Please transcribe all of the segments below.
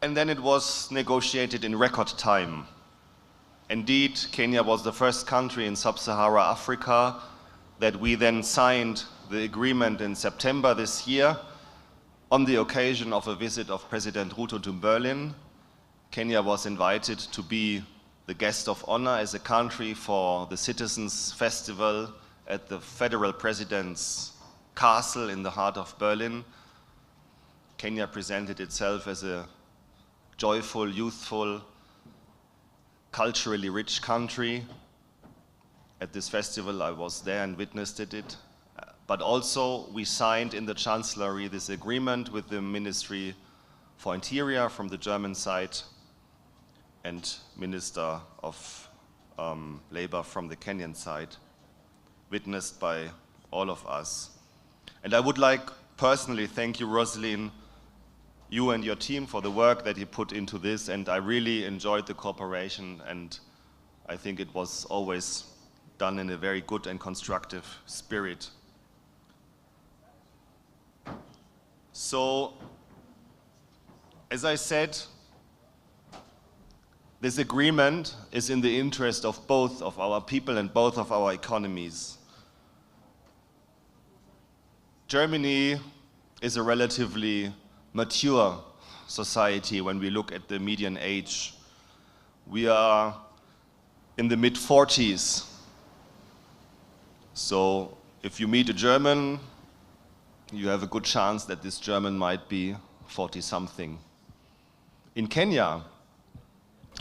And then it was negotiated in record time. Indeed, Kenya was the first country in sub-Sahara Africa that we then signed the agreement in September this year on the occasion of a visit of President Ruto to Berlin. Kenya was invited to be the guest of honor as a country for the Citizens Festival at the Federal President's castle in the heart of Berlin. Kenya presented itself as a joyful, youthful, culturally rich country. At this festival I was there and witnessed it. But also we signed in the Chancellery this agreement with the Ministry for Interior from the German side and Minister of Labor from the Kenyan side, witnessed by all of us. And I would like personally thank you, Rosalind, you and your team for the work that you put into this, and I really enjoyed the cooperation, and I think it was always done in a very good and constructive spirit. So, as I said, this agreement is in the interest of both of our people and both of our economies. Germany is a relatively mature society when we look at the median age. We are in the mid-40s. So if you meet a German, you have a good chance that this German might be 40-something. In Kenya,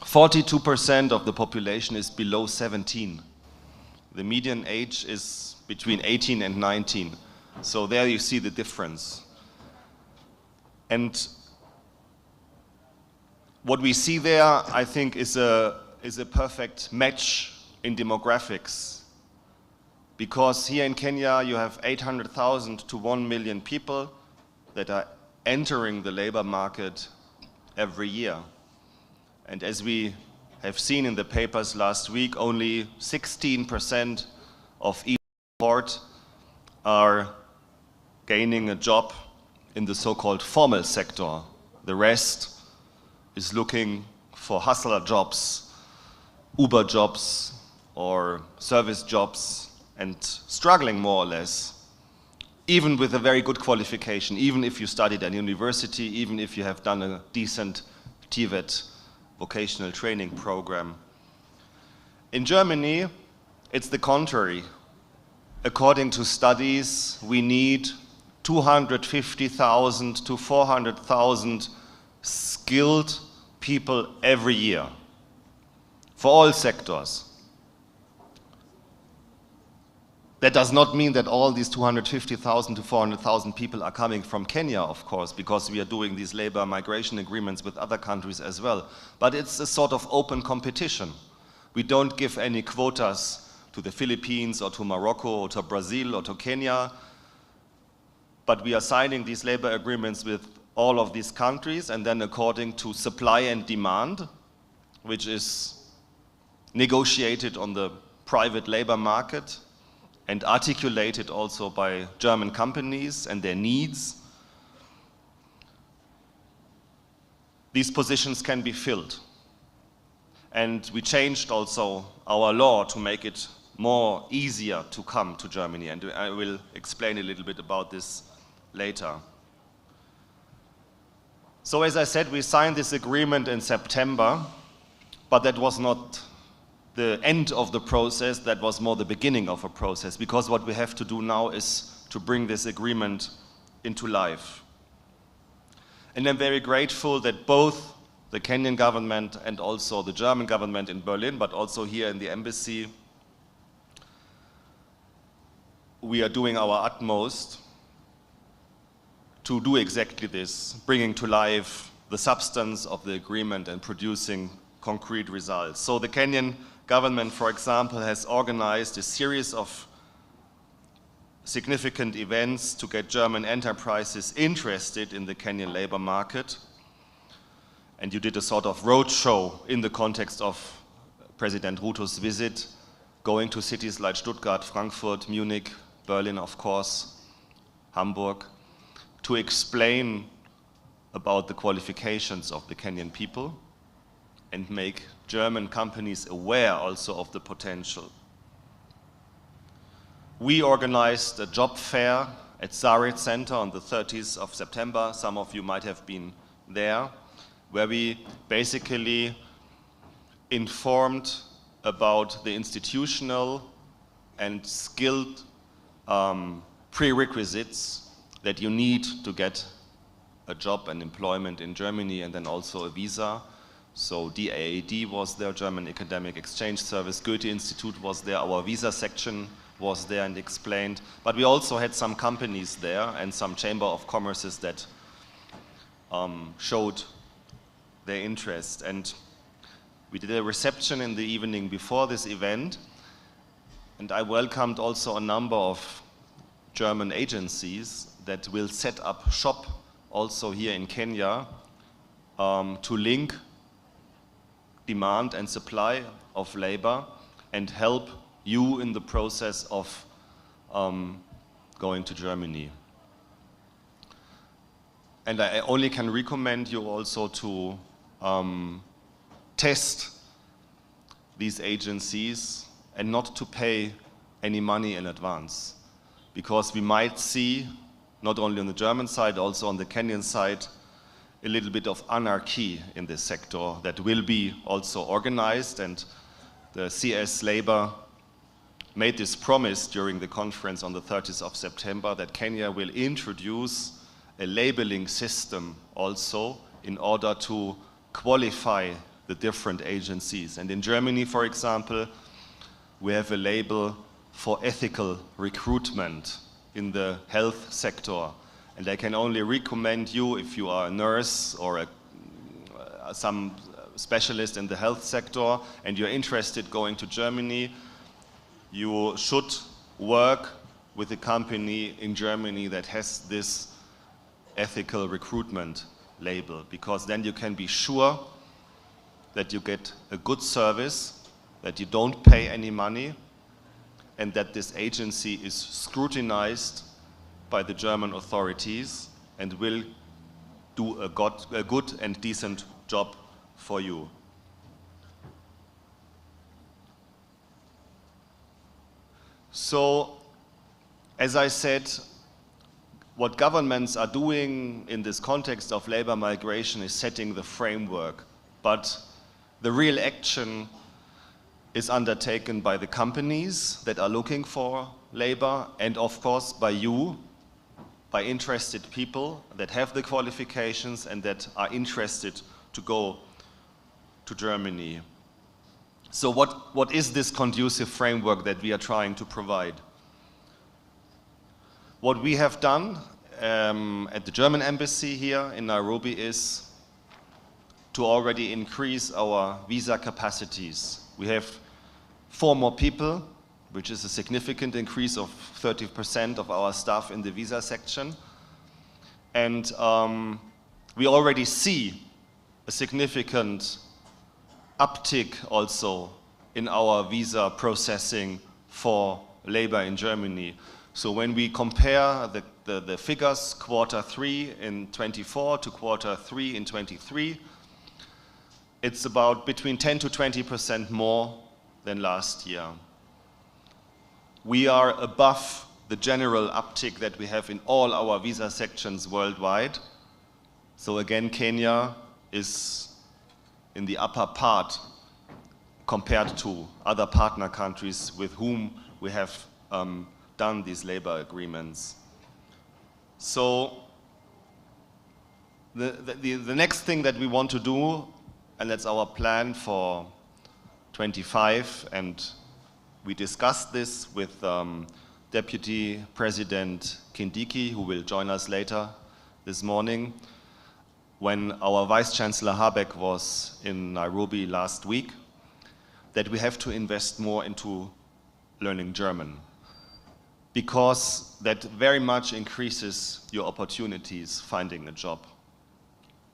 42% of the population is below 17. The median age is between 18 and 19. So there you see the difference. And what we see there, I think, is a perfect match in demographics. Because here in Kenya, you have 800,000 to 1 million people that are entering the labor market every year. And as we have seen in the papers last week, only 16% of each cohort are gaining a job in the so-called formal sector. The rest is looking for hustler jobs, Uber jobs, or service jobs, and struggling more or less, even with a very good qualification, even if you studied at university, even if you have done a decent TVET vocational training program. In Germany, it's the contrary. According to studies, we need 250,000 to 400,000 skilled people every year for all sectors. That does not mean that all these 250,000 to 400,000 people are coming from Kenya, of course, because we are doing these labor migration agreements with other countries as well. But it's a sort of open competition. We don't give any quotas to the Philippines or to Morocco or to Brazil or to Kenya, but we are signing these labor agreements with all of these countries, and then according to supply and demand, which is negotiated on the private labor market, and articulated also by German companies and their needs, these positions can be filled. And we changed also our law to make it more easier to come to Germany, and I will explain a little bit about this later. So as I said, we signed this agreement in September, but that was not the end of the process, that was more the beginning of a process, because what we have to do now is to bring this agreement into life. And I'm very grateful that both the Kenyan government and also the German government in Berlin, but also here in the embassy, we are doing our utmost to do exactly this, bringing to life the substance of the agreement and producing concrete results. So the Kenyan government, for example, has organized a series of significant events to get German enterprises interested in the Kenyan labor market. And you did a sort of roadshow in the context of President Ruto's visit, going to cities like Stuttgart, Frankfurt, Munich, Berlin, of course, Hamburg, to explain about the qualifications of the Kenyan people and make German companies aware also of the potential. We organized a job fair at Zarit Center on the 30th of September. Some of you might have been there, where we basically informed about the institutional and skilled prerequisites that you need to get a job and employment in Germany, and then also a visa. So DAAD was there, German Academic Exchange Service, Goethe Institute was there, our visa section was there and explained. But we also had some companies there and some Chamber of Commerces that showed their interest. And we did a reception in the evening before this event, and I welcomed also a number of German agencies that will set up shop also here in Kenya to link demand and supply of labor and help you in the process of going to Germany. And I only can recommend you also to test these agencies and not to pay any money in advance, because we might see, not only on the German side, also on the Kenyan side, a little bit of anarchy in this sector that will be also organized. And the CS Labor made this promise during the conference on the 30th of September that Kenya will introduce a labeling system also in order to qualify the different agencies. And in Germany, for example, we have a label for ethical recruitment in the health sector. And I can only recommend you, if you are a nurse or some specialist in the health sector and you're interested going to Germany, you should work with a company in Germany that has this ethical recruitment label, because then you can be sure that you get a good service, that you don't pay any money, and that this agency is scrutinized by the German authorities and will do a good and decent job for you. So, as I said, what governments are doing in this context of labor migration is setting the framework, but the real action is undertaken by the companies that are looking for labor, and of course by you, by interested people that have the qualifications and that are interested to go to Germany. So what is this conducive framework that we are trying to provide? What we have done at the German embassy here in Nairobi is to already increase our visa capacities. We have 4 more people, which is a significant increase of 30% of our staff in the visa section. And we already see a significant uptick also in our visa processing for labor in Germany. So when we compare the figures Q3 in 24 to Q3 in 23, it's about between 10 to 20% more than last year. We are above the general uptick that we have in all our visa sections worldwide. So again, Kenya is in the upper part compared to other partner countries with whom we have done these labor agreements. So the next thing that we want to do, and that's our plan for 25, and we discussed this with Deputy President Kindiki, who will join us later this morning, when our Vice Chancellor Habeck was in Nairobi last week, that we have to invest more into learning German, because that very much increases your opportunities finding a job.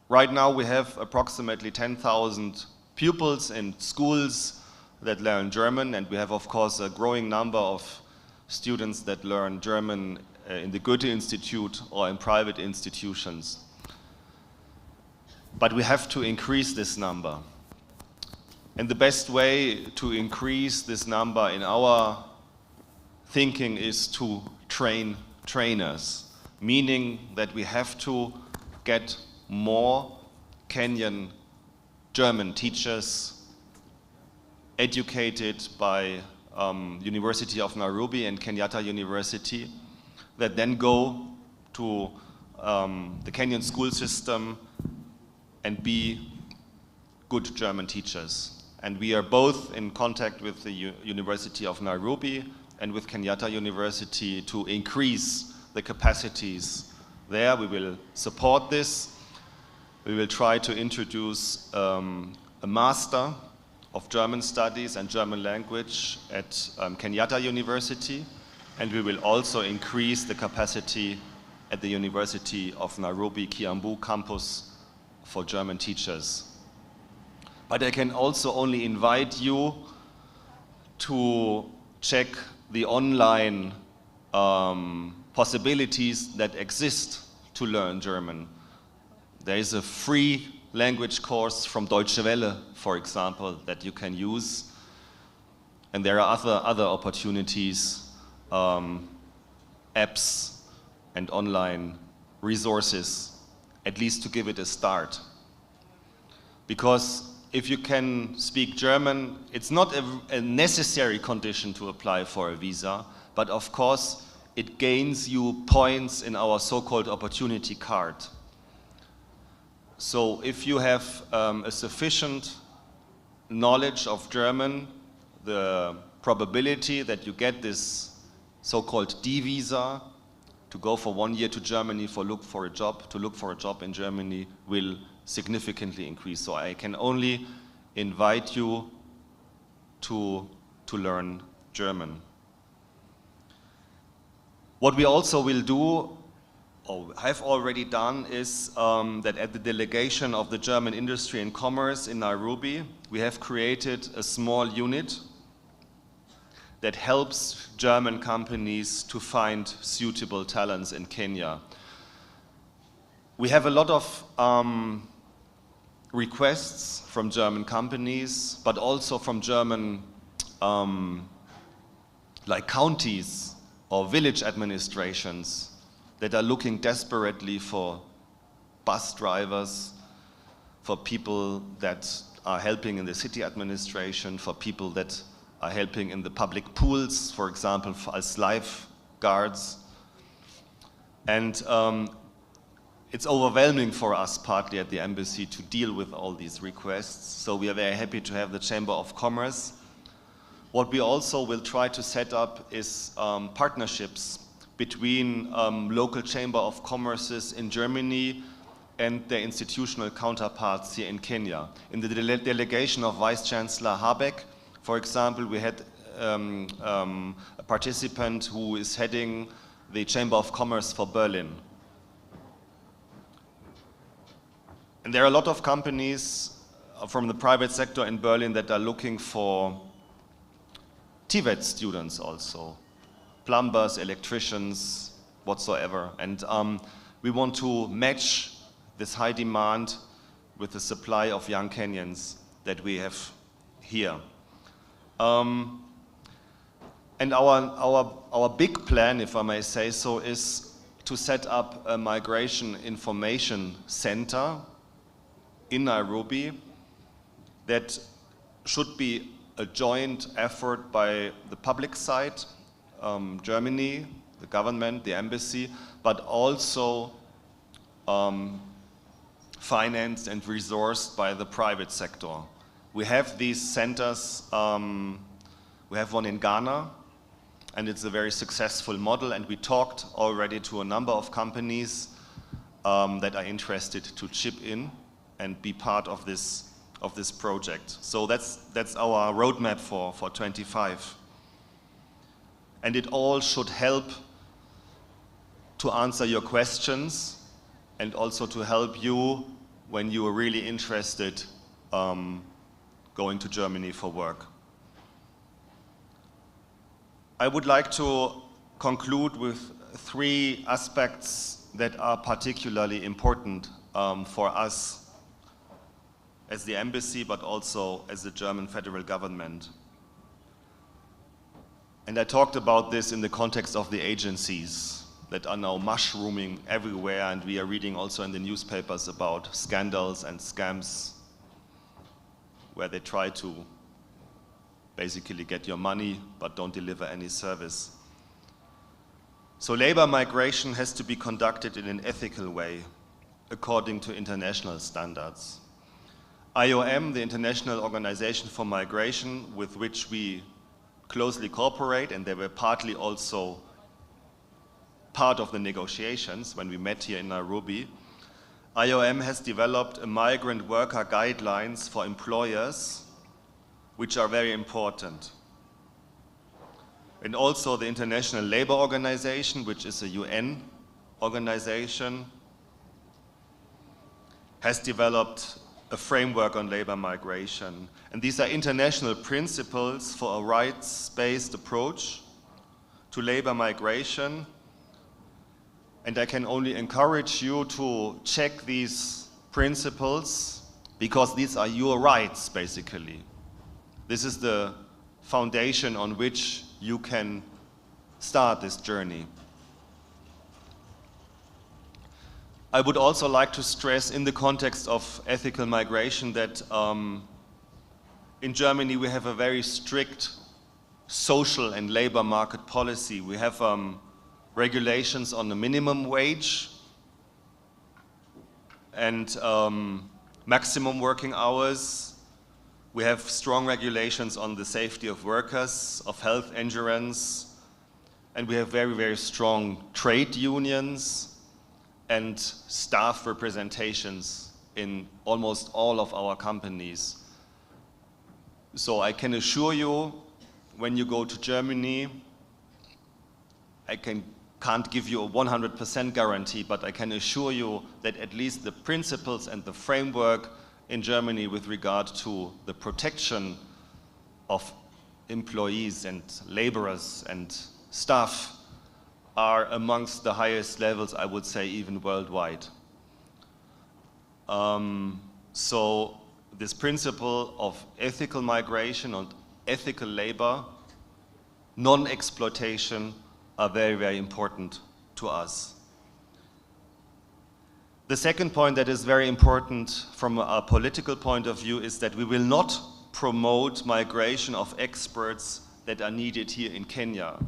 Right now we have approximately 10,000 pupils in schools that learn German, and we have of course a growing number of students that learn German in the Goethe Institute or in private institutions. But we have to increase this number. And the best way to increase this number in our thinking is to train trainers, meaning that we have to get more Kenyan German teachers educated by University of Nairobi and Kenyatta University that then go to the Kenyan school system and be good German teachers. And we are both in contact with the University of Nairobi and with Kenyatta University to increase the capacities there. We will support this. We will try to introduce a Master of German Studies and German Language at Kenyatta University, and we will also increase the capacity at the University of Nairobi Kiambu campus for German teachers. But I can also only invite you to check the online possibilities that exist to learn German. There is a free language course from Deutsche Welle, for example, that you can use. And there are other opportunities, apps and online resources, at least to give it a start. Because if you can speak German, it's not a necessary condition to apply for a visa, but of course it gains you points in our so-called opportunity card. So if you have a sufficient knowledge of German, the probability that you get this so-called D visa to go for 1 year to Germany to look for a job in Germany will significantly increase. So I can only invite you to learn German. What we also will do, or have already done, is that at the delegation of the German Industry and Commerce in Nairobi, we have created a small unit that helps German companies to find suitable talents in Kenya. We have a lot of requests from German companies, but also from German like counties or village administrations that are looking desperately for bus drivers, for people that are helping in the city administration, for people that are helping in the public pools, for example, as lifeguards. And it's overwhelming for us, partly at the embassy, to deal with all these requests. So we are very happy to have the Chamber of Commerce. What we also will try to set up is partnerships between local Chamber of Commerces in Germany and their institutional counterparts here in Kenya. In the delegation of Vice Chancellor Habeck, for example, we had a participant who is heading the Chamber of Commerce for Berlin. And there are a lot of companies from the private sector in Berlin that are looking for TVET students also, plumbers, electricians, whatsoever. And we want to match this high demand with the supply of young Kenyans that we have here. And our big plan, if I may say so, is to set up a migration information center in Nairobi that should be a joint effort by the public side, Germany, the government, the embassy, but also financed and resourced by the private sector. We have these centers, we have one in Ghana, and it's a very successful model, and we talked already to a number of companies that are interested to chip in and be part of this project. So that's our roadmap for 25. And it all should help to answer your questions and also to help you when you are really interested going to Germany for work. I would like to conclude with 3 aspects that are particularly important for us as the embassy, but also as the German federal government. And I talked about this in the context of the agencies that are now mushrooming everywhere, and we are reading also in the newspapers about scandals and scams where they try to basically get your money but don't deliver any service. So labor migration has to be conducted in an ethical way according to international standards. IOM, the International Organization for Migration, with which we closely cooperate, and they were partly also part of the negotiations when we met here in Nairobi, IOM has developed a migrant worker guidelines for employers, which are very important. And also the International Labour Organization, which is a UN organization, has developed a framework on labor migration. And these are international principles for a rights-based approach to labor migration. And I can only encourage you to check these principles because these are your rights, basically. This is the foundation on which you can start this journey. I would also like to stress in the context of ethical migration that in Germany we have a very strict social and labor market policy. We have regulations on the minimum wage and maximum working hours. We have strong regulations on the safety of workers, of health insurance, and we have very, very strong trade unions and staff representations in almost all of our companies. So I can assure you, when you go to Germany, I can't give you a 100% guarantee, but I can assure you that at least the principles and the framework in Germany with regard to the protection of employees and laborers and staff are amongst the highest levels, I would say, even worldwide. So this principle of ethical migration and ethical labor, non-exploitation, are very, very important to us. The second point that is very important from a political point of view is that we will not promote migration of experts that are needed here in Kenya.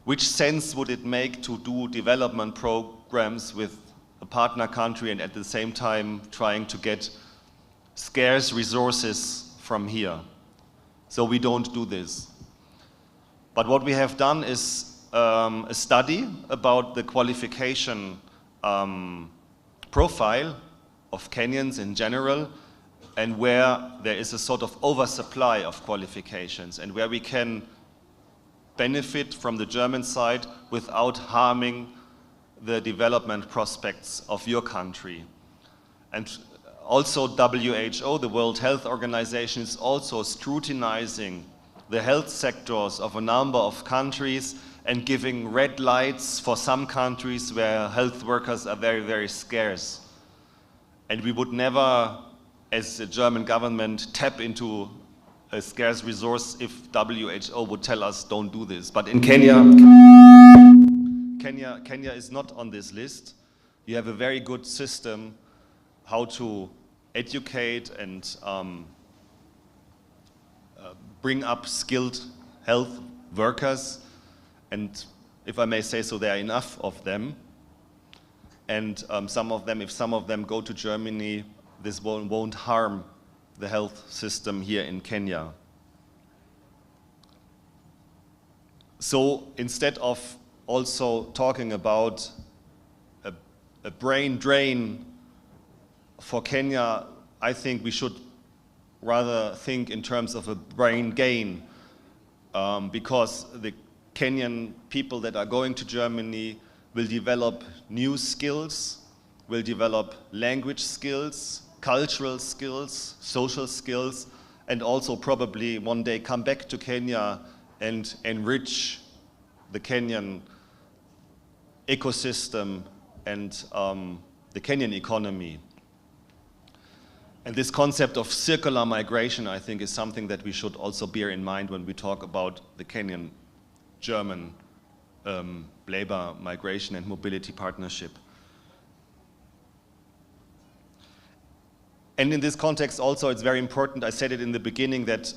Which sense would it make to do development programs with a partner country and at the same time trying to get scarce resources from here? So we don't do this. But what we have done is a study about the qualification profile of Kenyans in general, and where there is a sort of oversupply of qualifications and where we can benefit from the German side without harming the development prospects of your country. And also WHO, the World Health Organization, is also scrutinizing the health sectors of a number of countries and giving red lights for some countries where health workers are very, very scarce. And we would never, as the German government, tap into a scarce resource if WHO would tell us don't do this. But in Kenya is not on this list. You have a very good system how to educate and bring up skilled health workers, and if I may say so, there are enough of them. And if some of them go to Germany, this won't harm the health system here in Kenya. So instead of also talking about a brain drain for Kenya, I think we should rather think in terms of a brain gain, because the Kenyan people that are going to Germany will develop new skills, will develop language skills, cultural skills, social skills, and also probably one day come back to Kenya and enrich the Kenyan ecosystem and the Kenyan economy. And this concept of circular migration, I think, is something that we should also bear in mind when we talk about the Kenyan-German labor migration and mobility partnership. And in this context also, it's very important, I said it in the beginning, that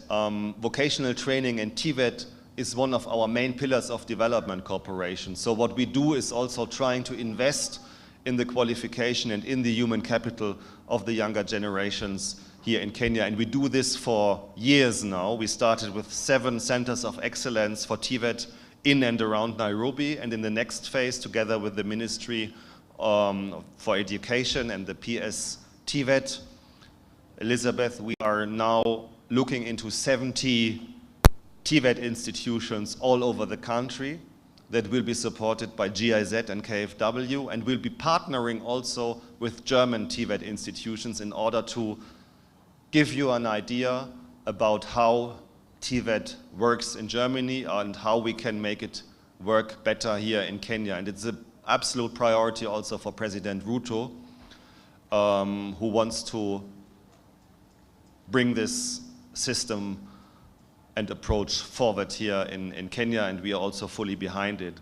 vocational training and TVET is one of our main pillars of development cooperation. So what we do is also trying to invest in the qualification and in the human capital of the younger generations here in Kenya. And we do this for years now. We started with 7 centers of excellence for TVET in and around Nairobi. And in the next phase, together with the Ministry for Education and the PS TVET, Elizabeth, we are now looking into 70 TVET institutions all over the country that will be supported by GIZ and KfW, and will be partnering also with German TVET institutions in order to give you an idea about how TVET works in Germany and how we can make it work better here in Kenya. And it's an absolute priority also for President Ruto, who wants to bring this system and approach forward here in Kenya, and we are also fully behind it.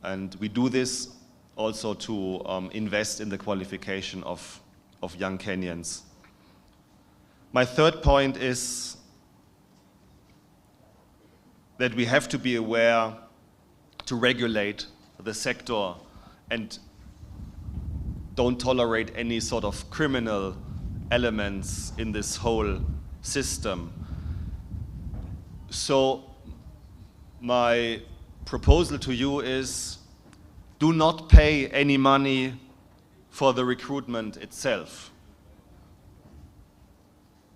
And we do this also to invest in the qualification of young Kenyans. My third point is that we have to be aware to regulate the sector and don't tolerate any sort of criminal elements in this whole system. So my proposal to you is, do not pay any money for the recruitment itself.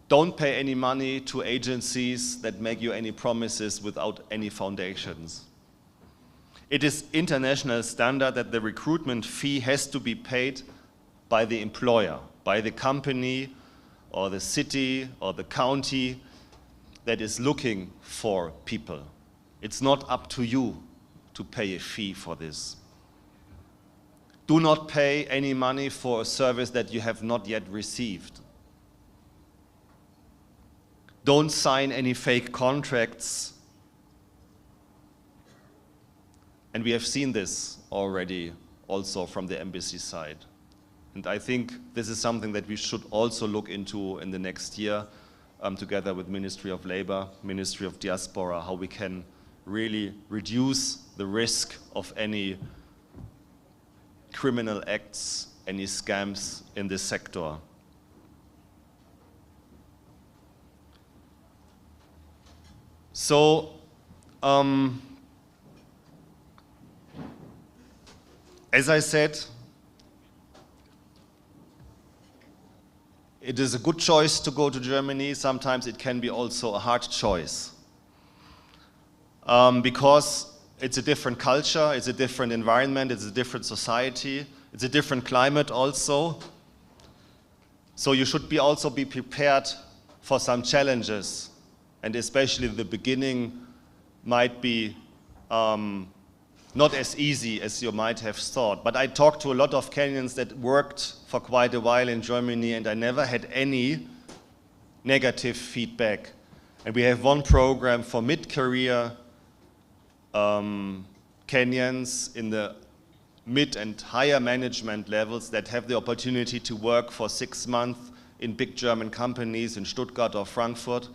Don't pay any money to agencies that make you any promises without any foundations. It is international standard that the recruitment fee has to be paid by the employer, by the company or the city or the county that is looking for people. It's not up to you to pay a fee for this. Do not pay any money for a service that you have not yet received. Don't sign any fake contracts. And we have seen this already also from the embassy side. And I think this is something that we should also look into in the next year, together with Ministry of Labor, Ministry of Diaspora, how we can really reduce the risk of any criminal acts, any scams in this sector. So, as I said, it is a good choice to go to Germany. Sometimes it can be also a hard choice. Because it's a different culture, it's a different environment, it's a different society, it's a different climate also. So you should also be prepared for some challenges, and especially the beginning might be not as easy as you might have thought. But I talked to a lot of Kenyans that worked for quite a while in Germany, and I never had any negative feedback. And we have one program for mid-career Kenyans in the mid and higher management levels that have the opportunity to work for 6 months in big German companies in Stuttgart or Frankfurt.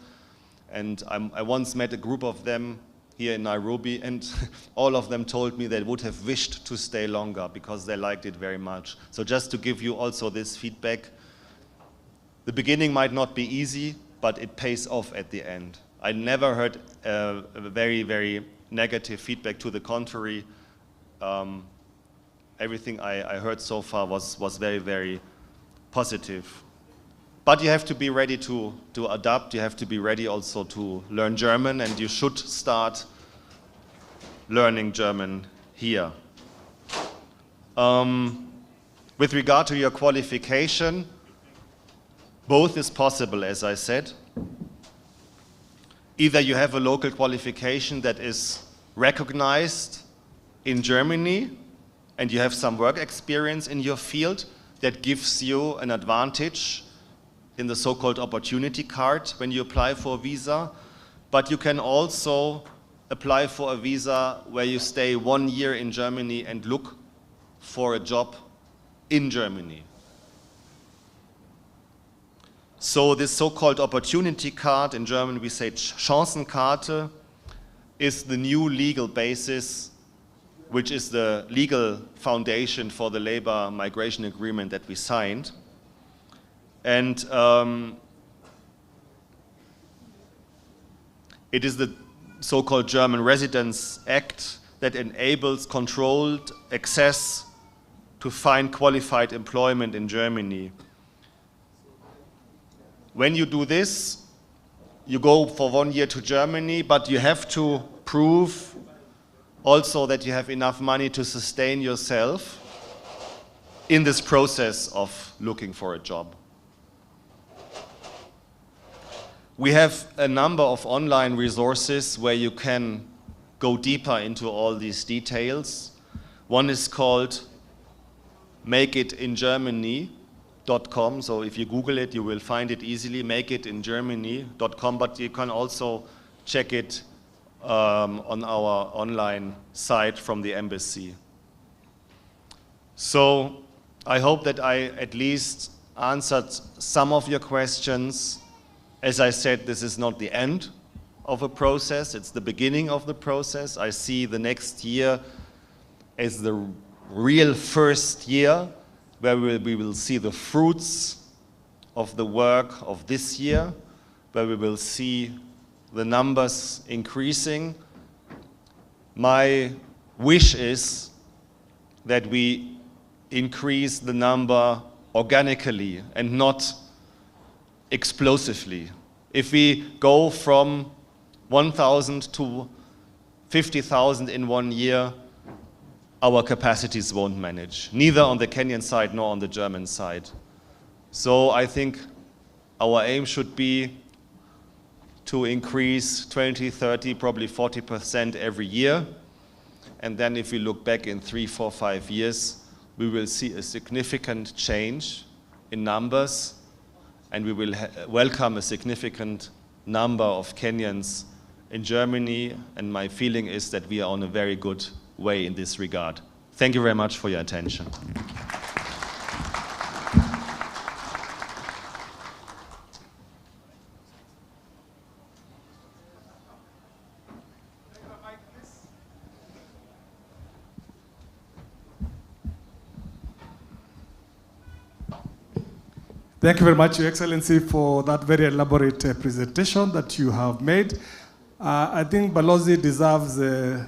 And I once met a group of them here in Nairobi, and all of them told me they would have wished to stay longer because they liked it very much. So just to give you also this feedback, the beginning might not be easy, but it pays off at the end. I never heard a very, very negative feedback. To the contrary, everything I heard so far was very, very positive. But you have to be ready to adapt. You have to be ready also to learn German, and you should start learning German here. With regard to your qualification, both is possible, as I said. Either you have a local qualification that is recognized in Germany, and you have some work experience in your field that gives you an advantage in the so-called opportunity card when you apply for a visa, but you can also apply for a visa where you stay 1 year in Germany and look for a job in Germany. So this so-called opportunity card, in German we say Chancenkarte, is the new legal basis, which is the legal foundation for the labor migration agreement that we signed. And it is the so-called German Residence Act that enables controlled access to find qualified employment in Germany. When you do this, you go for 1 year to Germany, but you have to prove also that you have enough money to sustain yourself in this process of looking for a job. We have a number of online resources where you can go deeper into all these details. One is called makeitingermany.com, so if you Google it, you will find it easily, makeitingermany.com, but you can also check it on our online site from the embassy. So I hope that I at least answered some of your questions. As I said, this is not the end of a process, it's the beginning of the process. I see the next year as the real first year where we will see the fruits of the work of this year, where we will see the numbers increasing. My wish is that we increase the number organically and not explosively. If we go from 1,000 to 50,000 in 1 year, our capacities won't manage, neither on the Kenyan side nor on the German side. So I think our aim should be to increase 20, 30, probably 40% every year. And then if we look back in 3, 4, 5 years, we will see a significant change in numbers, and we will welcome a significant number of Kenyans in Germany, and my feeling is that we are on a very good way in this regard. Thank you very much for your attention. Thank you very much, Your Excellency, for that very elaborate presentation that you have made. I think Balozi deserves a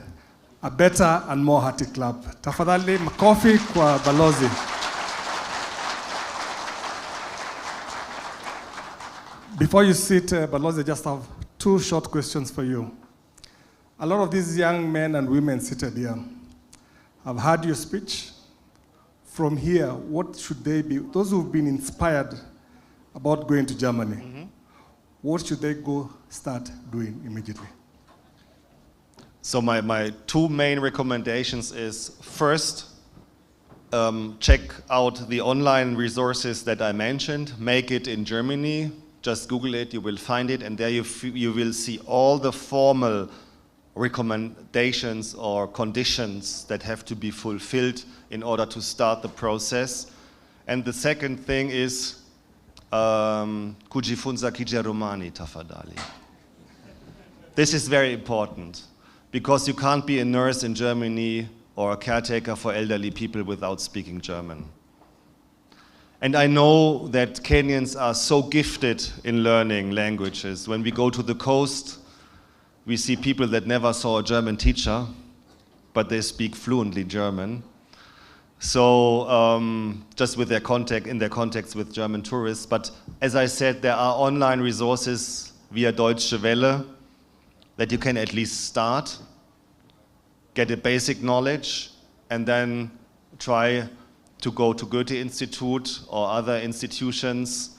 better and more hearty clap. Tafadhali, makofi kwa Balozi. Before you sit, Balozi, I just have 2 short questions for you. A lot of these young men and women seated here have heard your speech. From here, what should they be, those who've been inspired about going to Germany, what should they go start doing immediately? So my 2 main recommendations is, first, check out the online resources that I mentioned. Make it in Germany. Just Google it, you will find it, and there you will see all the formal recommendations or conditions that have to be fulfilled in order to start the process. And the second thing is kujifunza Kijerumani tafadhali. This is very important, because you can't be a nurse in Germany or a caretaker for elderly people without speaking German. And I know that Kenyans are so gifted in learning languages. When we go to the coast, we see people that never saw a German teacher, but they speak fluently German. So just with their contacts with German tourists. But as I said, there are online resources via Deutsche Welle that you can at least start, get a basic knowledge, and then try to go to Goethe Institute or other institutions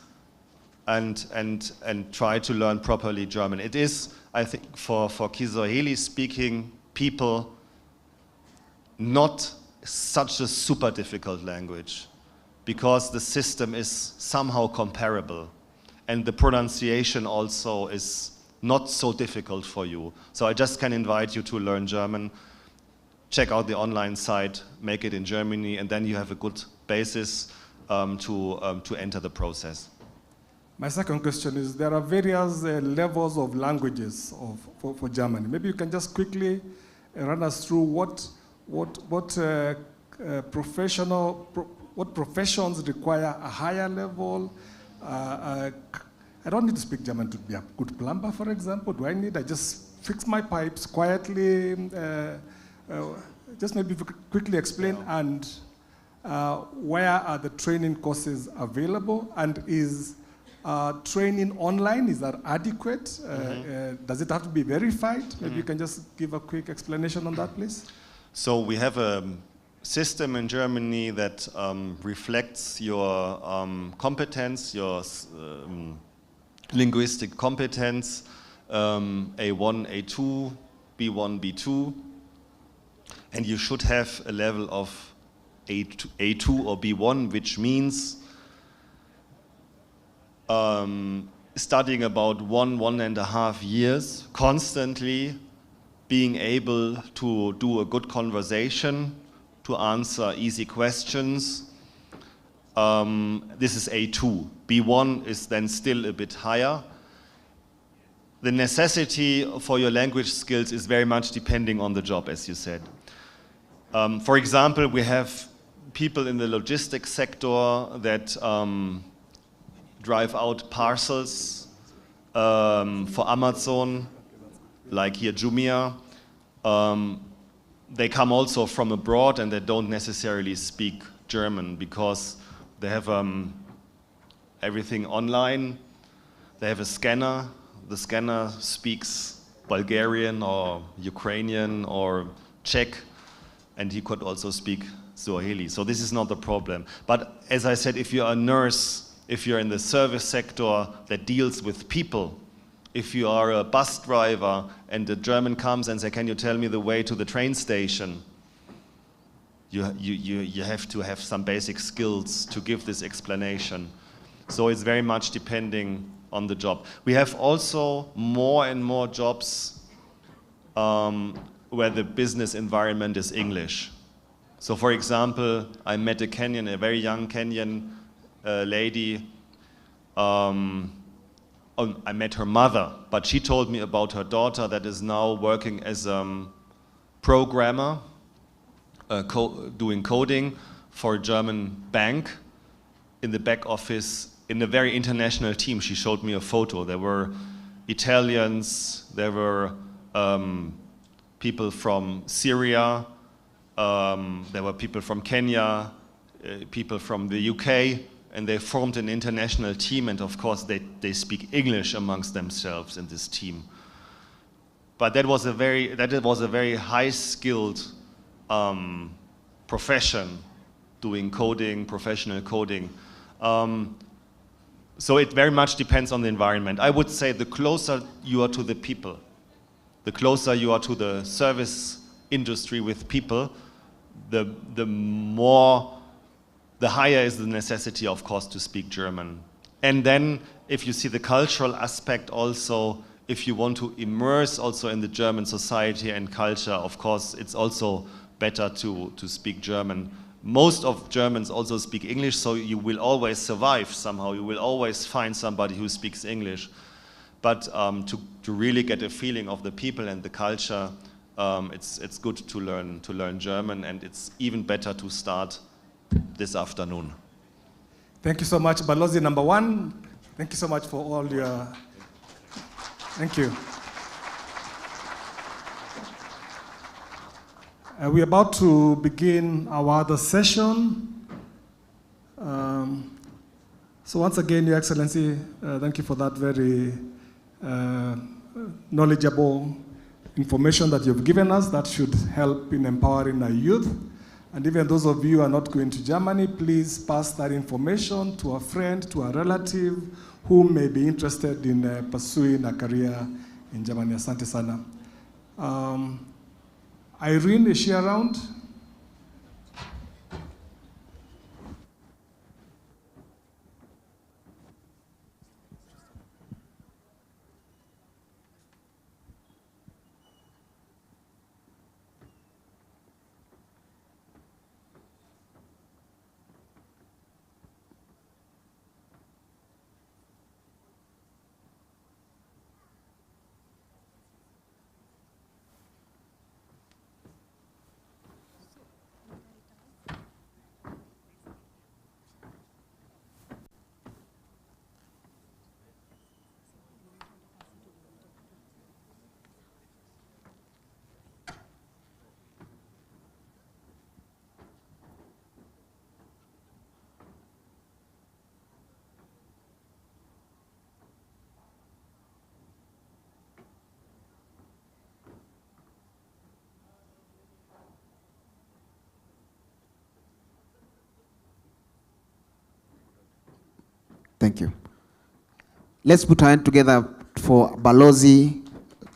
and try to learn properly German. It is, I think, for Kiswahili-speaking people, not such a super difficult language, because the system is somehow comparable. and the pronunciation also is not so difficult for you. So I just can invite you to learn German. Check out the online site, make it in Germany, and then you have a good basis to enter the process. My second question is, there are various levels of languages for Germany. Maybe you can just quickly run us through what professions require a higher level. I don't need to speak German to be a good plumber, for example. Do I need? I just fix my pipes quietly. Just maybe quickly explain, and where are the training courses available, and is training online, is that adequate? Does it have to be verified? Maybe you can just give a quick explanation on that, please. So we have a system in Germany that reflects your competence, your linguistic competence, A1, A2, B1, B2, and you should have a level of A2 or B1, which means studying about 1.5 years, constantly being able to do a good conversation, to answer easy questions. This is A2. B1 is then still a bit higher. The necessity for your language skills is very much depending on the job, as you said. For example, we have people in the logistics sector that drive out parcels for Amazon, like here Jumia. They come also from abroad and they don't necessarily speak German because they have everything online. They have a scanner. The scanner speaks Bulgarian or Ukrainian or Czech, and he could also speak Swahili. So this is not the problem. But as I said, if you're a nurse, if you're in the service sector that deals with people, if you are a bus driver and the German comes and says, can you tell me the way to the train station? You have to have some basic skills to give this explanation. So it's very much depending on the job. We have also more and more jobs where the business environment is English. So for example, I met a Kenyan, a very young Kenyan lady. I met her mother, but she told me about her daughter that is now working as a programmer, doing coding for a German bank in the back office in a very international team. She showed me a photo. There were Italians, there were people from Syria, there were people from Kenya, people from the UK, and they formed an international team, and of course they speak English amongst themselves in this team. But that was a very high-skilled profession, doing coding, professional coding. So it very much depends on the environment. I would say the closer you are to the people, the closer you are to the service industry with people, the higher is the necessity, of course, to speak German. And then, if you see the cultural aspect also, if you want to immerse also in the German society and culture, of course, it's also better to speak German. Most of Germans also speak English, so you will always survive somehow. You will always find somebody who speaks English. But to really get a feeling of the people and the culture, it's good to learn German, and it's even better to start this afternoon. Thank you so much, Balozi number one. Thank you so much for all your... Thank you. We're about to begin our other session. So once again, Your Excellency, thank you for that very knowledgeable information that you've given us that should help in empowering our youth. And even those of you who are not going to Germany, please pass that information to a friend, to a relative who may be interested in pursuing a career in Germany. Asante sana. Irene, is she around? Thank you. Let's put our hand together for Balozi,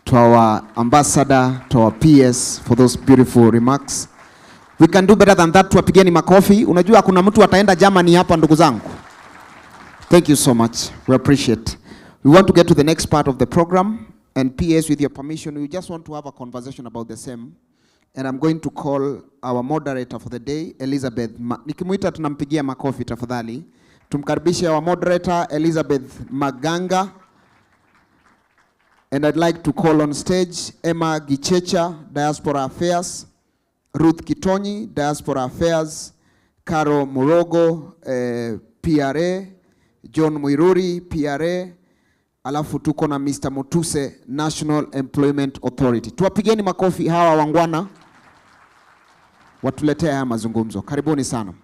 to our ambassador, to our PS for those beautiful remarks. We can do better than that. Tuwapigeni makofi. Unajua kuna mtu ataenda Germany hapa ndugu zangu. Thank you so much. We appreciate. We want to get to the next part of the program, and PS, with your permission, we just want to have a conversation about the same. And I'm going to call our moderator for the day, Elizabeth. Nikimuita tunampigia makofi tafadhali. Tumkaribishe our moderator, Elizabeth Maganga. And I'd like to call on stage Emma Gichecha, Diaspora Affairs, Ruth Kitonyi, Diaspora Affairs, Caro Murogo, PRA, John Muiruri, PRA, alafu tuko na Mr. Mutuse, National Employment Authority. Tuwapigeni makofi hawa wangwana watuletea haya mazungumzo. Karibuni sana.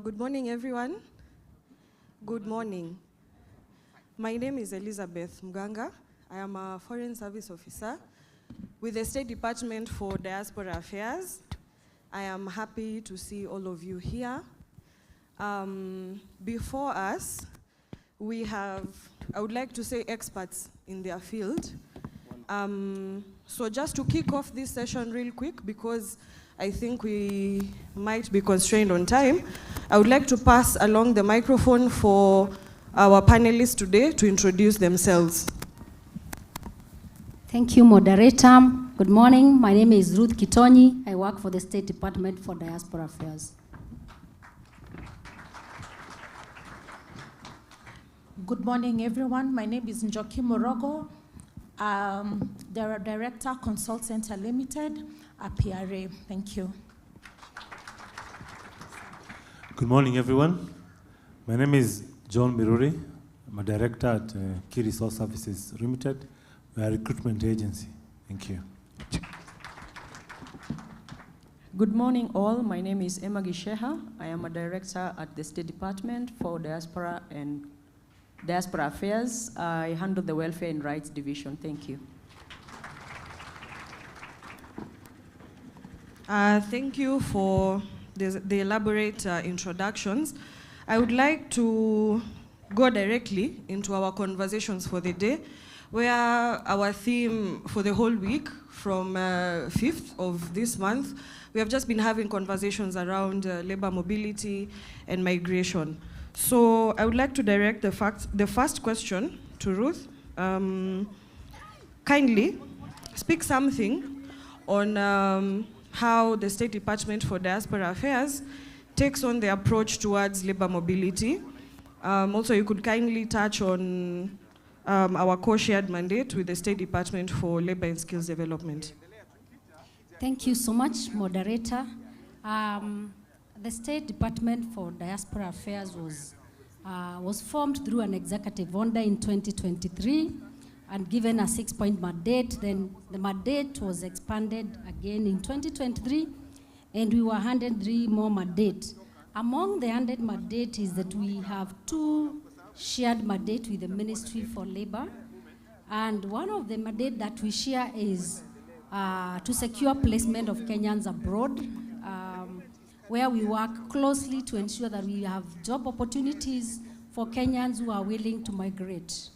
Good morning, everyone. Good morning. My name is Elizabeth Mganga. I am a Foreign Service Officer with the State Department for Diaspora Affairs. I am happy to see all of you here. Before us, we have, I would like to say, experts in their field. So just to kick off this session real quick, because I think we might be constrained on time, I would like to pass along the microphone for our panelists today to introduce themselves. Thank you, moderator. Good morning. My name is Ruth Kitonyi. I work for the State Department for Diaspora Affairs. Good morning, everyone. My name is Njoki Morogo. The Director, Consult Center Limited, a PRA. Thank you. Good morning, everyone. My name is John Miruri. I'm a director at Key Resource Services Limited. We are a recruitment agency. Thank you. Good morning, all. My name is Emma Gisheha. I am a director at the State Department for Diaspora and Diaspora Affairs. I handle the Welfare and Rights Division. Thank you. Thank you for the elaborate introductions. I would like to go directly into our conversations for the day, where our theme for the whole week from 5th of this month, we have just been having conversations around labor mobility and migration. So I would like to direct the first question to Ruth. Kindly speak something on how the State Department for Diaspora Affairs takes on the approach towards labor mobility. Also, you could kindly touch on our co-shared mandate with the State Department for Labor and Skills Development. Thank you so much, moderator. The State Department for Diaspora Affairs was formed through an executive order in 2023 and given a 6-point mandate. Then the mandate was expanded again in 2023, and we were handed 3 more mandates. Among the 100 mandates is that we have 2 shared mandates with the Ministry for Labor, and one of the mandates that we share is to secure placement of Kenyans abroad, where we work closely to ensure that we have job opportunities for Kenyans who are willing to migrate.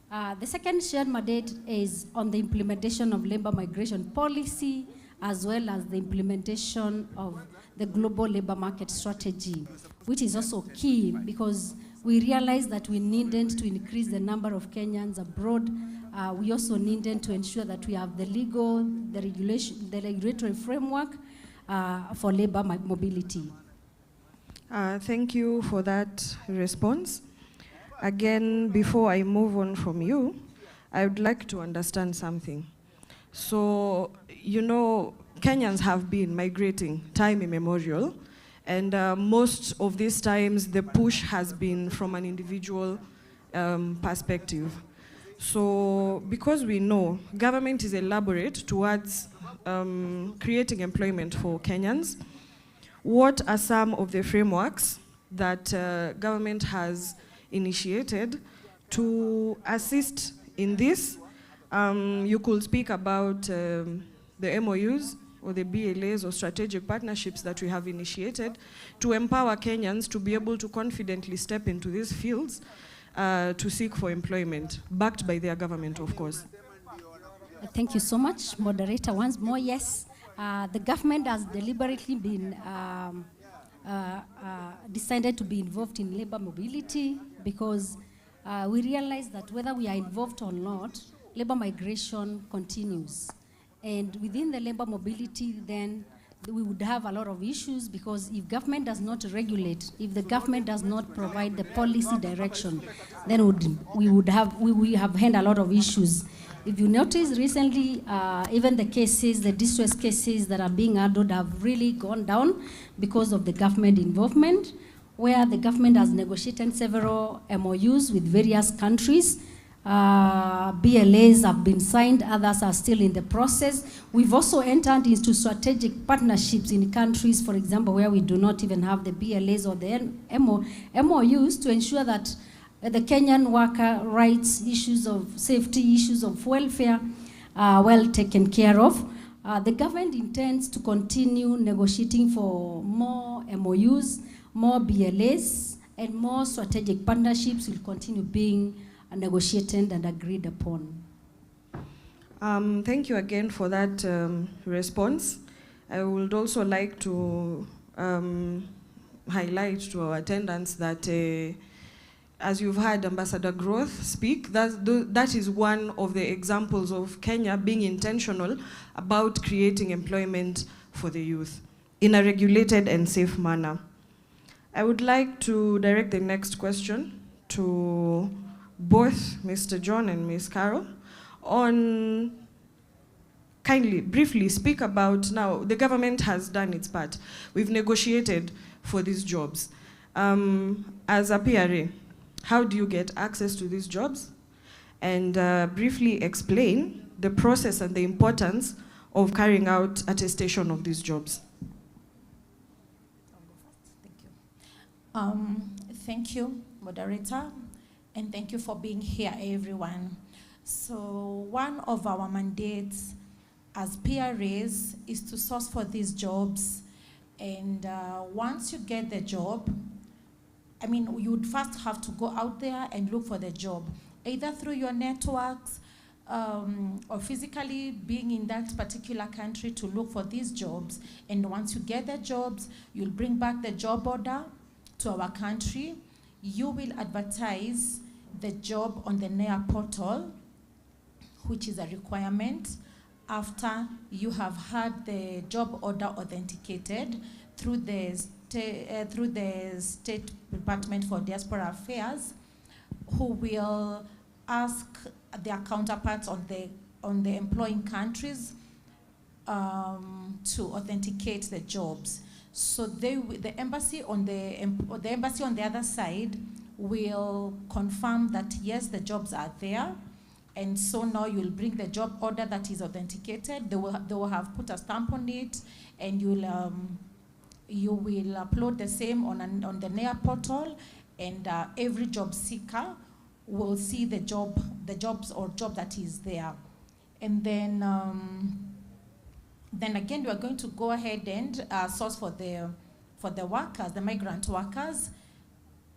The second shared mandate is on the implementation of labor migration policy, as well as the implementation of the global labor market strategy, which is also key because we realized that we needed to increase the number of Kenyans abroad. We also needed to ensure that we have the legal, the regulatory framework for labor mobility. Thank you for that response. Again, before I move on from you, I would like to understand something. So, you know, Kenyans have been migrating time immemorial, and most of these times the push has been from an individual perspective. So because we know government is elaborate towards creating employment for Kenyans, what are some of the frameworks that government has initiated to assist in this? You could speak about the MOUs or the BLAs or strategic partnerships that we have initiated to empower Kenyans to be able to confidently step into these fields to seek for employment, backed by their government, of course. Thank you so much, moderator. Once more, yes, the government has deliberately been decided to be involved in labor mobility because we realize that whether we are involved or not, labor migration continues. And within the labor mobility, then we would have a lot of issues because if government does not regulate, if the government does not provide the policy direction, then we have had a lot of issues. If you notice recently, even the cases, the distress cases that are being handled have really gone down because of the government involvement, where the government has negotiated several MOUs with various countries. BLAs have been signed, others are still in the process. We've also entered into strategic partnerships in countries, for example, where we do not even have the BLAs or the MOUs to ensure that the Kenyan worker rights, issues of safety, issues of welfare are well taken care of. The government intends to continue negotiating for more MOUs, more BLAs, and more strategic partnerships will continue being negotiated and agreed upon. Thank you again for that response. I would also like to highlight to our attendants that as you've heard Ambassador Growth speak, that is one of the examples of Kenya being intentional about creating employment for the youth in a regulated and safe manner. I would like to direct the next question to both Mr. John and Ms. Carol on kindly, briefly speak about now, the government has done its part. We've negotiated for these jobs. As a PRA, how do you get access to these jobs? And briefly explain the process and the importance of carrying out attestation of these jobs. Thank you, moderator, and thank you for being here, everyone. So one of our mandates as PRAs is to source for these jobs. And once you get the job, I mean, you would first have to go out there and look for the job, either through your networks or physically being in that particular country to look for these jobs. And once you get the jobs, you'll bring back the job order to our country. You will advertise the job on the NEA portal, which is a requirement after you have had the job order authenticated through the State Department for Diaspora Affairs, who will ask their counterparts on the employing countries to authenticate the jobs. So the embassy on the other side will confirm that yes, the jobs are there. And so now you'll bring the job order that is authenticated. They will have put a stamp on it, and you will upload the same on the NEA portal, and every job seeker will see the job that is there. And then again, you are going to go ahead and source for the workers, the migrant workers.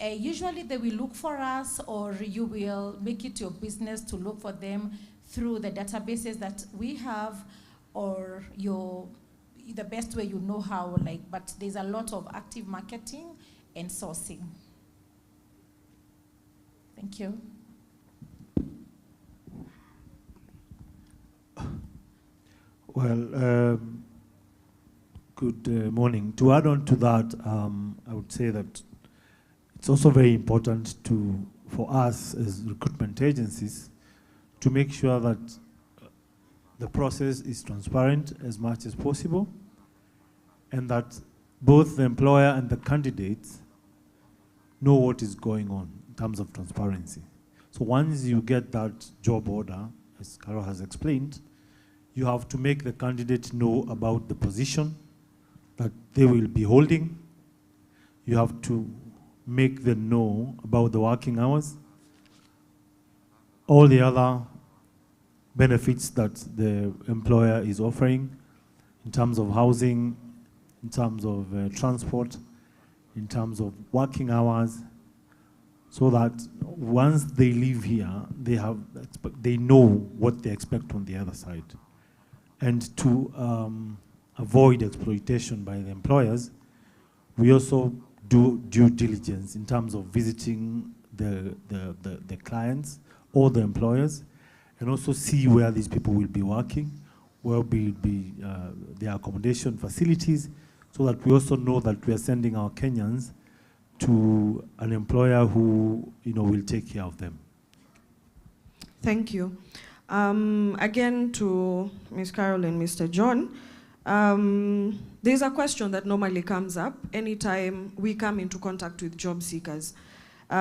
Usually they will look for us, or you will make it your business to look for them through the databases that we have, or the best way you know how, but there's a lot of active marketing and sourcing. Thank you. Well, good morning. To add on to that, I would say that it's also very important for us as recruitment agencies to make sure that the process is transparent as much as possible, and that both the employer and the candidates know what is going on in terms of transparency. So once you get that job order, as Carol has explained, you have to make the candidate know about the position that they will be holding. You have to make them know about the working hours, all the other benefits that the employer is offering in terms of housing, in terms of transport, in terms of working hours, so that once they leave here, they know what they expect on the other side. And to avoid exploitation by the employers, we also do due diligence in terms of visiting the clients or the employers, and also see where these people will be working, where will be their accommodation facilities, so that we also know that we are sending our Kenyans to an employer who will take care of them. Thank you. Again, to Ms. Carol and Mr. John, there's a question that normally comes up anytime we come into contact with job seekers.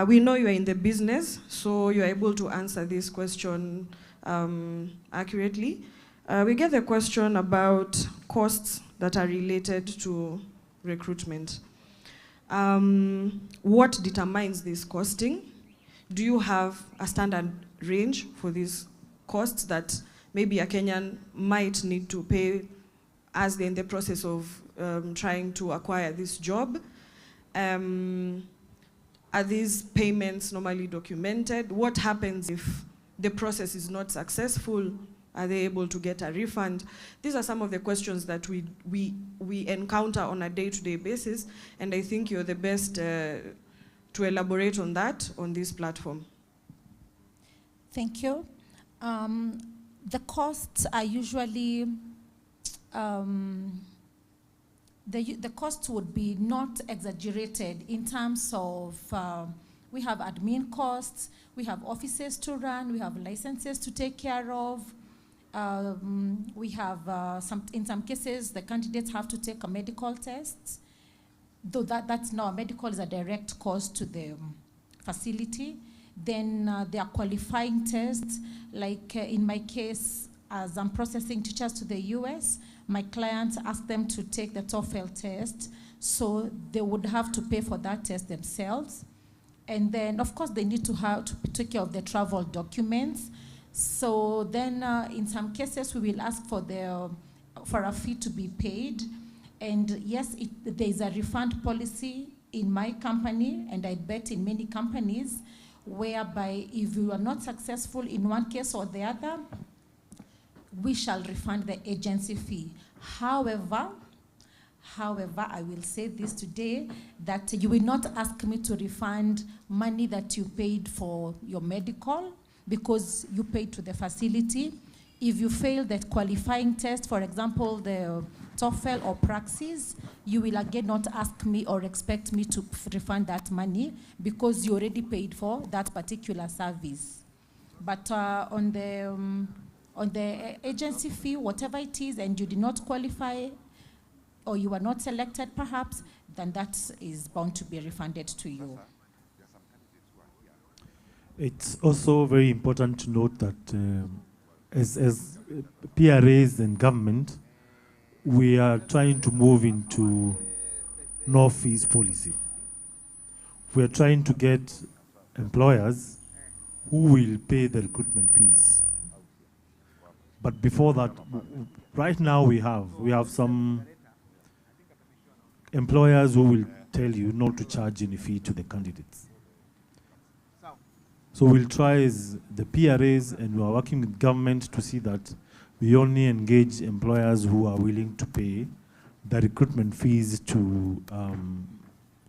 We know you're in the business, so you're able to answer this question accurately. We get the question about costs that are related to recruitment. What determines this costing? Do you have a standard range for these costs that maybe a Kenyan might need to pay as they're in the process of trying to acquire this job? Are these payments normally documented? What happens if the process is not successful? Are they able to get a refund? These are some of the questions that we encounter on a day-to-day basis, and I think you're the best to elaborate on that on this platform. Thank you. The costs are usually, the costs would be not exaggerated in terms of, we have admin costs, we have offices to run, we have licenses to take care of, we have, in some cases, the candidates have to take a medical test, though that's now, medical is a direct cost to the facility. Then there are qualifying tests, like in my case, as I'm processing teachers to the US, my clients ask them to take the TOEFL test, so they would have to pay for that test themselves. And then, of course, they need to have to take care of the travel documents. So then, in some cases, we will ask for a fee to be paid. And yes, there is a refund policy in my company, and I bet in many companies, whereby if you are not successful in one case or the other, we shall refund the agency fee. However, I will say this today, that you will not ask me to refund money that you paid for your medical, because you paid to the facility. If you fail that qualifying test, for example, the TOEFL or Praxis, you will again not ask me or expect me to refund that money, because you already paid for that particular service. But on the agency fee, whatever it is, and you did not qualify, or you are not selected perhaps, then that is bound to be refunded to you. It's also very important to note that as PRAs and government, we are trying to move into no fees policy. We are trying to get employers who will pay the recruitment fees. But before that, right now we have some employers who will tell you not to charge any fee to the candidates. So we'll try as the PRAs, and we are working with government to see that we only engage employers who are willing to pay the recruitment fees to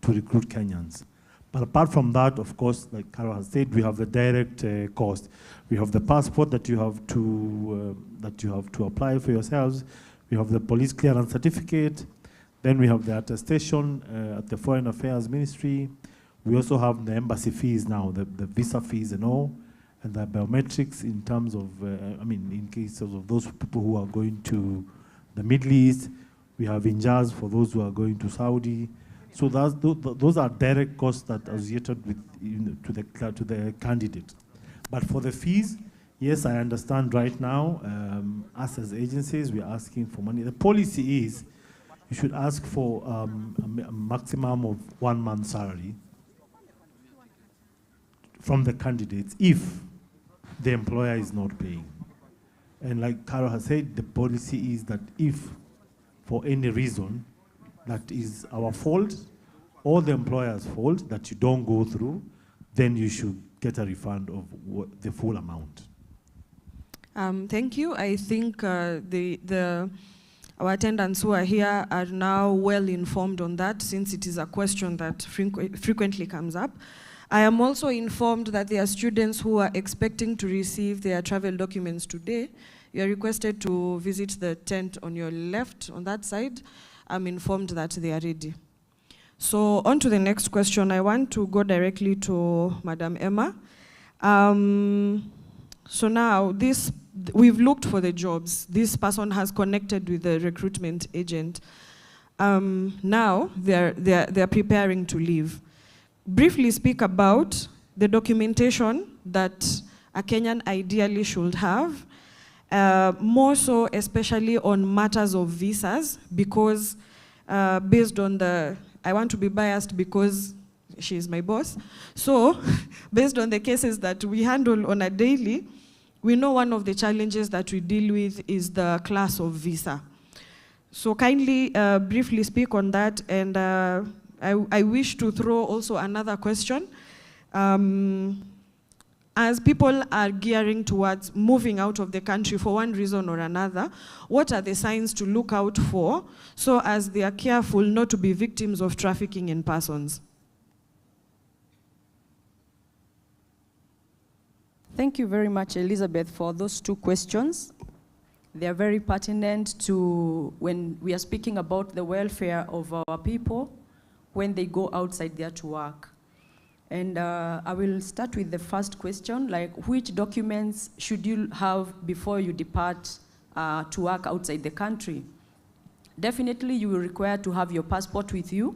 recruit Kenyans. But apart from that, of course, like Carol has said, we have the direct cost. We have the passport that you have to apply for yourselves. We have the police clearance certificate. Then we have the attestation at the Foreign Affairs Ministry. We also have the embassy fees now, the visa fees and all, and the biometrics in terms of, in cases of those people who are going to the Middle East. We have injaz for those who are going to Saudi. So those are direct costs that are associated with to the candidate. But for the fees, yes, I understand right now, us as agencies, we're asking for money. The policy is you should ask for a maximum of 1 month's salary from the candidates if the employer is not paying. And like Carol has said, the policy is that if for any reason that is our fault or the employer's fault that you don't go through, then you should get a refund of the full amount. Thank you. I think our attendants who are here are now well informed on that, since it is a question that frequently comes up. I am also informed that there are students who are expecting to receive their travel documents today. You are requested to visit the tent on your left, on that side. I'm informed that they are ready. So on to the next question. I want to go directly to Madam Emma. So now, we've looked for the jobs. This person has connected with the recruitment agent. Now, they're preparing to leave. Briefly speak about the documentation that a Kenyan ideally should have, more so especially on matters of visas, because based on I want to be biased because she is my boss. So based on the cases that we handle on a daily, we know one of the challenges that we deal with is the class of visa. So kindly briefly speak on that, and I wish to throw also another question. As people are gearing towards moving out of the country for one reason or another, what are the signs to look out for so as they are careful not to be victims of trafficking in persons? Thank you very much, Elizabeth, for those two questions. They are very pertinent to when we are speaking about the welfare of our people when they go outside there to work. And I will start with the first question, like which documents should you have before you depart to work outside the country? Definitely you will require to have your passport with you.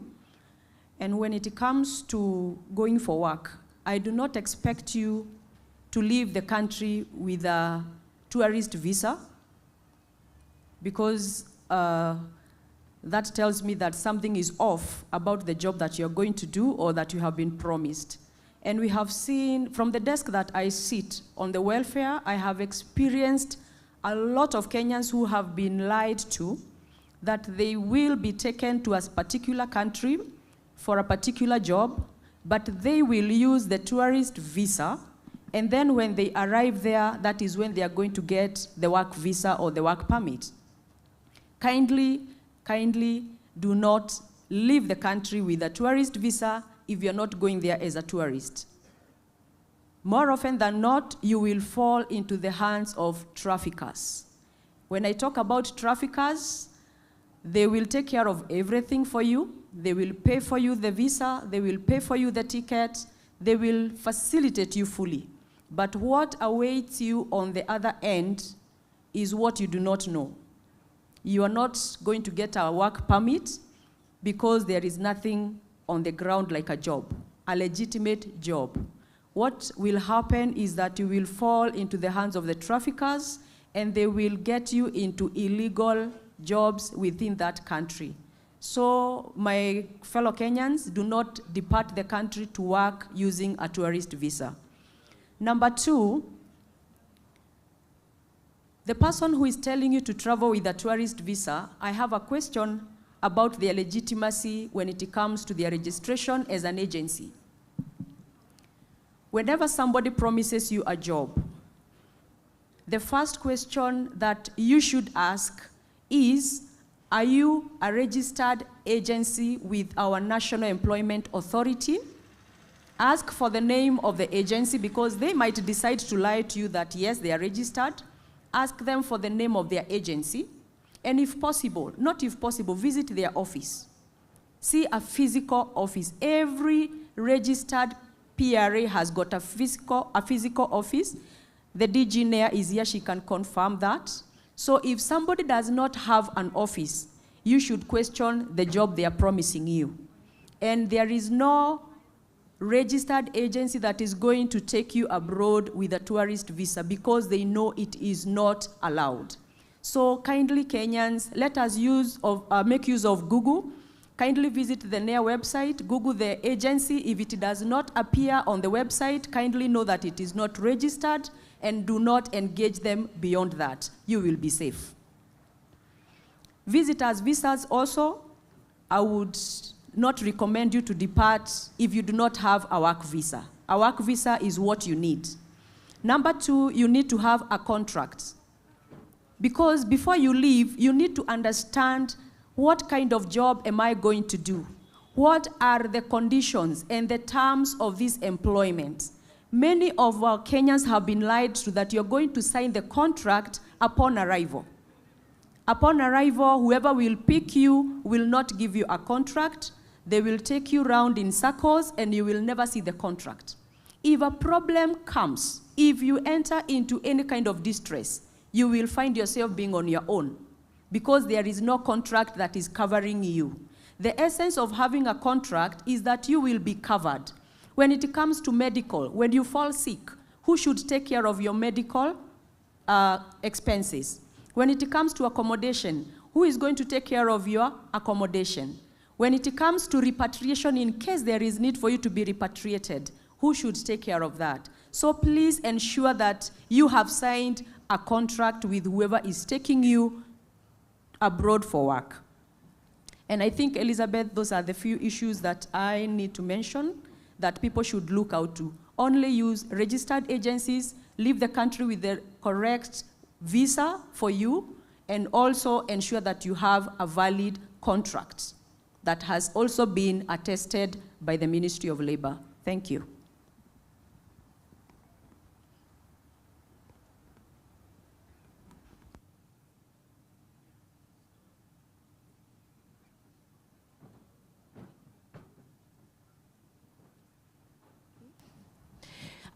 And when it comes to going for work, I do not expect you to leave the country with a tourist visa, because that tells me that something is off about the job that you're going to do or that you have been promised. And we have seen, from the desk that I sit on the welfare, I have experienced a lot of Kenyans who have been lied to that they will be taken to a particular country for a particular job, but they will use the tourist visa, and then when they arrive there, that is when they are going to get the work visa or the work permit. Kindly do not leave the country with a tourist visa if you're not going there as a tourist. More often than not, you will fall into the hands of traffickers. When I talk about traffickers, they will take care of everything for you. They will pay for you the visa, they will pay for you the ticket, they will facilitate you fully. But what awaits you on the other end is what you do not know. You are not going to get a work permit because there is nothing on the ground like a job, a legitimate job. What will happen is that you will fall into the hands of the traffickers, and they will get you into illegal jobs within that country. So my fellow Kenyans, do not depart the country to work using a tourist visa. Number two, the person who is telling you to travel with a tourist visa, I have a question about their legitimacy when it comes to their registration as an agency. Whenever somebody promises you a job, the first question that you should ask is, are you a registered agency with our National Employment Authority? Ask for the name of the agency, because they might decide to lie to you that yes, they are registered. Ask them for the name of their agency. And if possible, not if possible, visit their office. See a physical office. Every registered PRA has got a physical office. The DG NEA is here, she can confirm that. So if somebody does not have an office, you should question the job they are promising you. And there is no registered agency that is going to take you abroad with a tourist visa, because they know it is not allowed. So kindly Kenyans, let us make use of Google. Kindly visit the NEA website, Google the agency. If it does not appear on the website, kindly know that it is not registered, and do not engage them beyond that. You will be safe. Visitors' visas also, I would not recommend you to depart if you do not have a work visa. A work visa is what you need. Number 2, you need to have a contract. Because before you leave, you need to understand, what kind of job am I going to do? What are the conditions and the terms of this employment? Many of our Kenyans have been lied to that you're going to sign the contract upon arrival. Upon arrival, whoever will pick you will not give you a contract. They will take you around in circles, and you will never see the contract. If a problem comes, if you enter into any kind of distress, you will find yourself being on your own, because there is no contract that is covering you. The essence of having a contract is that you will be covered. When it comes to medical, when you fall sick, who should take care of your medical expenses? When it comes to accommodation, who is going to take care of your accommodation? When it comes to repatriation, in case there is need for you to be repatriated, who should take care of that? So please ensure that you have signed a contract with whoever is taking you abroad for work. And I think, Elizabeth, those are the few issues that I need to mention that people should look out to. Only use registered agencies, leave the country with the correct visa for you, and also ensure that you have a valid contract that has also been attested by the Ministry of Labor. Thank you.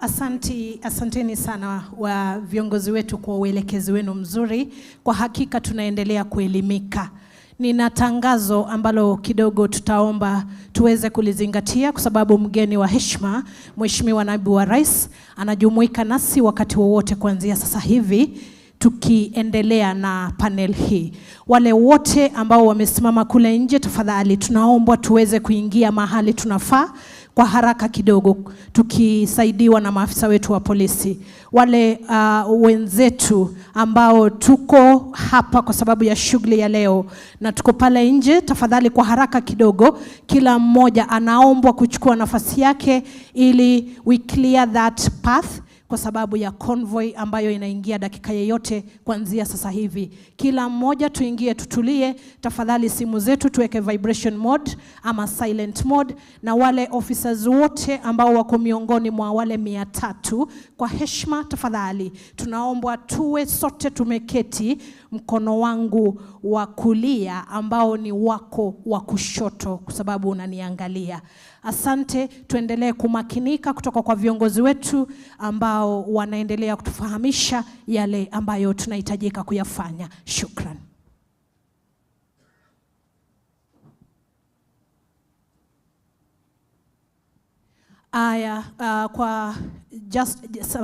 Asanteni sana wa viongozi wetu kwa uelekezi wenu mzuri. Kwa hakika tunaendelea kuelimika. Nina tangazo ambalo kidogo tutaomba tuweze kulizingatia, kwa sababu mgeni wa heshima, Mheshimiwa Naibu wa Rais, anajumuika nasi wakati wowote kuanzia sasa hivi, tukiendelea na panel hii. Wale wote ambao wamesimama kule nje, tafadhali tunaomba tuweze kuingia mahali tunafaa kwa haraka kidogo, tukisaidiwa na maafisa wetu wa polisi. Wale wenzetu ambao tuko hapa kwa sababu ya shughuli ya leo na tuko pale nje, tafadhali kwa haraka kidogo, kila mmoja anaombwa kuchukua nafasi yake ili we clear that path, kwa sababu ya convoy ambayo inaingia dakika yoyote kuanzia sasa hivi. Kila mmoja tuingie, tutulie, tafadhali simu zetu tuweke vibration mode ama silent mode, na wale officers wote ambao wako miongoni mwa wale 300, kwa heshima tafadhali tunaombwa tuwe sote tumeketi mkono wangu wa kulia ambao ni wako wa kushoto, kwa sababu unaniangalia. Asante, tuendelee kumakinika kutoka kwa viongozi wetu ambao wanaendelea kutufahamisha yale ambayo tunahitajika kuyafanya. Shukran. Kwa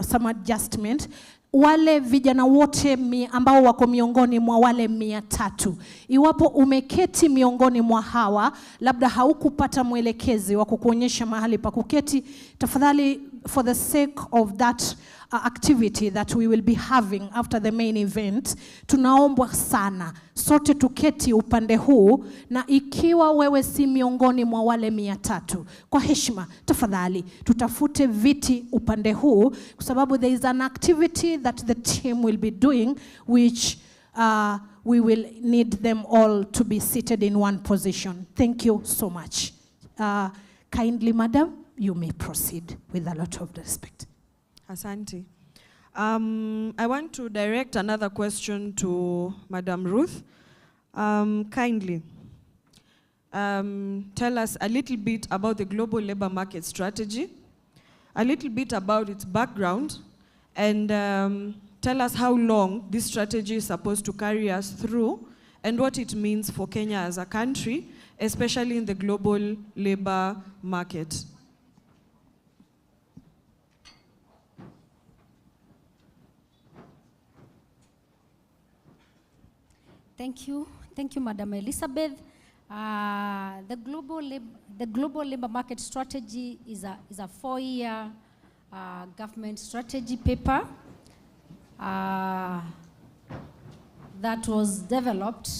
some adjustment, wale vijana wote ambao wako miongoni mwa wale 300, iwapo umeketi miongoni mwa hawa, labda haukupata mwelekezi wa kukuonyesha mahali pa kuketi, tafadhali, for the sake of that activity that we will be having after the main event, tunaombwa sana sote tuketi upande huu, na ikiwa wewe si miongoni mwa wale 300, kwa heshima tafadhali tutafute viti upande huu, kwa sababu there is an activity that the team will be doing which we will need them all to be seated in one position. Thank you so much. Kindly, madam, you may proceed with a lot of respect. Asante. I want to direct another question to Madam Ruth. Kindly, tell us a little bit about the global labor market strategy, a little bit about its background, and tell us how long this strategy is supposed to carry us through, and what it means for Kenya as a country, especially in the global labor market. Thank you, Madam Elizabeth. The global labor market strategy is a 4-year government strategy paper that was developed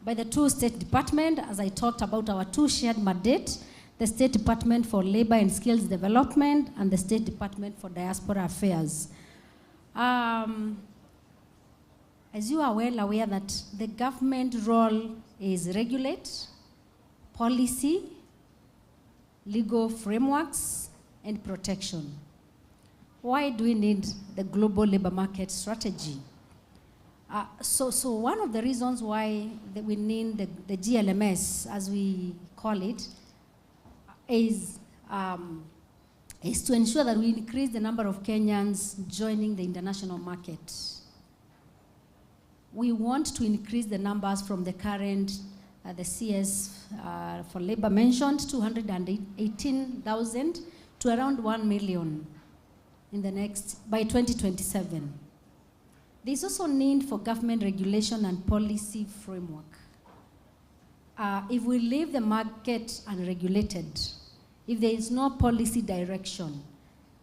by the two State Department, as I talked about our two shared mandates, the State Department for Labor and Skills Development and the State Department for Diaspora Affairs. As you are well aware that the government role is regulate, policy, legal frameworks, and protection. Why do we need the global labor market strategy? So one of the reasons why we need the GLMS, as we call it, is to ensure that we increase the number of Kenyans joining the international market. We want to increase the numbers from the current, the CS for labor mentioned, 218,000 to around 1 million by 2027. There's also need for government regulation and policy framework. If we leave the market unregulated, if there is no policy direction,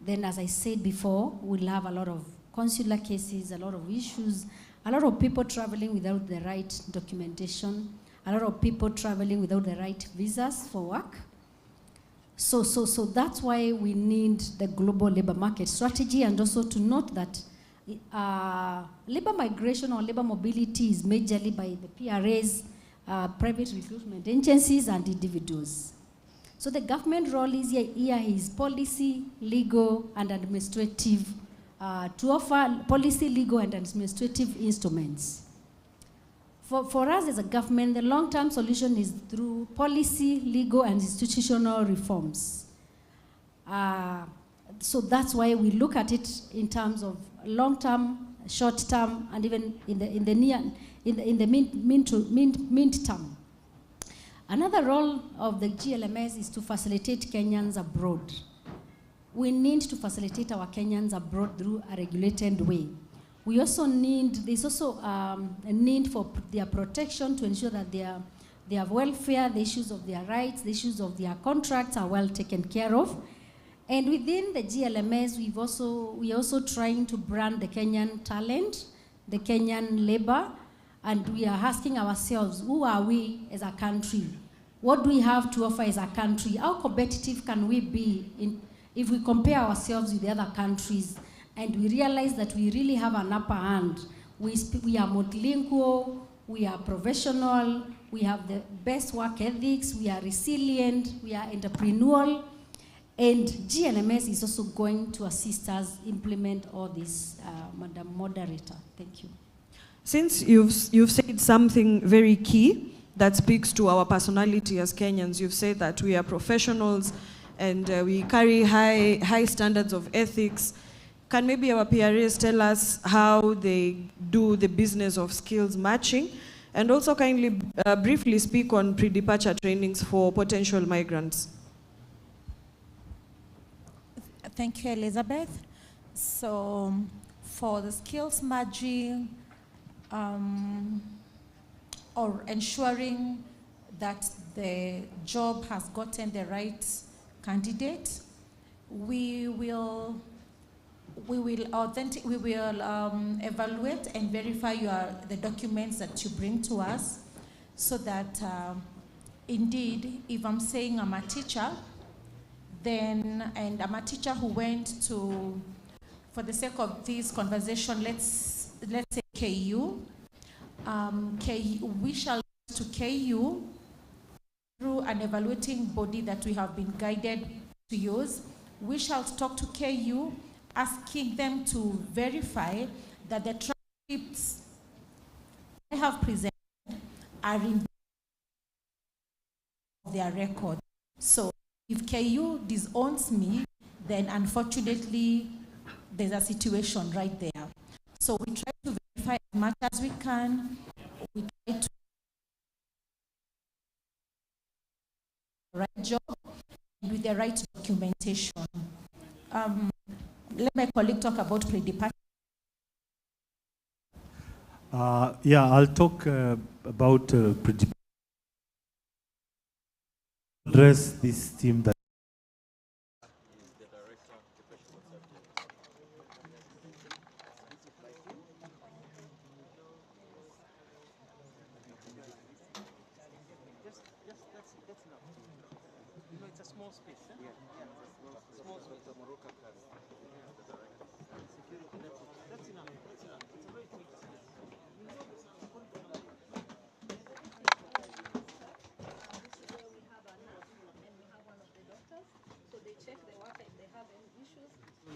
then as I said before, we'll have a lot of consular cases, a lot of issues, a lot of people traveling without the right documentation, a lot of people traveling without the right visas for work. So that's why we need the global labor market strategy, and also to note that labor migration or labor mobility is majorly by the PRAs, private recruitment agencies, and individuals. So the government role is policy, legal, and administrative, to offer policy, legal, and administrative instruments. For us as a government, the long-term solution is through policy, legal, and institutional reforms. So that's why we look at it in terms of long-term, short-term, and even in the mid-term. Another role of the GLMS is to facilitate Kenyans abroad. We need to facilitate our Kenyans abroad through a regulated way. We also there's also a need for their protection to ensure that their welfare, the issues of their rights, the issues of their contracts are well taken care of. And within the GLMS, we're also trying to brand the Kenyan talent, the Kenyan labor, and we are asking ourselves, who are we as a country? What do we have to offer as a country? How competitive can we be if we compare ourselves with the other countries? And we realize that we really have an upper hand. We are multilingual, we are professional, we have the best work ethics, we are resilient, we are entrepreneurial, and GLMS is also going to assist us implement all this, Madam Moderator. Thank you. Since you've said something very key that speaks to our personality as Kenyans, you've said that we are professionals and we carry high standards of ethics. Can maybe our PRAs tell us how they do the business of skills matching, and also kindly briefly speak on pre-departure trainings for potential migrants? Thank you, Elizabeth. So for the skills matching, or ensuring that the job has gotten the right candidate, we will evaluate and verify the documents that you bring to us, so that indeed, if I'm saying I'm a teacher, and I'm a teacher who went to, for the sake of this conversation, let's say KU. We shall go to KU through an evaluating body that we have been guided to use. We shall talk to KU, asking them to verify that the transcripts they have presented are in their record. So if KU disowns me, then unfortunately there's a situation right there. So we try to verify as much as we can. We try to do the right job with the right documentation. Let my colleague talk about pre-departure. Yeah, I'll talk about address this theme that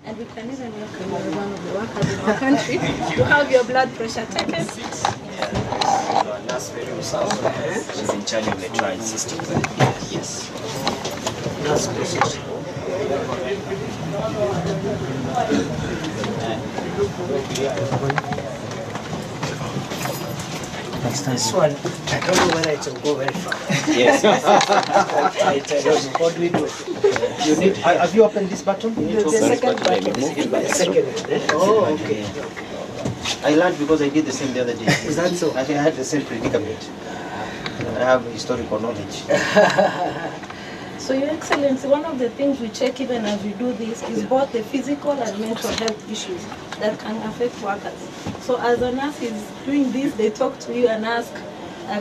and we can even welcome one of the workers in our country to have your blood pressure taken. Nurse very she's in charge of the trial system. Yes. Nurse process. This one, I don't know whether it will go very far. Yes. I don't know. What do we do? You need. Have you opened this button? The second button. The second. Oh, okay. I learned because I did the same the other day. Is that so? I had the same predicament. I have historical knowledge. So, Your Excellency, one of the things we check even as we do this is both the physical and mental health issues that can affect workers. So as a nurse is doing this, they talk to you and ask,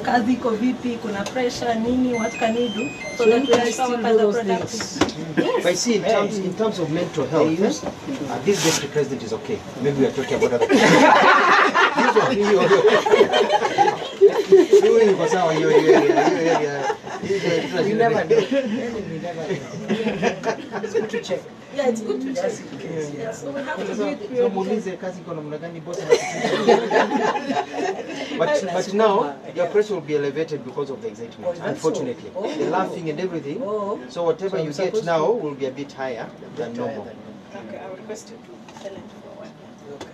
kazi iko vipi, kuna pressure, nini, what can you do? So that we ensure workers are productive. Yes. I see in terms of mental health, this deputy president is okay. Maybe we are talking about other people. You never know. It's good to check. Yeah, it's good to check. Yeah, so we have to do it periodically. But now, your pressure will be elevated because of the excitement, unfortunately. The laughing and everything. So whatever you get now will be a bit higher than normal. Okay, I request you to tell him for one. Okay.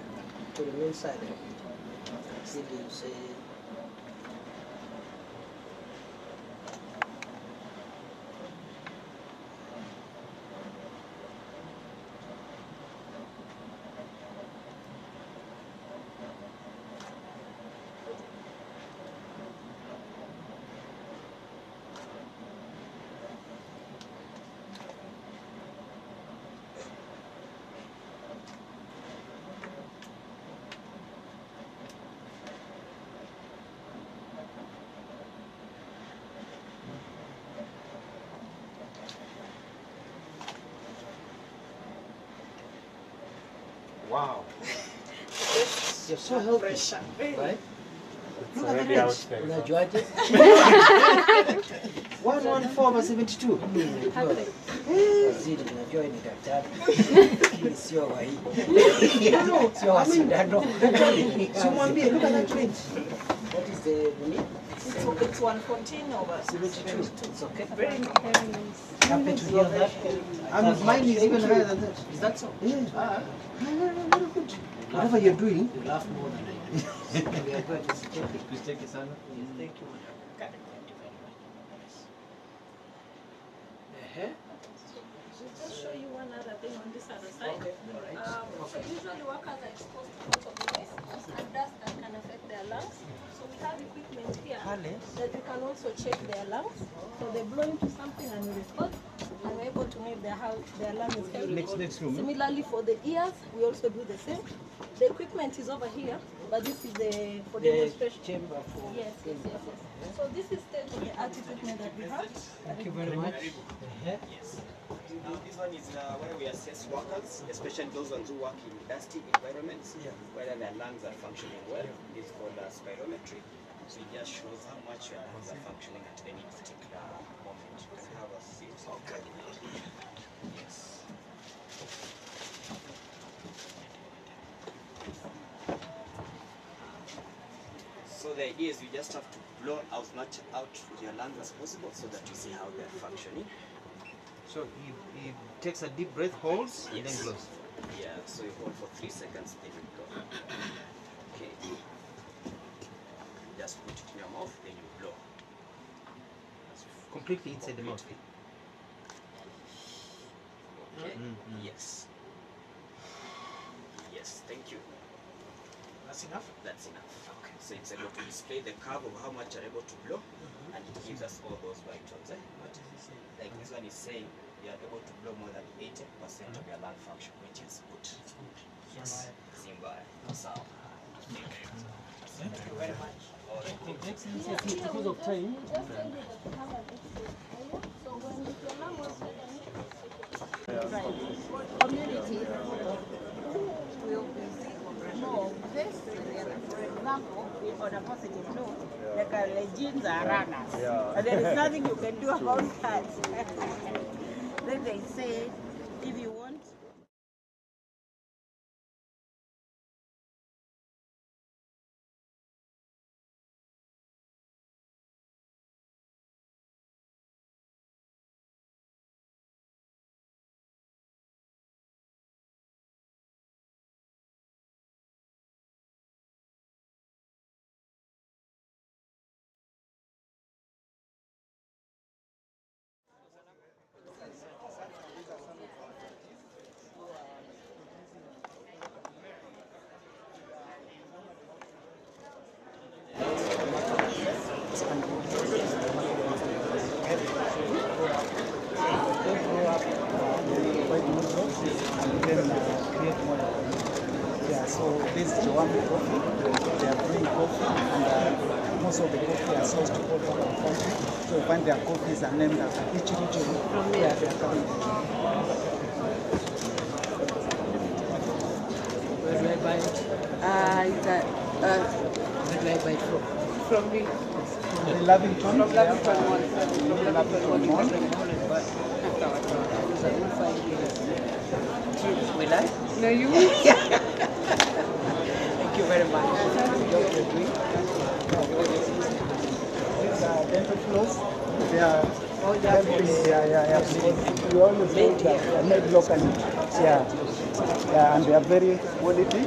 To the main side. See, you say. Wow. You're so healthy, right? Look at the age. Unajuaje? 114/72. Waziri, najua ni daktari. Sio wa hii. Sio wa sindano. Simwambie, look at that range. What is the limit? It's 114/72. It's okay. Very nice. Happy to hear that. Mine is even higher than that. Is that so? Yeah. Very good. Whatever you're doing, you laugh more than I do. We are going to check it. Please check it, Sana. Yes, thank you. Thank you very much. So just show you one other thing on this other side. Okay. All right. So usually workers are exposed to lots of noise and dust that can affect their lungs. So we have equipment here that we can also check their lungs. So they blow into something and we record, and we're able to know if their lung is healthy. Next room. Similarly for the ears, we also do the same. The equipment is over here, but this is for demonstration. Chamber for. Yes. So this is state-of-the-art equipment that we have. Thank you very much. Yes. Now this one is where we assess workers, especially those ones who work in dusty environments, whether their lungs are functioning well. It's called spirometry. So it just shows how much your lungs are functioning at any particular moment. You can have a seat. Okay. Yes. So the idea is you just have to blow as much out with your lungs as possible so that you see how they're functioning. So he takes a deep breath, holds, and then blows. Yeah, so you hold for 3 seconds, then you blow. Okay. Just put it in your mouth, then you blow. Completely inside the mouth. Okay. Yes. Yes, thank you. That's enough? That's enough. Okay. So it's able to display the curve of how much you're able to blow, and it gives us all those vitals. What is it saying? Like this one is saying you're able to blow more than 80% of your lung function, which is good. Yes. Simba. So, thank you very much. Excellency, because of time. Community will be more of this. For example, on a positive note, like the genes are runners. And there is nothing you can do about that. Then they say, if you want so this is Jamhuri coffee. They are brewing coffee, and most of the coffee are sourced all over the country. So when their coffees are named after each region where they are coming. where do I buy it? Where do I buy it from? From The Lavington. From Lavington Mall. From Lavington Mall. Will I? No, you will. Thank you very much. These are dental floors. They are helping. Yeah. Because we always know that they are made locally. Yeah, and they are very quality.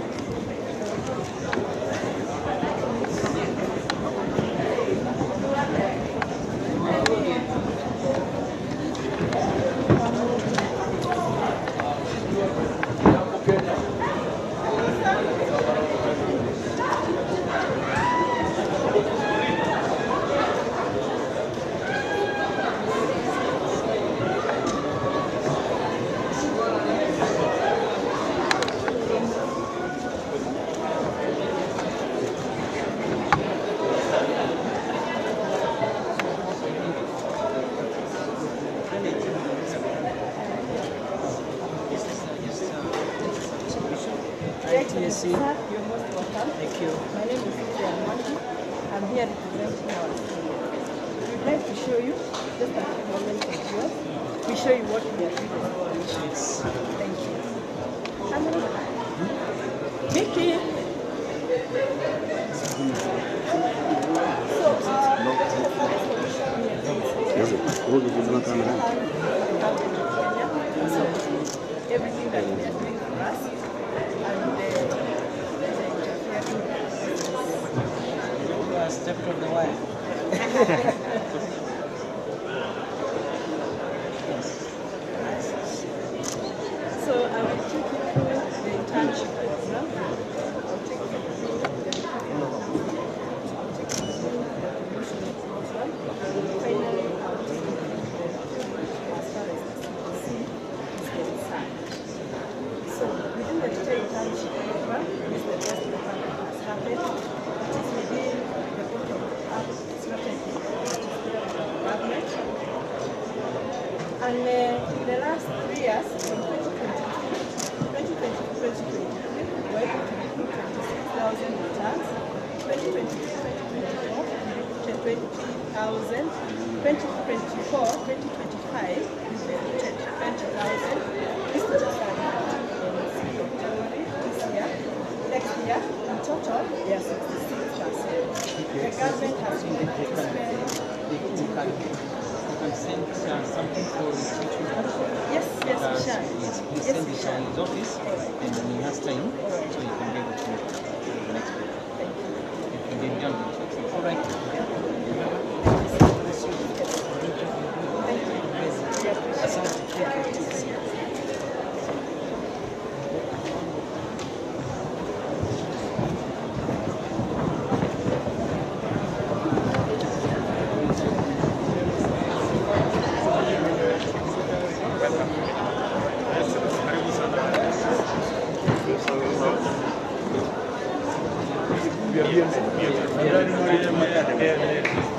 Sir, you're most welcome. Thank you. My name is Jamhuri. I'm here representing our school. We'd like to show you just a few moments of yours. We show you what we are doing as our missions. Thank you. Mickey. Everything that we are doing for us. Stepped on the wire. So I will take you through the internship program. I'll take you through the recruitment program. I'll take you through the promotion program. And finally, I'll take you through as far as the CPC is concerned. So within the teacher internship program, this is the best program that has happened. It is within the bottom up strategy that is there for the government. And in the last 3 years, from 2020 to 2023, we were able to recruit 26,000 returns. 2023-2024, we recruited 20,000. 2024-2025, we recruited 20,000. This is just our report in the city of Jamhuri this year. Next year, in total, we are 66%. The government has been able to spend. You can send something for Yes, we shall. Yes, we shall. His office, and when he has time, so you can be able to do the next project. Thank you. And then done. All right.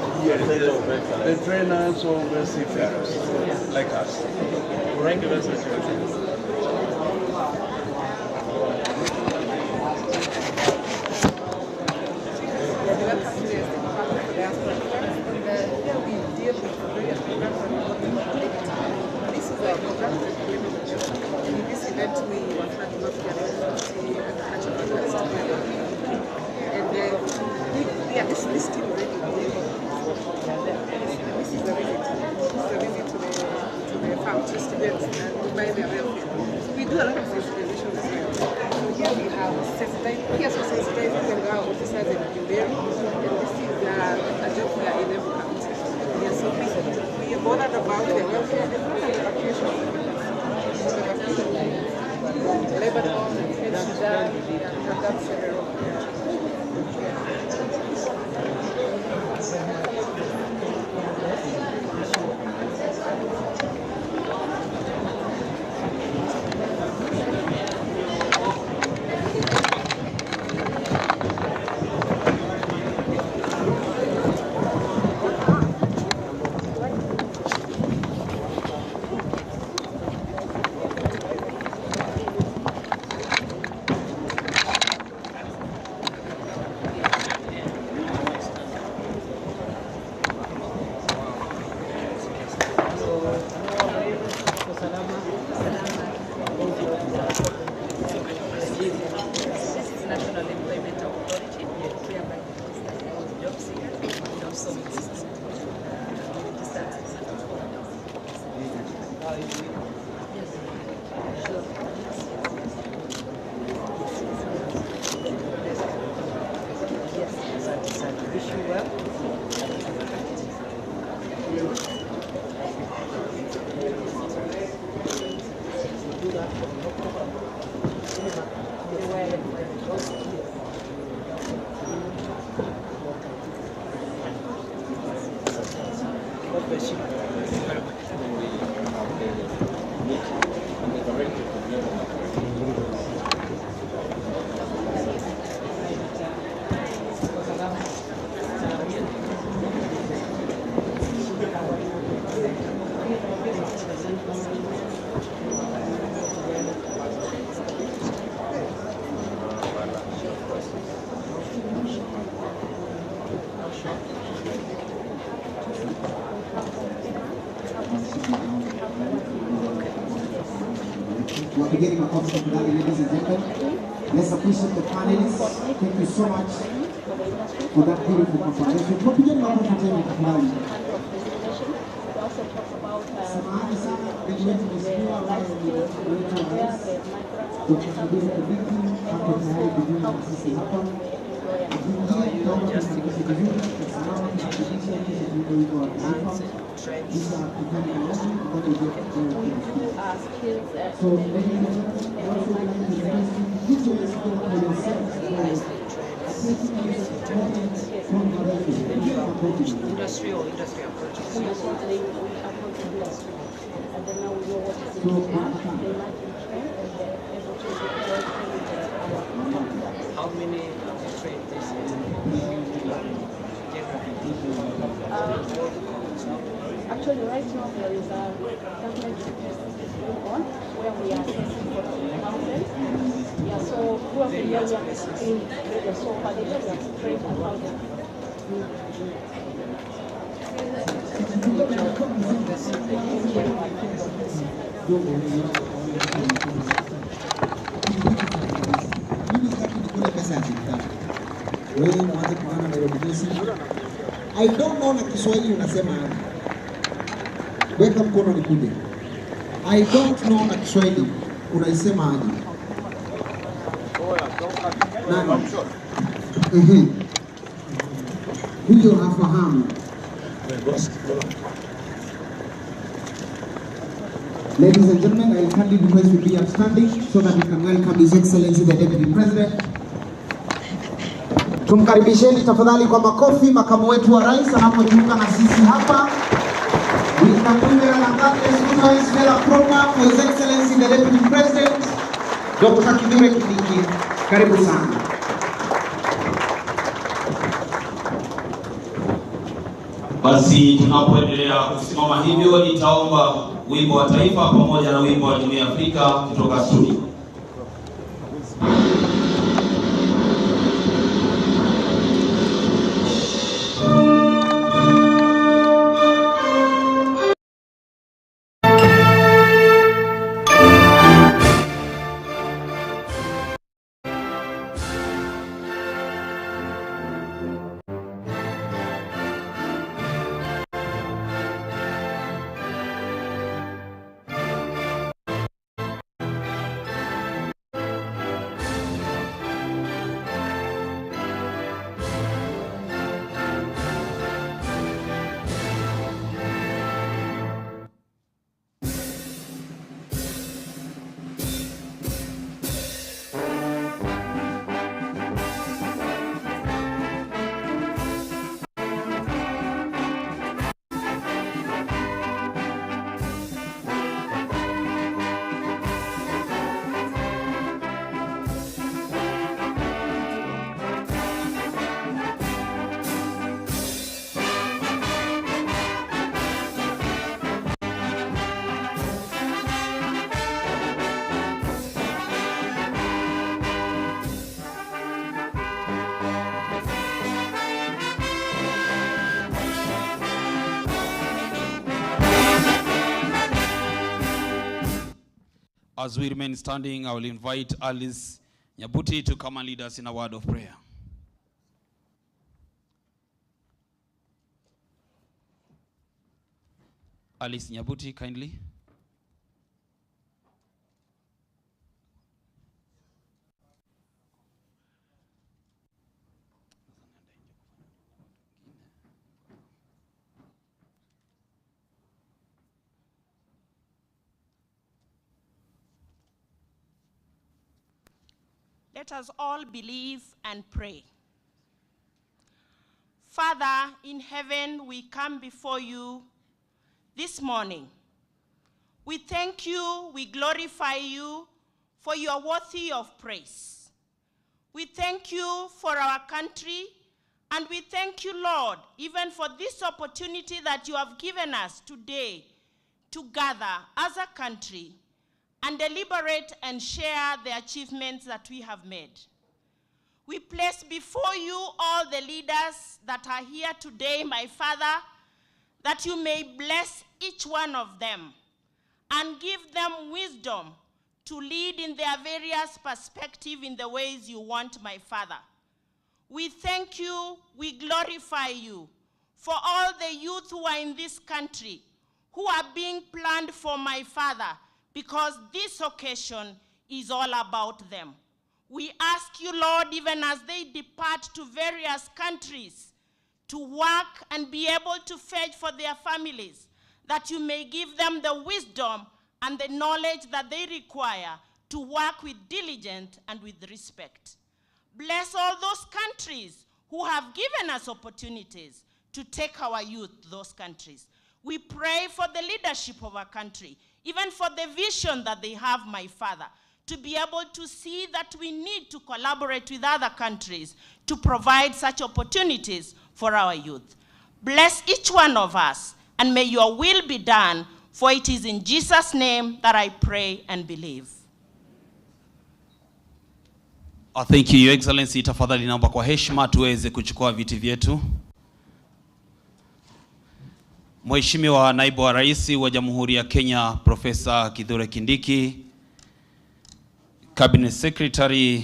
The trainers or the seafarers, like us. Thank you very much. We do a lot of sensitivization as well. So here we have sensitizing our officers in Jamhuri, and this is a job we are in every county. Yeah, so we are bothered about the welfare and the evacuation of Lebanon, Sudan, and that's several. Wapigeni makofi tafadhali, ladies and gentlemen. Let's appreciate the panelists. Thank you so much for that beautiful conversation. Wapigeni makofi tena tafadhali. Samahani sana, ndugu wetu mheshimiwa ambaye ni wetu wa rais, Dr. Kabir Kibiki, hapo tayari kujiunga na sisi hapa. Akiingia naomba tumkaribishe vizuri, tusimame tukaribishe kisha tuimbe wimbo wa taifa. Kisha tufanye maombi, ngoja uje So, ladies and gentlemen, I also like to request you to put your support for yourself as well. Industrial approaches. And then now we know what is in How many train this actually, right now there is a government going on where we are assessing for 2,000. Yeah, so throughout the year we are assessing so far they have trained 1,000. I don't know na Kiswahili unasema aje. Weka mkono nikuje. I don't know na Kiswahili unaisema aje. Nani? Huyo hafahamu. Ladies and gentlemen, I kindly request you to be upstanding so that we can welcome His Excellency the Deputy President. Tumkaribisheni tafadhali kwa makofi makamu wetu wa rais anapojiunga na sisi hapa. We can do the program for His Excellency the Deputy President, Dr. Kabir Kibiki. Karibu sana. Basi tunapoendelea kusimama hivyo, nitaomba wimbo wa taifa pamoja na wimbo wa Jumuiya ya Afrika kutoka studio. As we remain standing, I will invite Alice Nyabuti to come and lead us in a word of prayer. Alice Nyabuti, kindly. Let us all believe and pray. Father in heaven, we come before you this morning. We thank you, we glorify you, for you are worthy of praise. We thank you for our country, and we thank you, Lord, even for this opportunity that you have given us today to gather as a country and deliberate and share the achievements that we have made. We place before you all the leaders that are here today, my Father, that you may bless each one of them and give them wisdom to lead in their various perspectives in the ways you want, my Father. We thank you, we glorify you for all the youth who are in this country, who are being planned for, my Father, because this occasion is all about them. We ask you, Lord, even as they depart to various countries to work and be able to fetch for their families, that you may give them the wisdom and the knowledge that they require to work with diligence and with respect. Bless all those countries who have given us opportunities to take our youth to those countries. We pray for the leadership of our country, even for the vision that they have, my Father, to be able to see that we need to collaborate with other countries to provide such opportunities for our youth. Bless each one of us, and may your will be done, for it is in Jesus' name that I pray and believe. Thank you, Your Excellency. Tafadhali naomba kwa heshima tuweze kuchukua viti vyetu. Mheshimiwa Naibu wa Rais wa Jamhuri ya Kenya, Profesa Kithure Kindiki, Cabinet Secretary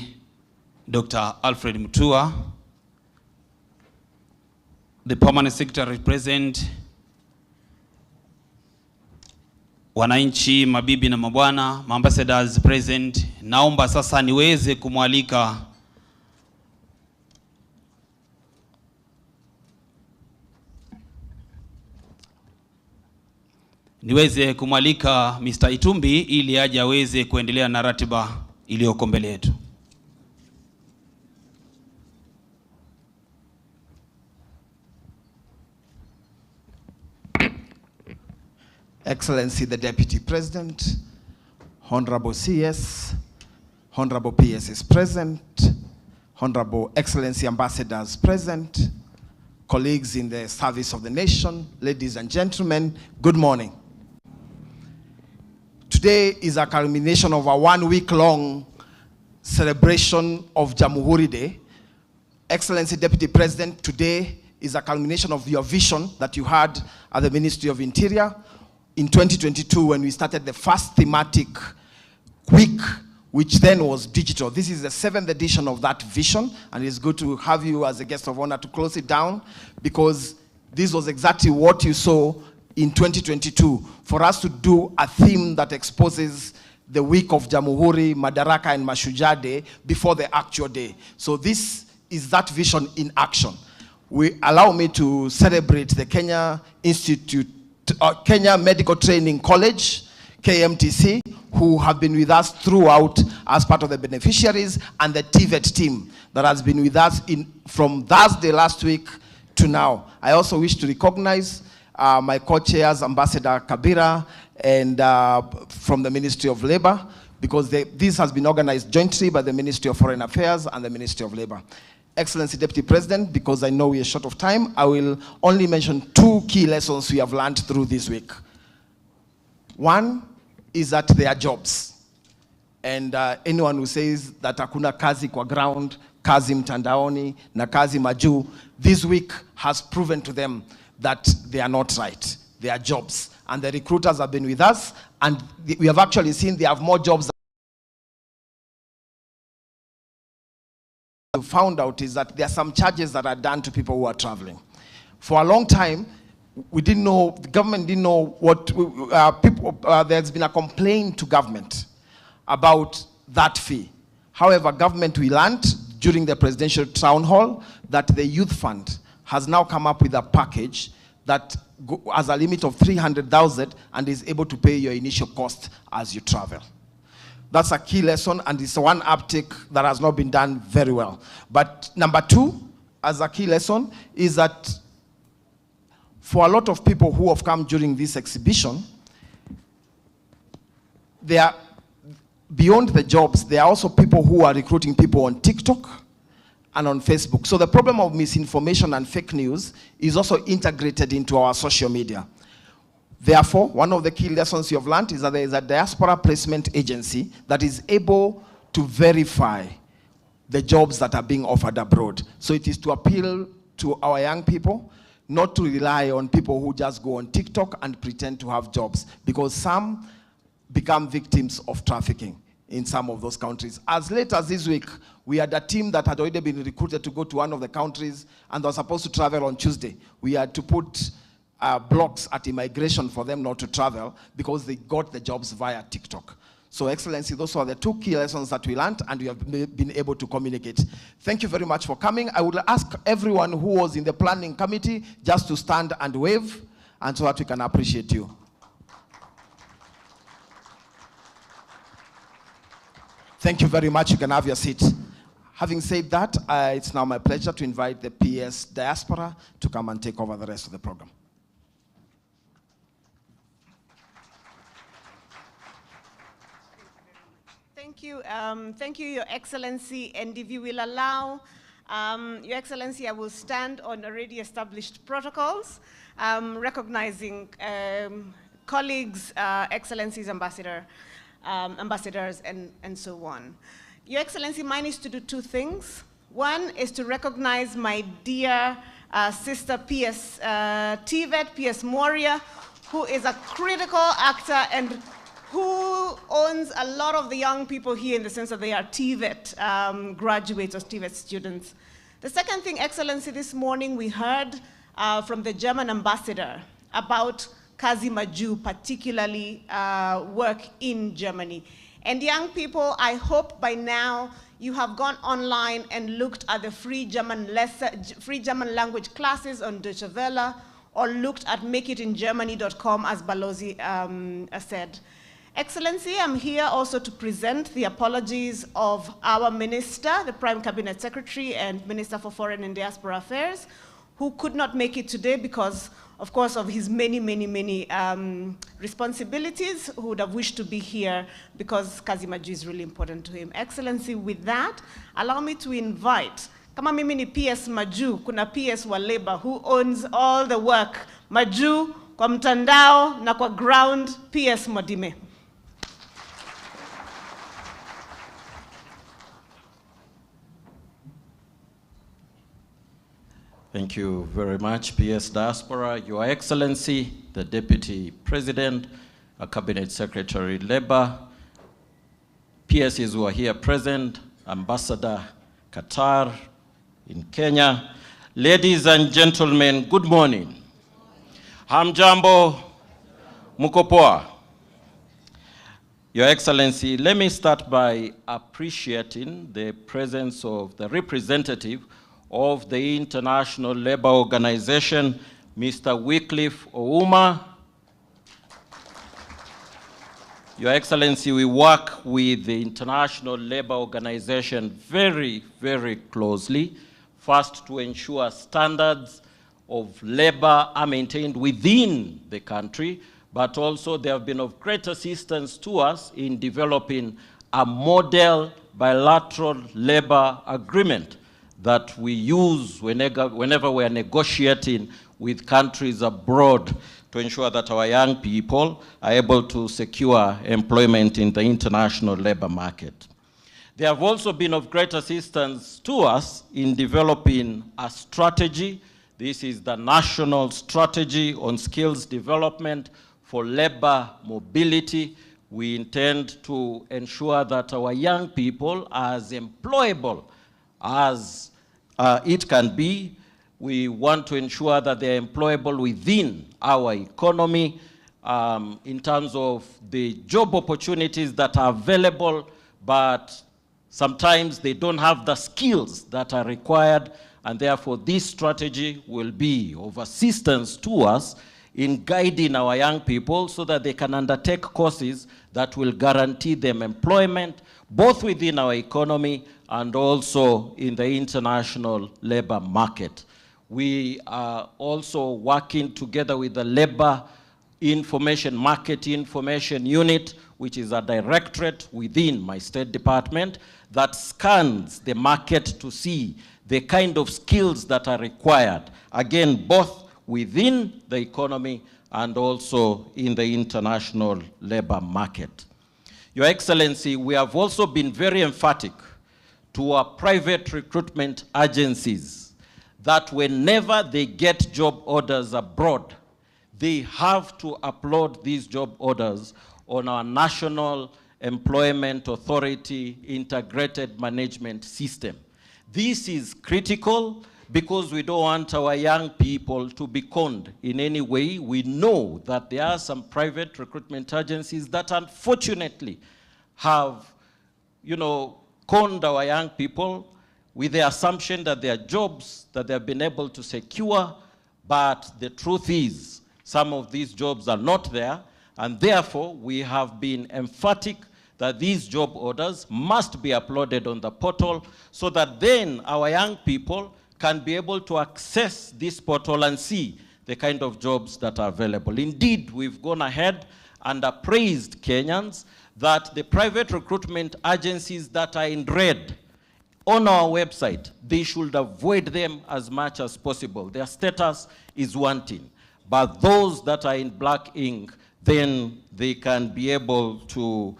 Dr. Alfred Mutua, the Permanent Secretary present, wananchi, mabibi na mabwana, ambassadors present, naomba sasa niweze kumwalika Mr. Itumbi ili aje aweze kuendelea na ratiba iliyoko mbele yetu. Excellency the Deputy President, Honorable CS, Honorable PS is present, Honorable Excellency Ambassadors present, colleagues in the service of the nation, ladies and gentlemen, good morning. Today is a culmination of a 1 week long celebration of Jamhuri Day. Excellency Deputy President, today is a culmination of your vision that you had at the Ministry of Interior in 2022 when we started the first thematic week, which then was digital. This is the 7th edition of that vision, and it's good to have you as a guest of honor to close it down, because this was exactly what you saw in 2022, for us to do a theme that exposes the week of Jamhuri, Madaraka, and Mashujaa Day before the actual day. So this is that vision in action. Allow me to celebrate the Kenya Medical Training College, KMTC, who have been with us throughout as part of the beneficiaries, and the TVET team that has been with us from Thursday last week to now. I also wish to recognize my co-chairs, Ambassador Kabira, and from the Ministry of Labor, because this has been organized jointly by the Ministry of Foreign Affairs and the Ministry of Labor. Excellency Deputy President, because I know we are short of time, I will only mention 2 key lessons we have learned through this week. One is that there are jobs. And anyone who says that hakuna kazi kwa ground, kazi mtandaoni, na kazi majuu, this week has proven to them that they are not right. There are jobs. And the recruiters have been with us, and we have actually seen they have more jobs. What we found out is that there are some charges that are done to people who are traveling. For a long time, we didn't know, the government didn't know what, there's been a complaint to government about that fee. However, government, we learned during the presidential town hall that the youth fund has now come up with a package that has a limit of 300,000 and is able to pay your initial cost as you travel. That's a key lesson, and it's one uptick that has not been done very well. But number 2, as a key lesson, is that for a lot of people who have come during this exhibition, they are, beyond the jobs, there are also people who are recruiting people on TikTok and on Facebook. So the problem of misinformation and fake news is also integrated into our social media. Therefore, one of the key lessons you have learned is that there is a diaspora placement agency that is able to verify the jobs that are being offered abroad. So it is to appeal to our young people not to rely on people who just go on TikTok and pretend to have jobs, because some become victims of trafficking in some of those countries. As late as this week, we had a team that had already been recruited to go to one of the countries and was supposed to travel on Tuesday. We had to put blocks at immigration for them not to travel because they got the jobs via TikTok. So, Excellency, those are the 2 key lessons that we learned, and we have been able to communicate. Thank you very much for coming. I would ask everyone who was in the planning committee just to stand and wave, and so that we can appreciate you. Thank you very much. You can have your seat. Having said that, it's now my pleasure to invite the PS Diaspora to come and take over the rest of the program. Thank you, Your Excellency. And if you will allow, Your Excellency, I will stand on already established protocols, recognizing colleagues, excellencies, ambassadors, and so on. Your Excellency, mine is to do 2 things. One is to recognize my dear sister, PS TVET, PS Moria, who is a critical actor and who owns a lot of the young people here in the sense that they are TVET graduates or TVET students. The second thing, Excellency, this morning we heard from the German ambassador about kazi majuu, particularly work in Germany. And young people, I hope by now you have gone online and looked at the free German language classes on Deutsche Welle, or looked at makeitingermany.com, as Balozi said. Excellency, I'm here also to present the apologies of our minister, the Prime Cabinet Secretary and Minister for Foreign and Diaspora Affairs, who could not make it today because, of course, of his many responsibilities, who would have wished to be here because kazi majuu is really important to him. Excellency, with that, allow me to invite Kama mimi ni PS Maju, kuna PS wa labor who owns all the work. Maju kwa mtandao na kwa ground, PS Modime. Thank you very much, PS Diaspora. Your Excellency, the Deputy President, Cabinet Secretary Labor, PSs who are here present, Ambassador Qatar in Kenya. Ladies and gentlemen, good morning. Hamjambo, mukopoa. Your Excellency, let me start by appreciating the presence of the representative of the International Labour Organization, Mr. Wycliffe Ouma. Your Excellency, we work with the International Labour Organization very, very closely, first to ensure standards of labor are maintained within the country, but also they have been of great assistance to us in developing a model bilateral labor agreement that we use whenever we are negotiating with countries abroad to ensure that our young people are able to secure employment in the international labor market. They have also been of great assistance to us in developing a strategy. This is the National Strategy on Skills Development for Labor Mobility. We intend to ensure that our young people are as employable as it can be. We want to ensure that they're employable within our economy in terms of the job opportunities that are available, but sometimes they don't have the skills that are required, and therefore this strategy will be of assistance to us in guiding our young people so that they can undertake courses that will guarantee them employment, both within our economy and also in the international labor market. We are also working together with the Labor Market Information Unit, which is a directorate within my State Department that scans the market to see the kind of skills that are required, again, both within the economy and also in the international labor market. Your Excellency, we have also been very emphatic to our private recruitment agencies that whenever they get job orders abroad, they have to upload these job orders on our National Employment Authority Integrated Management System. This is critical because we don't want our young people to be conned in any way. We know that there are some private recruitment agencies that unfortunately have, conned our young people with the assumption that there are jobs that they have been able to secure, but the truth is some of these jobs are not there, and therefore we have been emphatic that these job orders must be uploaded on the portal so that then our young people can be able to access this portal and see the kind of jobs that are available. Indeed, we've gone ahead and appraised Kenyans that the private recruitment agencies that are in red on our website, they should avoid them as much as possible. Their status is wanting. But those that are in black ink, then they can be able to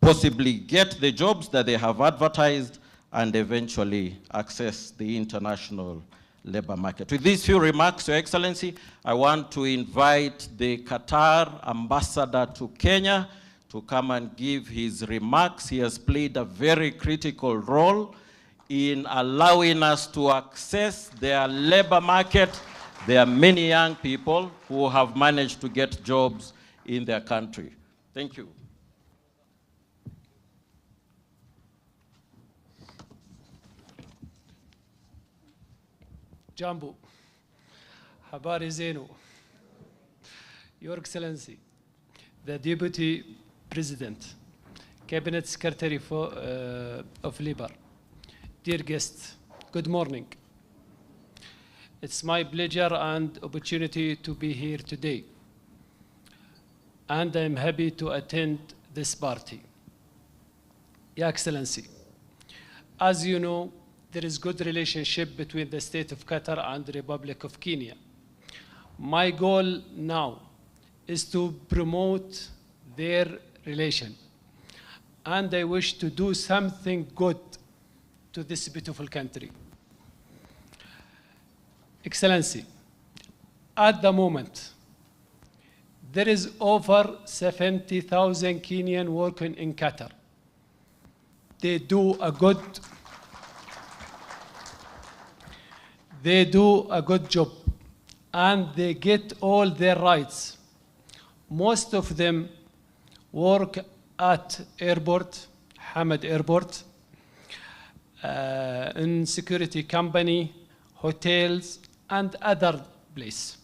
possibly get the jobs that they have advertised and eventually access the international labor market. With these few remarks, Your Excellency, I want to invite the Qatar ambassador to Kenya to come and give his remarks. He has played a very critical role in allowing us to access their labor market. There are many young people who have managed to get jobs in their country. Thank you. Jambo, habari zenu. Your Excellency, the Deputy President, Cabinet Secretary of Labor, dear guests, good morning. It's my pleasure and opportunity to be here today, and I'm happy to attend this party. Your Excellency, As you know, there is good relationship between the state of Qatar and the Republic of Kenya. My goal now is to promote their relation. And I wish to do something good to this beautiful country. Excellency, at the moment, there is over 70,000 Kenyan working in Qatar. They do a good job, and they get all their rights. Most of them work at airport, Hamad Airport, in security company, hotels, and other places.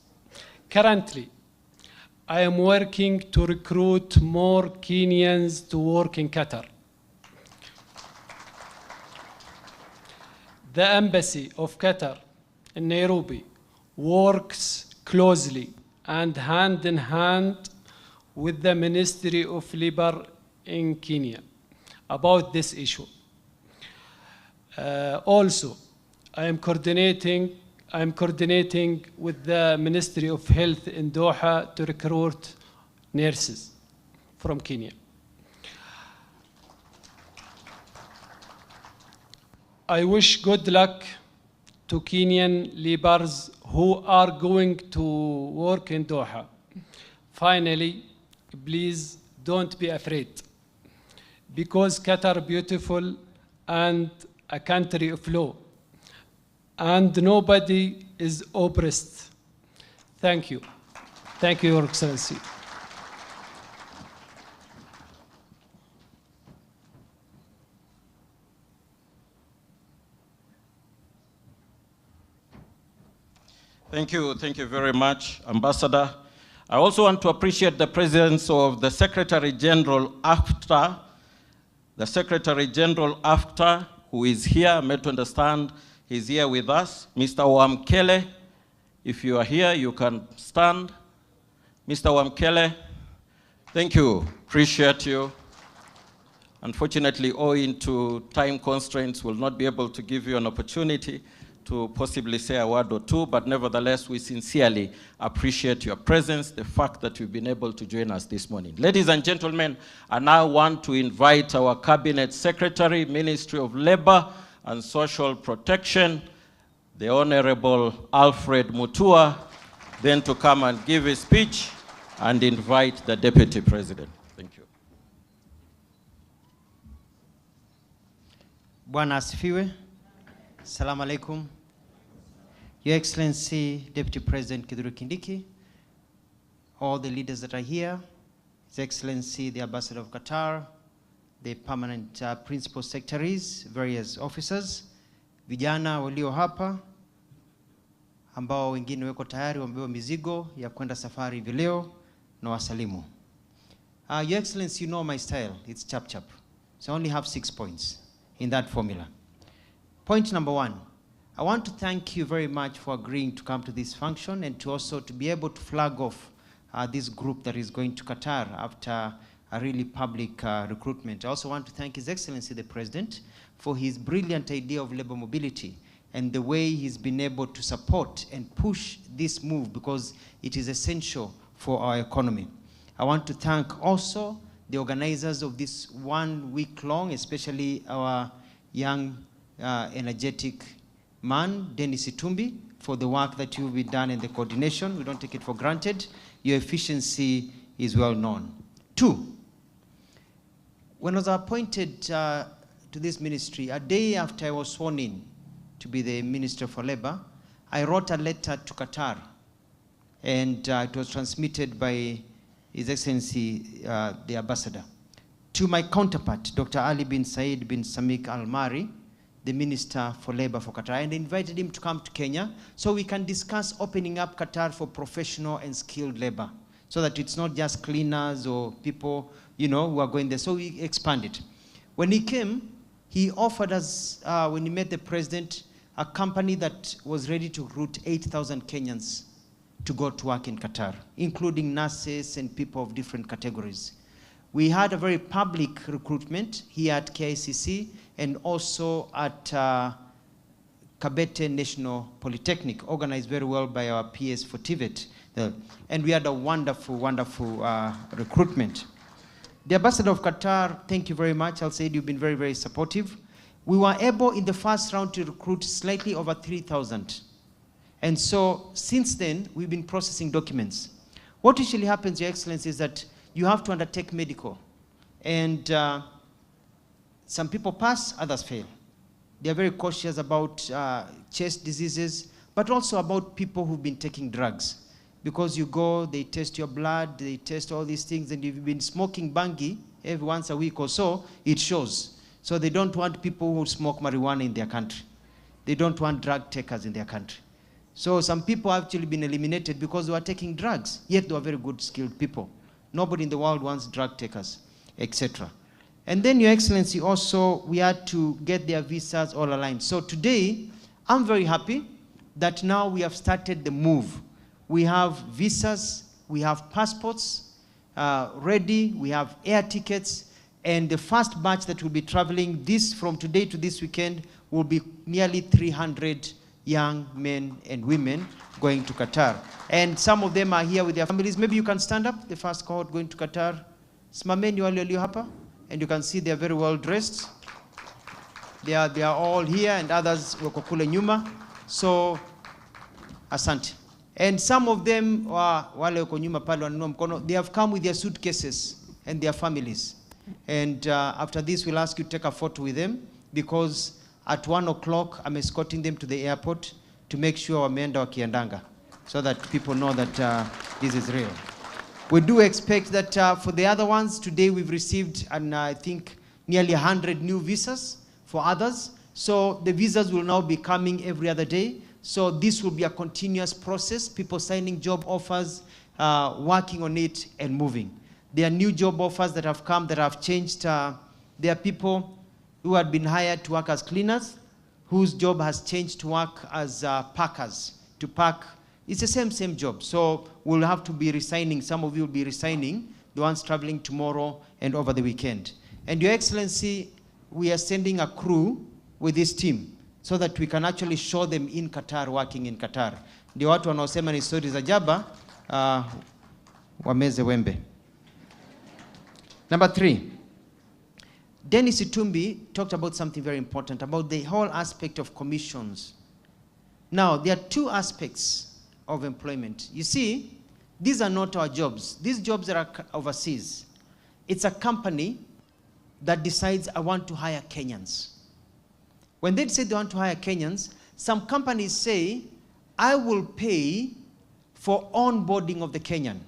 Currently, I am working to recruit more Kenyans to work in Qatar. The Embassy of Qatar in Nairobi works closely and hand in hand with the Ministry of Labor in Kenya about this issue. Also, I am coordinating with the Ministry of Health in Doha to recruit nurses from Kenya. I wish good luck to Kenyan laborers who are going to work in Doha. Finally, please don't be afraid, because Qatar is beautiful and a country of law, and nobody is oppressed. Thank you. Thank you, Your Excellency. Thank you very much, Ambassador. I also want to appreciate the presence of the Secretary General AFTA, who is here. I'm made to understand he's here with us. Mr. Wamkele, if you are here, you can stand. Mr. Wamkele, thank you, appreciate you. Unfortunately, owing to time constraints, we'll not be able to give you an opportunity to possibly say a word or two, but nevertheless, we sincerely appreciate your presence, the fact that you've been able to join us this morning. Ladies and gentlemen, I now want to invite our Cabinet Secretary, Ministry of Labor and Social Protection, the Honorable Alfred Mutua, then to come and give his speech and invite the Deputy President. Thank you. Bwana asifiwe. Assalamu alaikum. Your Excellency, Deputy President Kithure Kindiki, all the leaders that are here, His Excellency, the Ambassador of Qatar, the permanent principal secretaries, various officers, vijana walio hapa, ambao wengine weko tayari wamebeba mizigo ya kwenda safari hivi leo, na wasalimu. Your Excellency, you know my style, it's chap chap. So I only have 6 points in that formula. Point number 1, I want to thank you very much for agreeing to come to this function and to also to be able to flag off this group that is going to Qatar after a really public recruitment. I also want to thank His Excellency the President for his brilliant idea of labor mobility and the way he's been able to support and push this move, because it is essential for our economy. I want to thank also the organizers of this 1 week long, especially our young energetic man, Dennis Itumbi, for the work that you've been done and the coordination. We don't take it for granted. Your efficiency is well known. 2, when I was appointed to this ministry, a day after I was sworn in to be the Minister for Labor, I wrote a letter to Qatar, and it was transmitted by His Excellency, the Ambassador, to my counterpart, Dr. Ali bin Said bin Samik Al-Mari, the Minister for Labor for Qatar, and invited him to come to Kenya so we can discuss opening up Qatar for professional and skilled labor, so that it's not just cleaners or people, you know, who are going there. So we expanded. When he came, he offered us, when he met the President, a company that was ready to recruit 8,000 Kenyans to go to work in Qatar, including nurses and people of different categories. We had a very public recruitment here at KICC, and also at Kabete National Polytechnic, organized very well by our PS for TVET. And we had a wonderful, wonderful recruitment. The Ambassador of Qatar, thank you very much. I'll say you've been very, very supportive. We were able in the first round to recruit slightly over 3,000. And so since then, we've been processing documents. What usually happens, Your Excellency, is that you have to undertake medical. And some people pass, others fail. They are very cautious about chest diseases, but also about people who've been taking drugs. Because you go, they test your blood, they test all these things, and if you've been smoking bangi every once a week or so, it shows. So they don't want people who smoke marijuana in their country. They don't want drug takers in their country. So some people have actually been eliminated because they were taking drugs, yet they were very good, skilled people. Nobody in the world wants drug takers, etc. And then, Your Excellency, also, we had to get their visas all aligned. So today, I'm very happy that now we have started the move. We have visas, we have passports ready, we have air tickets, and the first batch that will be traveling from today to this weekend will be nearly 300 young men and women going to Qatar. And some of them are here with their families. Maybe you can stand up, the first cohort going to Qatar. Simameni wale walio hapa, and you can see they're very well dressed. They are all here, and others wako kule nyuma. So, asante. And some of them, wale wako nyuma pale wanunua mkono, they have come with their suitcases and their families. And after this, we'll ask you to take a photo with them, because at 1 o'clock, I'm escorting them to the airport to make sure wameenda wakiendanga, so that people know that this is real. We do expect that for the other ones, today we've received, I think, nearly 100 new visas for others. So the visas will now be coming every other day. So this will be a continuous process, people signing job offers, working on it and moving. There are new job offers that have come that have changed. There are people who had been hired to work as cleaners, whose job has changed to work as packers, to pack. It's the same job. So we'll have to be resigning. Some of you will be resigning, the ones traveling tomorrow and over the weekend. And Your Excellency, we are sending a crew with this team so that we can actually show them in Qatar, working in Qatar. Ndio watu wanaosema ni stories za jaba, wameze wembe. Number 3. Dennis Itumbi talked about something very important, about the whole aspect of commissions. Now, there are 2 aspects of employment. You see, these are not our jobs. These jobs are overseas. It's a company that decides, I want to hire Kenyans. When they say they want to hire Kenyans, some companies say, I will pay for onboarding of the Kenyan.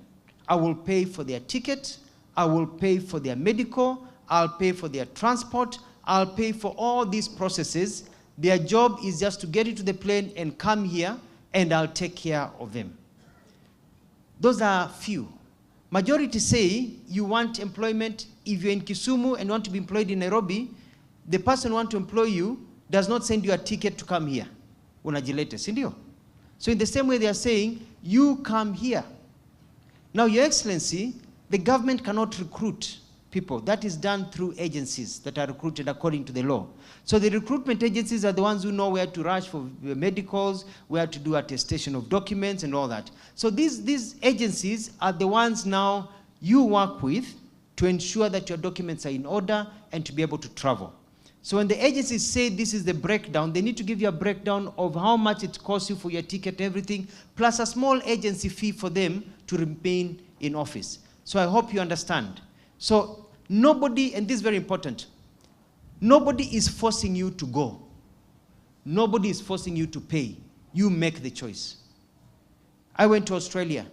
I will pay for their ticket, I will pay for their medical, I'll pay for their transport, I'll pay for all these processes. Their job is just to get into the plane and come here, and I'll take care of them. Those are few. Majority say you want employment. If you're in Kisumu and want to be employed in Nairobi, the person who wants to employ you does not send you a ticket to come here. Unajilete, sindio? So in the same way they are saying, you come here. Now, Your Excellency, the government cannot recruit people. That is done through agencies that are recruited according to the law. So the recruitment agencies are the ones who know where to rush for medicals, where to do attestation of documents and all that. So these agencies are the ones now you work with to ensure that your documents are in order and to be able to travel. So when the agencies say this is the breakdown, they need to give you a breakdown of how much it costs you for your ticket, everything, plus a small agency fee for them to remain in office. So I hope you understand. So nobody, and this is very important, nobody is forcing you to go. Nobody is forcing you to pay. You make the choice. I went to Australia.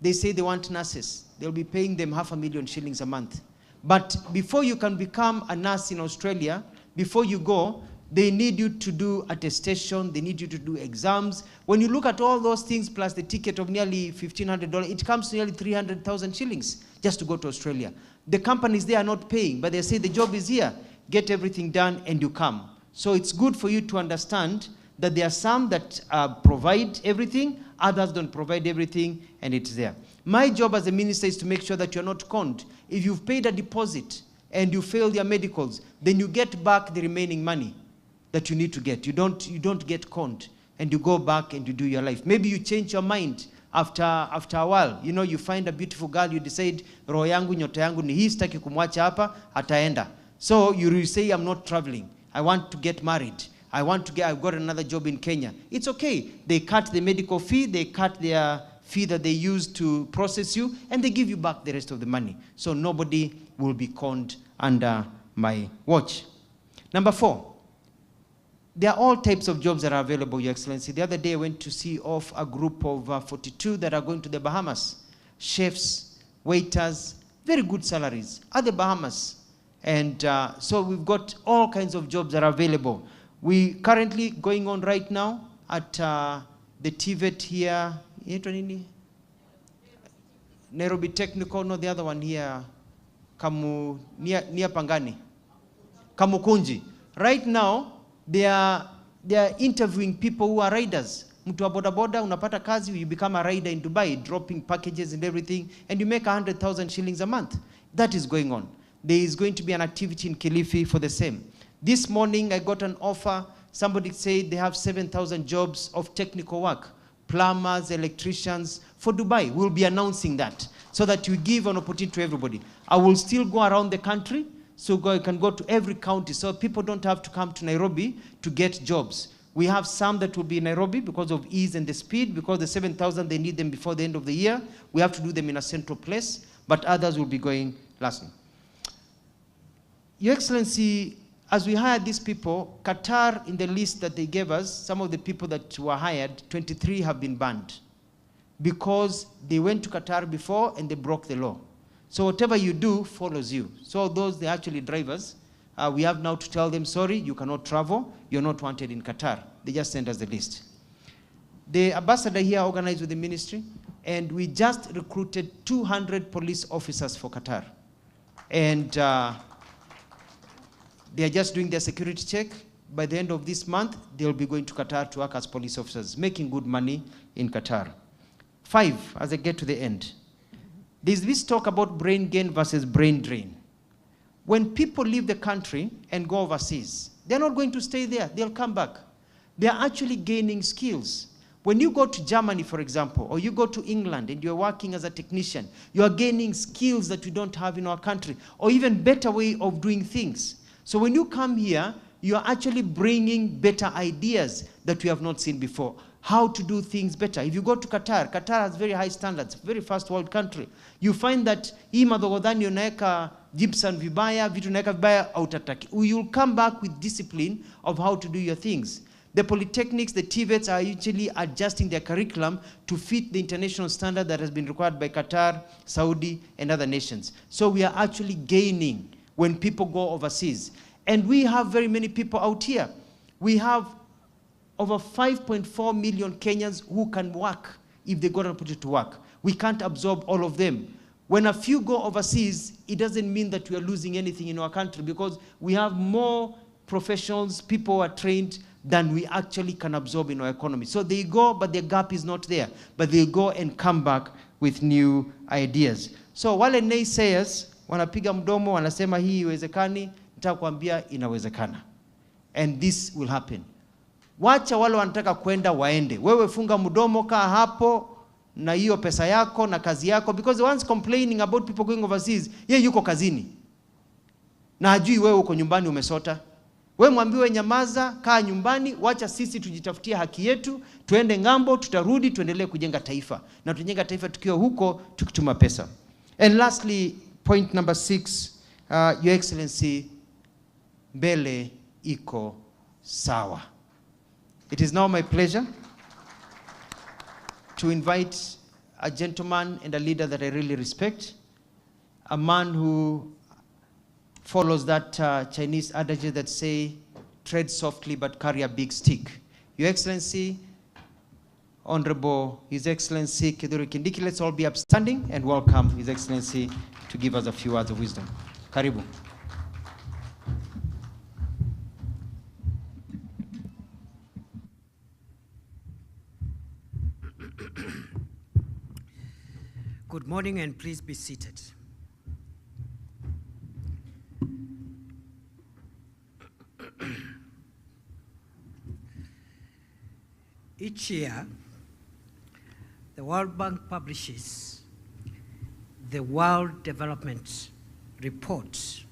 They say they want nurses. They'll be paying them 500,000 shillings a month. But before you can become a nurse in Australia, before you go, they need you to do attestation, they need you to do exams. When you look at all those things plus the ticket of nearly $1,500, it comes to nearly 300,000 shillings just to go to Australia. The companies, they are not paying, but they say the job is here, get everything done and you come. So it's good for you to understand that there are some that provide everything, others don't provide everything, and it's there. My job as a minister is to make sure that you're not conned. If you've paid a deposit, and you fail your medicals, then you get back the remaining money that you need to get. You don't get conned, and you go back and you do your life. Maybe you change your mind after a while. You know, you find a beautiful girl, you decide, roho yangu, nyota yangu ni hii, sitaki kumwacha hapa, ataenda. So you will say, I'm not traveling. I want to get married. I've got another job in Kenya. It's okay. They cut the medical fee, they cut their fee that they use to process you, and they give you back the rest of the money. So nobody will be conned under my watch. Number 4, there are all types of jobs that are available, Your Excellency. The other day I went to see off a group of 42 that are going to the Bahamas. Chefs, waiters, very good salaries at the Bahamas. And so we've got all kinds of jobs that are available. We currently going on right now at the TVET here, Nairobi Technical, no, the other one here, near Pangani, Kamukunji. Right now, they are interviewing people who are riders. Mtu wa boda boda, unapata kazi, you become a rider in Dubai, dropping packages and everything, and you make 100,000 shillings a month. That is going on. There is going to be an activity in Kilifi for the same. This morning, I got an offer. Somebody said they have 7,000 jobs of technical work, plumbers, electricians, for Dubai. We'll be announcing that so that you give an opportunity to everybody. I will still go around the country, so I can go to every county, so people don't have to come to Nairobi to get jobs. We have some that will be in Nairobi because of ease and the speed, because the 7,000, they need them before the end of the year. We have to do them in a central place, but others will be going last. Your Excellency, as we hired these people, Qatar, in the list that they gave us, some of the people that were hired, 23 have been banned because they went to Qatar before and they broke the law. So whatever you do follows you. So those, they're actually drivers. We have now to tell them, sorry, you cannot travel. You're not wanted in Qatar. They just send us the list. The ambassador here organized with the ministry, and we just recruited 200 police officers for Qatar. And they are just doing their security check. By the end of this month, they'll be going to Qatar to work as police officers, making good money in Qatar. 5, as I get to the end. There's this talk about brain gain versus brain drain. When people leave the country and go overseas, they're not going to stay there. They'll come back. They're actually gaining skills. When you go to Germany, for example, or you go to England and you're working as a technician, you are gaining skills that we don't have in our country, or even better way of doing things. So when you come here, you are actually bringing better ideas that we have not seen before. How to do things better. If you go to Qatar, Qatar has very high standards, very first world country. You find that hii madhogodhani unaeka gypsum vibaya, vitu unaeka vibaya, autataki. You'll come back with discipline of how to do your things. The polytechnics, the TVETs are usually adjusting their curriculum to fit the international standard that has been required by Qatar, Saudi, and other nations. So we are actually gaining when people go overseas. And we have very many people out here. We have over 5.4 million Kenyans who can work if they got an opportunity to work. We can't absorb all of them. When a few go overseas, it doesn't mean that we are losing anything in our country, because we have more professionals, people who are trained, than we actually can absorb in our economy. So they go, but the gap is not there. But they go and come back with new ideas. So wale naysayers, wanapiga mdomo, wanasema hii iwezekani, nitakwambia inawezekana. And this will happen. Wacha wale wanataka kwenda waende. Wewe funga mdomo, kaa hapo na hiyo pesa yako na kazi yako, because the ones complaining about people going overseas, yeye yuko kazini. Na hajui wewe uko nyumbani umesota. Wewe mwambiwe nyamaza, kaa nyumbani, wacha sisi tujitafutie haki yetu, tuende ngambo, tutarudi, tuendelee kujenga taifa. Na tujenga taifa tukiwa huko, tukituma pesa. And lastly, point number 6, Your Excellency, mbele iko sawa. It is now my pleasure to invite a gentleman and a leader that I really respect, a man who follows that Chinese adage that say, tread softly but carry a big stick. Your Excellency, Honorable His Excellency Kithure Kindiki, let's all be upstanding and welcome His Excellency to give us a few words of wisdom. Karibu. Good morning, and please be seated. Each year, the World Bank publishes the World Development Report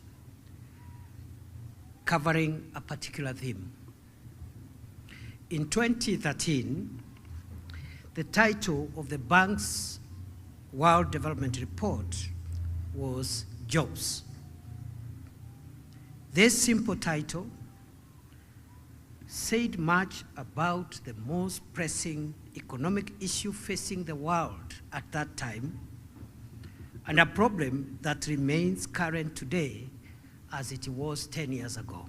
covering a particular theme. In 2013, the title of the bank's World Development Report was Jobs. This simple title said much about the most pressing economic issue facing the world at that time, and a problem that remains current today as it was 10 years ago.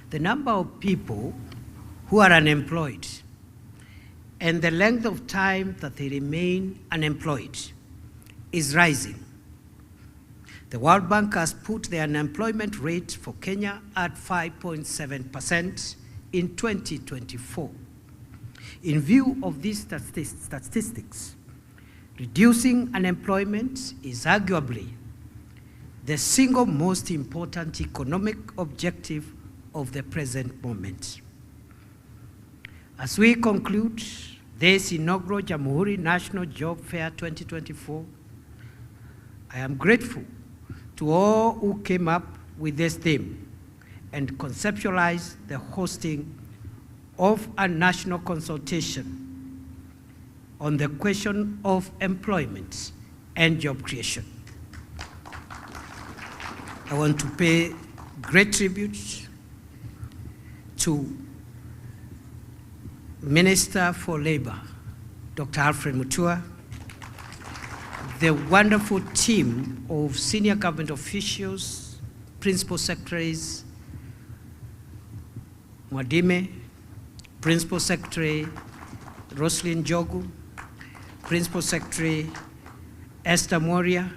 The number of people who are unemployed and the length of time that they remain unemployed is rising. The World Bank has put the unemployment rate for Kenya at 5.7% in 2024. In view of these statistics, reducing unemployment is arguably the single most important economic objective of the present moment. As we conclude this inaugural Jamhuri National Job Fair 2024, I am grateful to all who came up with this theme and conceptualized the hosting of a national consultation on the question of employment and job creation. I want to pay great tribute to Minister for Labor, Dr. Alfred Mutua, the wonderful team of senior government officials, principal secretaries, Mwadime, Principal Secretary Roslyn Jogu, Principal Secretary Esther Moria,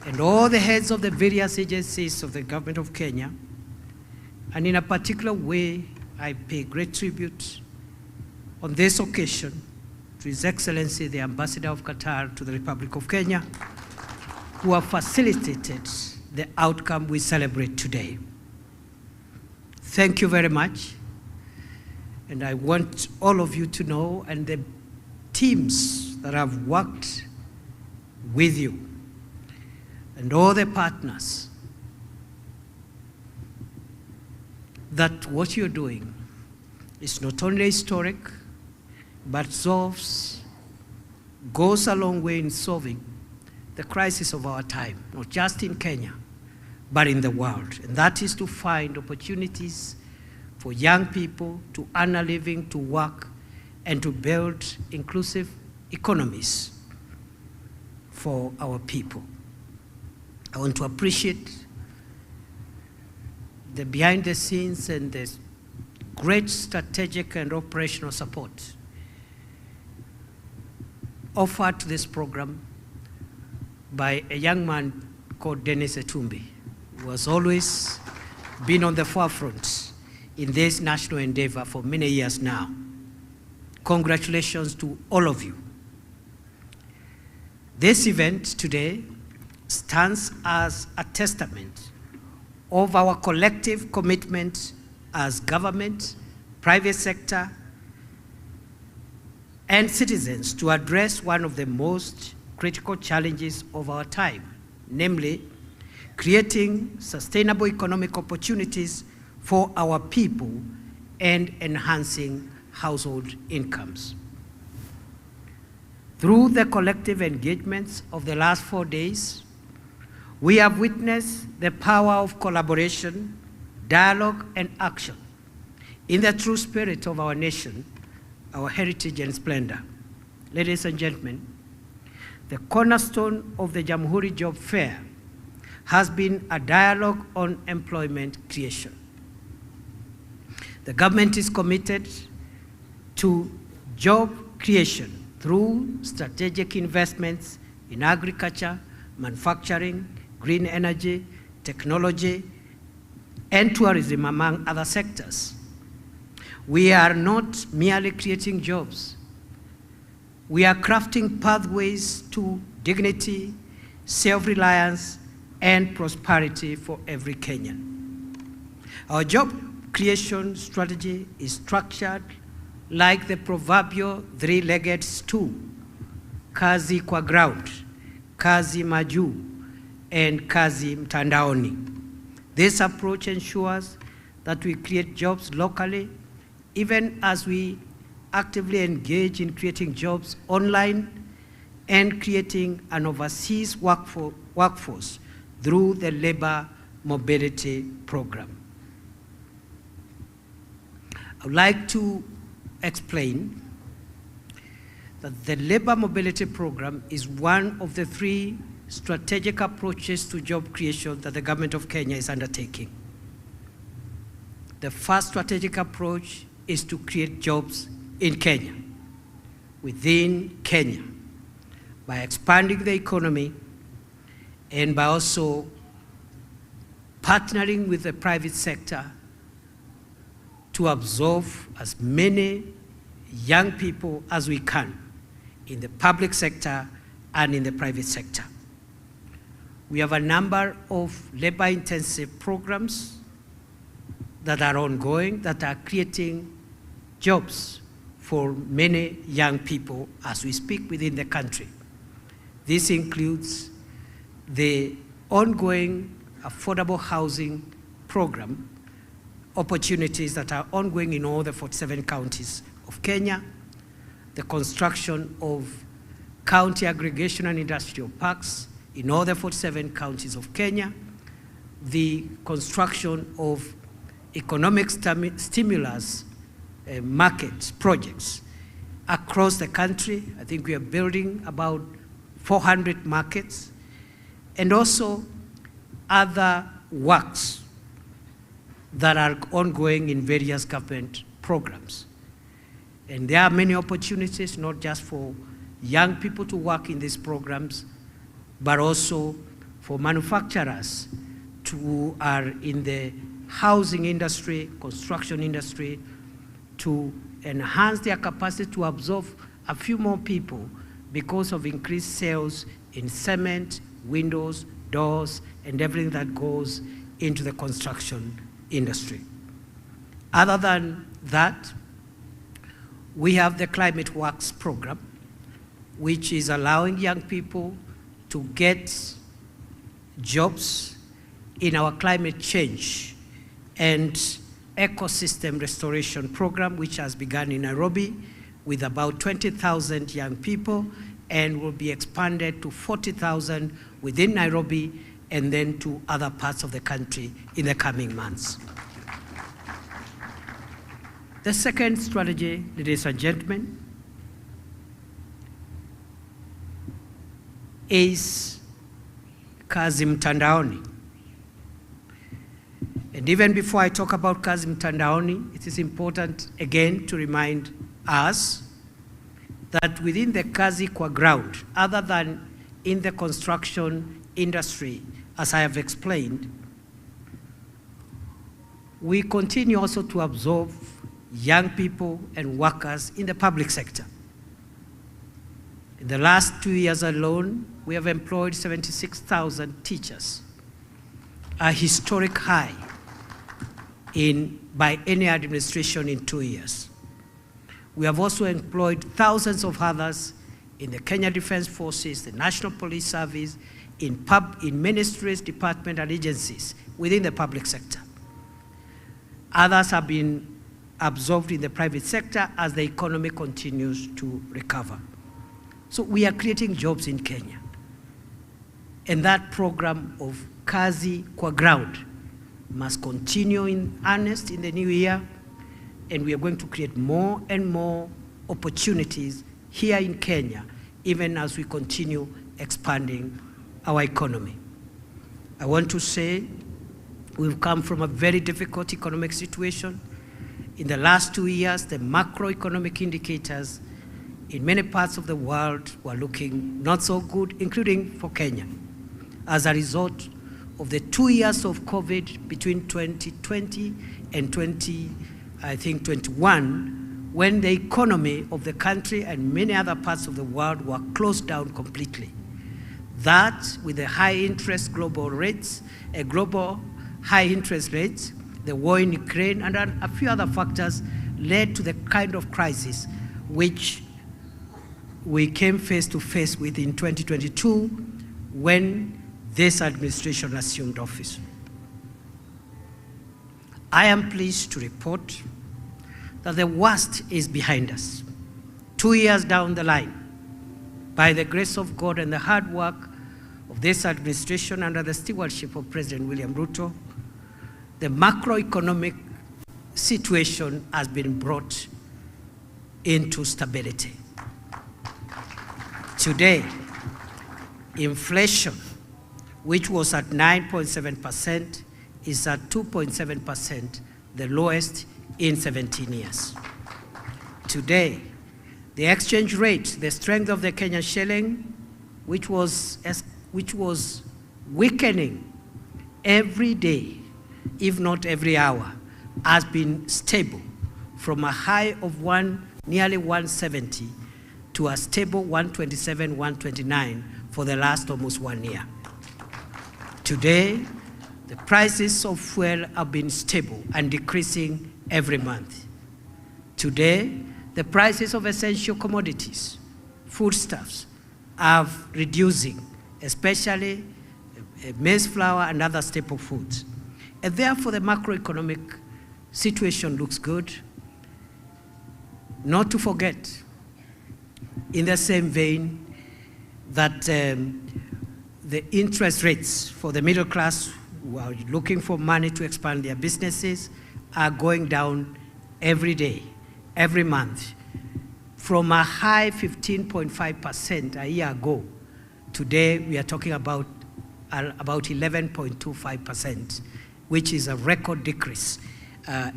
and all the heads of the various agencies of the government of Kenya. And in a particular way, I pay great tribute on this occasion to His Excellency, the Ambassador of Qatar to the Republic of Kenya, who have facilitated the outcome we celebrate today. Thank you very much. And I want all of you to know, and the teams that have worked with you, and all the partners, that what you're doing is not only historic, but goes a long way in solving the crisis of our time, not just in Kenya, but in the world. And that is to find opportunities for young people to earn a living, to work, and to build inclusive economies for our people. I want to appreciate the behind the scenes and the great strategic and operational support offered to this program by a young man called Dennis Etumbi, who has always been on the forefront in this national endeavor for many years now. Congratulations to all of you. This event today stands as a testament of our collective commitment as government, private sector, and citizens to address one of the most critical challenges of our time, namely creating sustainable economic opportunities for our people and enhancing household incomes. Through the collective engagements of the last 4 days, we have witnessed the power of collaboration, dialogue, and action in the true spirit of our nation, our heritage and splendor. Ladies and gentlemen, the cornerstone of the Jamhuri Job Fair has been a dialogue on employment creation. The government is committed to job creation through strategic investments in agriculture, manufacturing, green energy, technology, and tourism, among other sectors. We are not merely creating jobs. We are crafting pathways to dignity, self-reliance, and prosperity for every Kenyan. Our job creation strategy is structured like the proverbial three-legged stool: kazi kwa ground, kazi majuu, and kazi mtandaoni. This approach ensures that we create jobs locally, even as we actively engage in creating jobs online and creating an overseas workforce through the labor mobility program. I would like to explain that the labor mobility program is one of the 3 strategic approaches to job creation that the government of Kenya is undertaking. The first strategic approach is to create jobs in Kenya, within Kenya, by expanding the economy and by also partnering with the private sector to absorb as many young people as we can in the public sector and in the private sector. We have a number of labor-intensive programs that are ongoing that are creating jobs for many young people as we speak within the country. This includes the ongoing affordable housing program opportunities that are ongoing in all the 47 counties of Kenya, the construction of county aggregation and industrial parks in all the 47 counties of Kenya, the construction of economic stimulus market projects across the country. I think we are building about 400 markets, and also other works that are ongoing in various government programs. And there are many opportunities, not just for young people to work in these programs, but also for manufacturers who are in the housing industry, construction industry, to enhance their capacity to absorb a few more people because of increased sales in cement, windows, doors, and everything that goes into the construction industry. Other than that, we have the Climate Works program, which is allowing young people to get jobs in our climate change and ecosystem restoration program, which has begun in Nairobi with about 20,000 young people and will be expanded to 40,000 within Nairobi and then to other parts of the country in the coming months. The second strategy, ladies and gentlemen, is kazi mtandaoni. And even before I talk about kazi mtandaoni, it is important again to remind us that within the kazi kwa ground, other than in the construction industry, as I have explained, we continue also to absorb young people and workers in the public sector. In the last 2 years alone, we have employed 76,000 teachers, a historic high by any administration in 2 years. We have also employed thousands of others in the Kenya Defense Forces, the National Police Service, in ministries, departments, and agencies within the public sector. Others have been absorbed in the private sector as the economy continues to recover. So we are creating jobs in Kenya. And that program of kazi kwa ground must continue in earnest in the new year, and we are going to create more and more opportunities here in Kenya, even as we continue expanding our economy. I want to say we've come from a very difficult economic situation. In the last 2 years, the macroeconomic indicators in many parts of the world were looking not so good, including for Kenya, as a result of the 2 years of COVID between 2020 and 2021, when the economy of the country and many other parts of the world were closed down completely. That, with the high interest global rates, global high interest rates, the war in Ukraine, and a few other factors led to the kind of crisis which we came face to face with in 2022 when this administration assumed office. I am pleased to report that the worst is behind us. 2 years down the line, by the grace of God and the hard work of this administration under the stewardship of President William Ruto, the macroeconomic situation has been brought into stability. Today, inflation, which was at 9.7%, is at 2.7%, the lowest in 17 years. Today, the exchange rate, the strength of the Kenyan shilling, which was weakening every day, if not every hour, has been stable from a high of nearly 170 to a stable 127, 129 for the last almost 1 year. Today, the prices of fuel have been stable and decreasing every month. Today, the prices of essential commodities, foodstuffs, are reducing, especially maize flour and other staple foods. And therefore, the macroeconomic situation looks good. Not to forget, in the same vein, that the interest rates for the middle class who are looking for money to expand their businesses are going down every day, every month. From a high 15.5% a year ago, today we are talking about 11.25%, which is a record decrease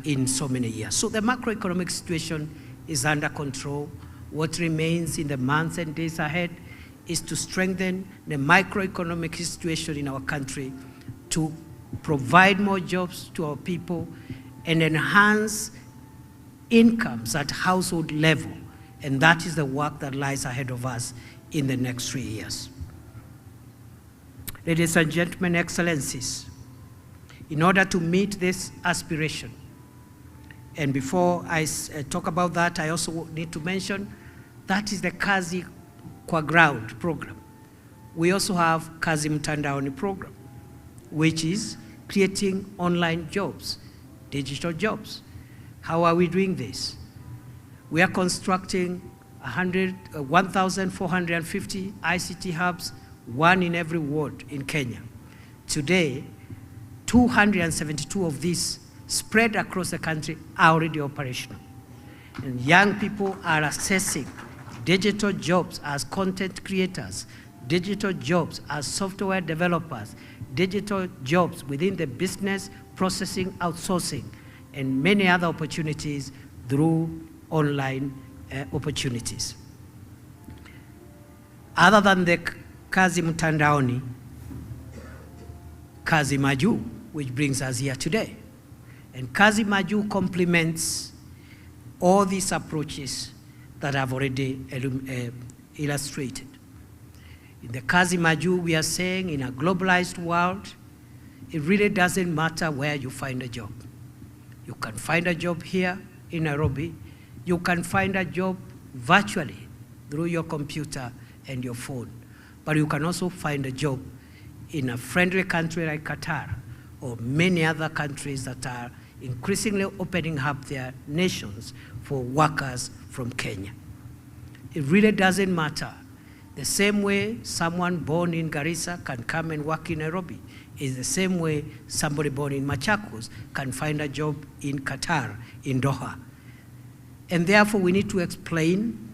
in so many years. So the macroeconomic situation is under control. What remains in the months and days ahead is to strengthen the microeconomic situation in our country, to provide more jobs to our people and enhance incomes at household level. And that is the work that lies ahead of us in the next 3 years. Ladies and gentlemen, excellencies, in order to meet this aspiration, and before I talk about that, I also need to mention that is the Kazi Kwa Ground program. We also have Kazi Mtandaoni program, which is creating online jobs, digital jobs. How are we doing this? We are constructing 1,450 ICT hubs, one in every ward in Kenya. Today, 272 of these spread across the country are already operational. And young people are accessing digital jobs as content creators, digital jobs as software developers, digital jobs within the business processing, outsourcing, and many other opportunities through online opportunities. Other than the Kazi Mtandaoni, Kazi Maju, which brings us here today. And Kazi Maju complements all these approaches that I've already illustrated. In the Kazi Maju, we are saying in a globalized world, it really doesn't matter where you find a job. You can find a job here in Nairobi. You can find a job virtually through your computer and your phone. But you can also find a job in a friendly country like Qatar or many other countries that are increasingly opening up their nations for workers from Kenya. It really doesn't matter. The same way someone born in Garissa can come and work in Nairobi is the same way somebody born in Machakos can find a job in Qatar, in Doha. And therefore we need to explain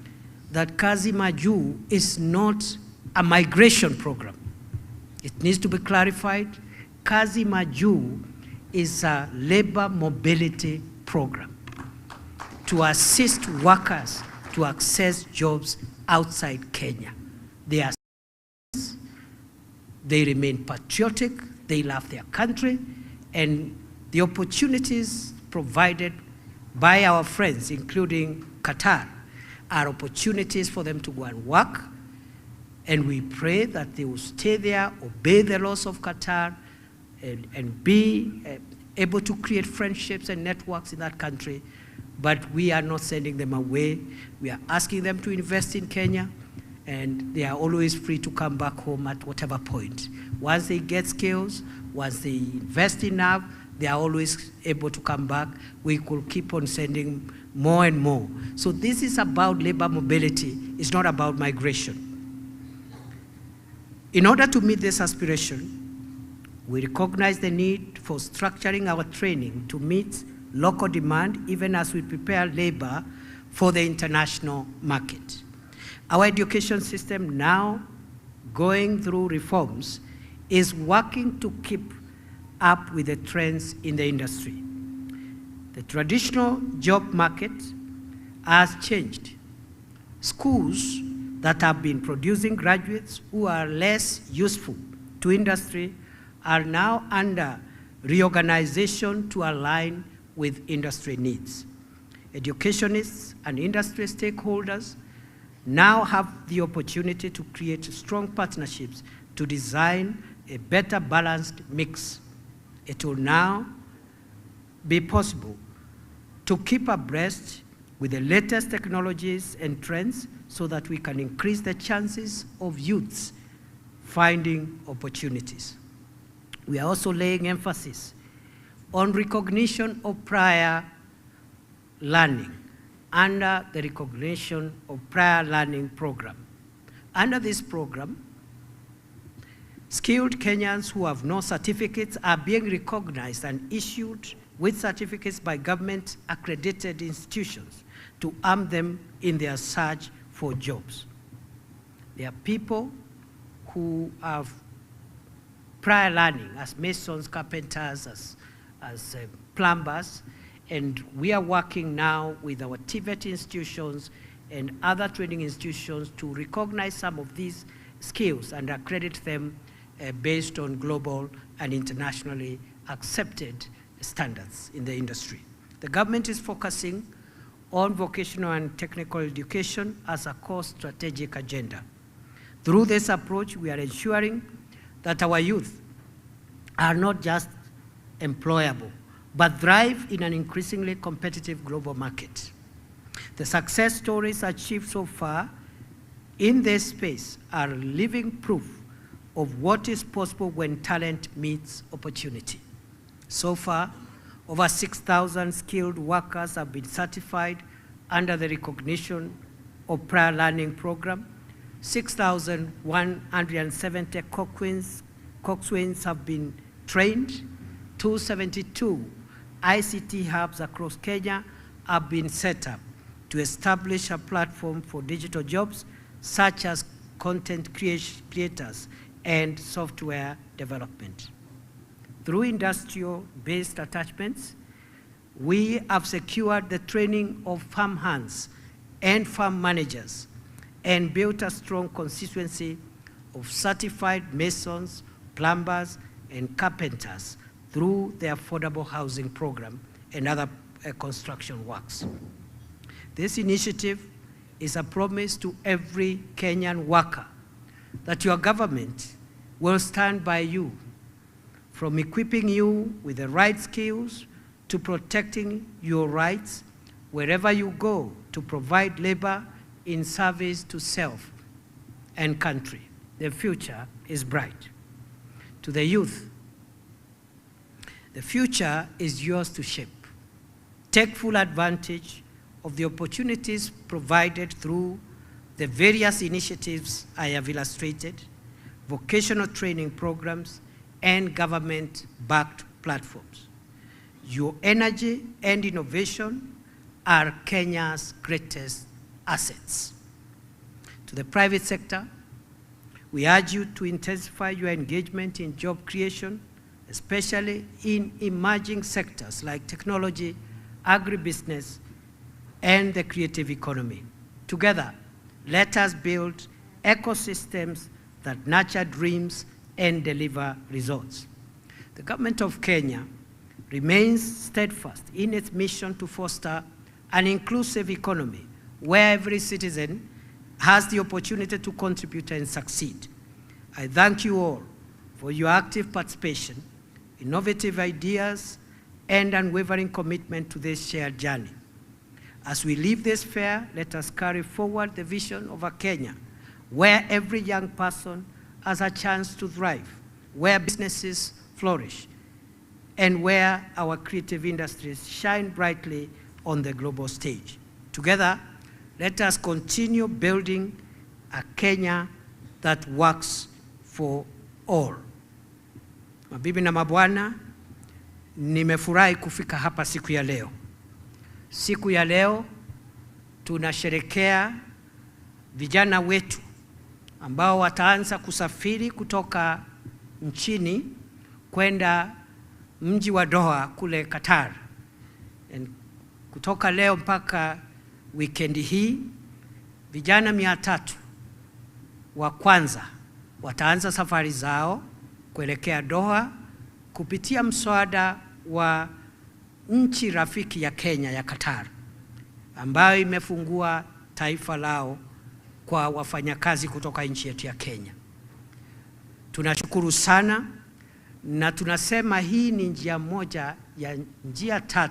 that Kazi Maju is not a migration program. It needs to be clarified. Kazi Maju is a labor mobility program to assist workers to access jobs outside Kenya. They remain patriotic, they love their country, and the opportunities provided by our friends, including Qatar, are opportunities for them to go and work, and we pray that they will stay there, obey the laws of Qatar, and be able to create friendships and networks in that country, but we are not sending them away. We are asking them to invest in Kenya, and they are always free to come back home at whatever point. Once they get skills, once they invest enough, they are always able to come back. We could keep on sending more and more. So this is about labor mobility. It's not about migration. In order to meet this aspiration, we recognize the need for structuring our training to meet local demand, even as we prepare labor for the international market. Our education system, now going through reforms, is working to keep up with the trends in the industry. The traditional job market has changed. Schools that have been producing graduates who are less useful to industry are now under reorganization to align with industry needs. Educationists and industry stakeholders now have the opportunity to create strong partnerships to design a better balanced mix. It will now be possible to keep abreast with the latest technologies and trends so that we can increase the chances of youths finding opportunities. We are also laying emphasis on recognition of prior learning under the Recognition of Prior Learning Program. Under this program, skilled Kenyans who have no certificates are being recognized and issued with certificates by government accredited institutions to arm them in their search for jobs. There are people who have prior learning as masons, carpenters, as plumbers, and we are working now with our TVET institutions and other training institutions to recognize some of these skills and accredit them based on global and internationally accepted standards in the industry. The government is focusing on vocational and technical education as a core strategic agenda. Through this approach, we are ensuring that our youth are not just employable, but thrive in an increasingly competitive global market. The success stories achieved so far in this space are living proof of what is possible when talent meets opportunity. So far, over 6,000 skilled workers have been certified under the Recognition of Prior Learning Program. 6,170 coxswains have been trained. 272 ICT hubs across Kenya have been set up to establish a platform for digital jobs, such as content creators and software development. Through industrial-based attachments, we have secured the training of farm hands and farm managers and built a strong constituency of certified masons, plumbers, and carpenters through the affordable housing program and other construction works. This initiative is a promise to every Kenyan worker that your government will stand by you, from equipping you with the right skills to protecting your rights wherever you go to provide labor in service to self and country. The future is bright. To the youth, the future is yours to shape. Take full advantage of the opportunities provided through the various initiatives I have illustrated, vocational training programs, and government-backed platforms. Your energy and innovation are Kenya's greatest assets. To the private sector, we urge you to intensify your engagement in job creation, especially in emerging sectors like technology, agribusiness, and the creative economy. Together, let us build ecosystems that nurture dreams and deliver results. The government of Kenya remains steadfast in its mission to foster an inclusive economy where every citizen has the opportunity to contribute and succeed. I thank you all for your active participation, innovative ideas, and unwavering commitment to this shared journey. As we leave this fair, let us carry forward the vision of a Kenya where every young person has a chance to thrive, where businesses flourish, and where our creative industries shine brightly on the global stage. Together, let us continue building a Kenya that works for all. Mabibi na mabwana, nimefurahi kufika hapa siku ya leo. Siku ya leo tunasherekea vijana wetu ambao wataanza kusafiri kutoka nchini kwenda mji wa Doha kule Qatar. Kutoka leo mpaka wikendi hii, vijana 300 wa kwanza wataanza safari zao kuelekea Doha kupitia mswada wa nchi rafiki ya Kenya ya Qatar, ambayo imefungua taifa lao kwa wafanyakazi kutoka nchi yetu ya Kenya. Tunashukuru sana na tunasema hii ni njia moja ya njia 3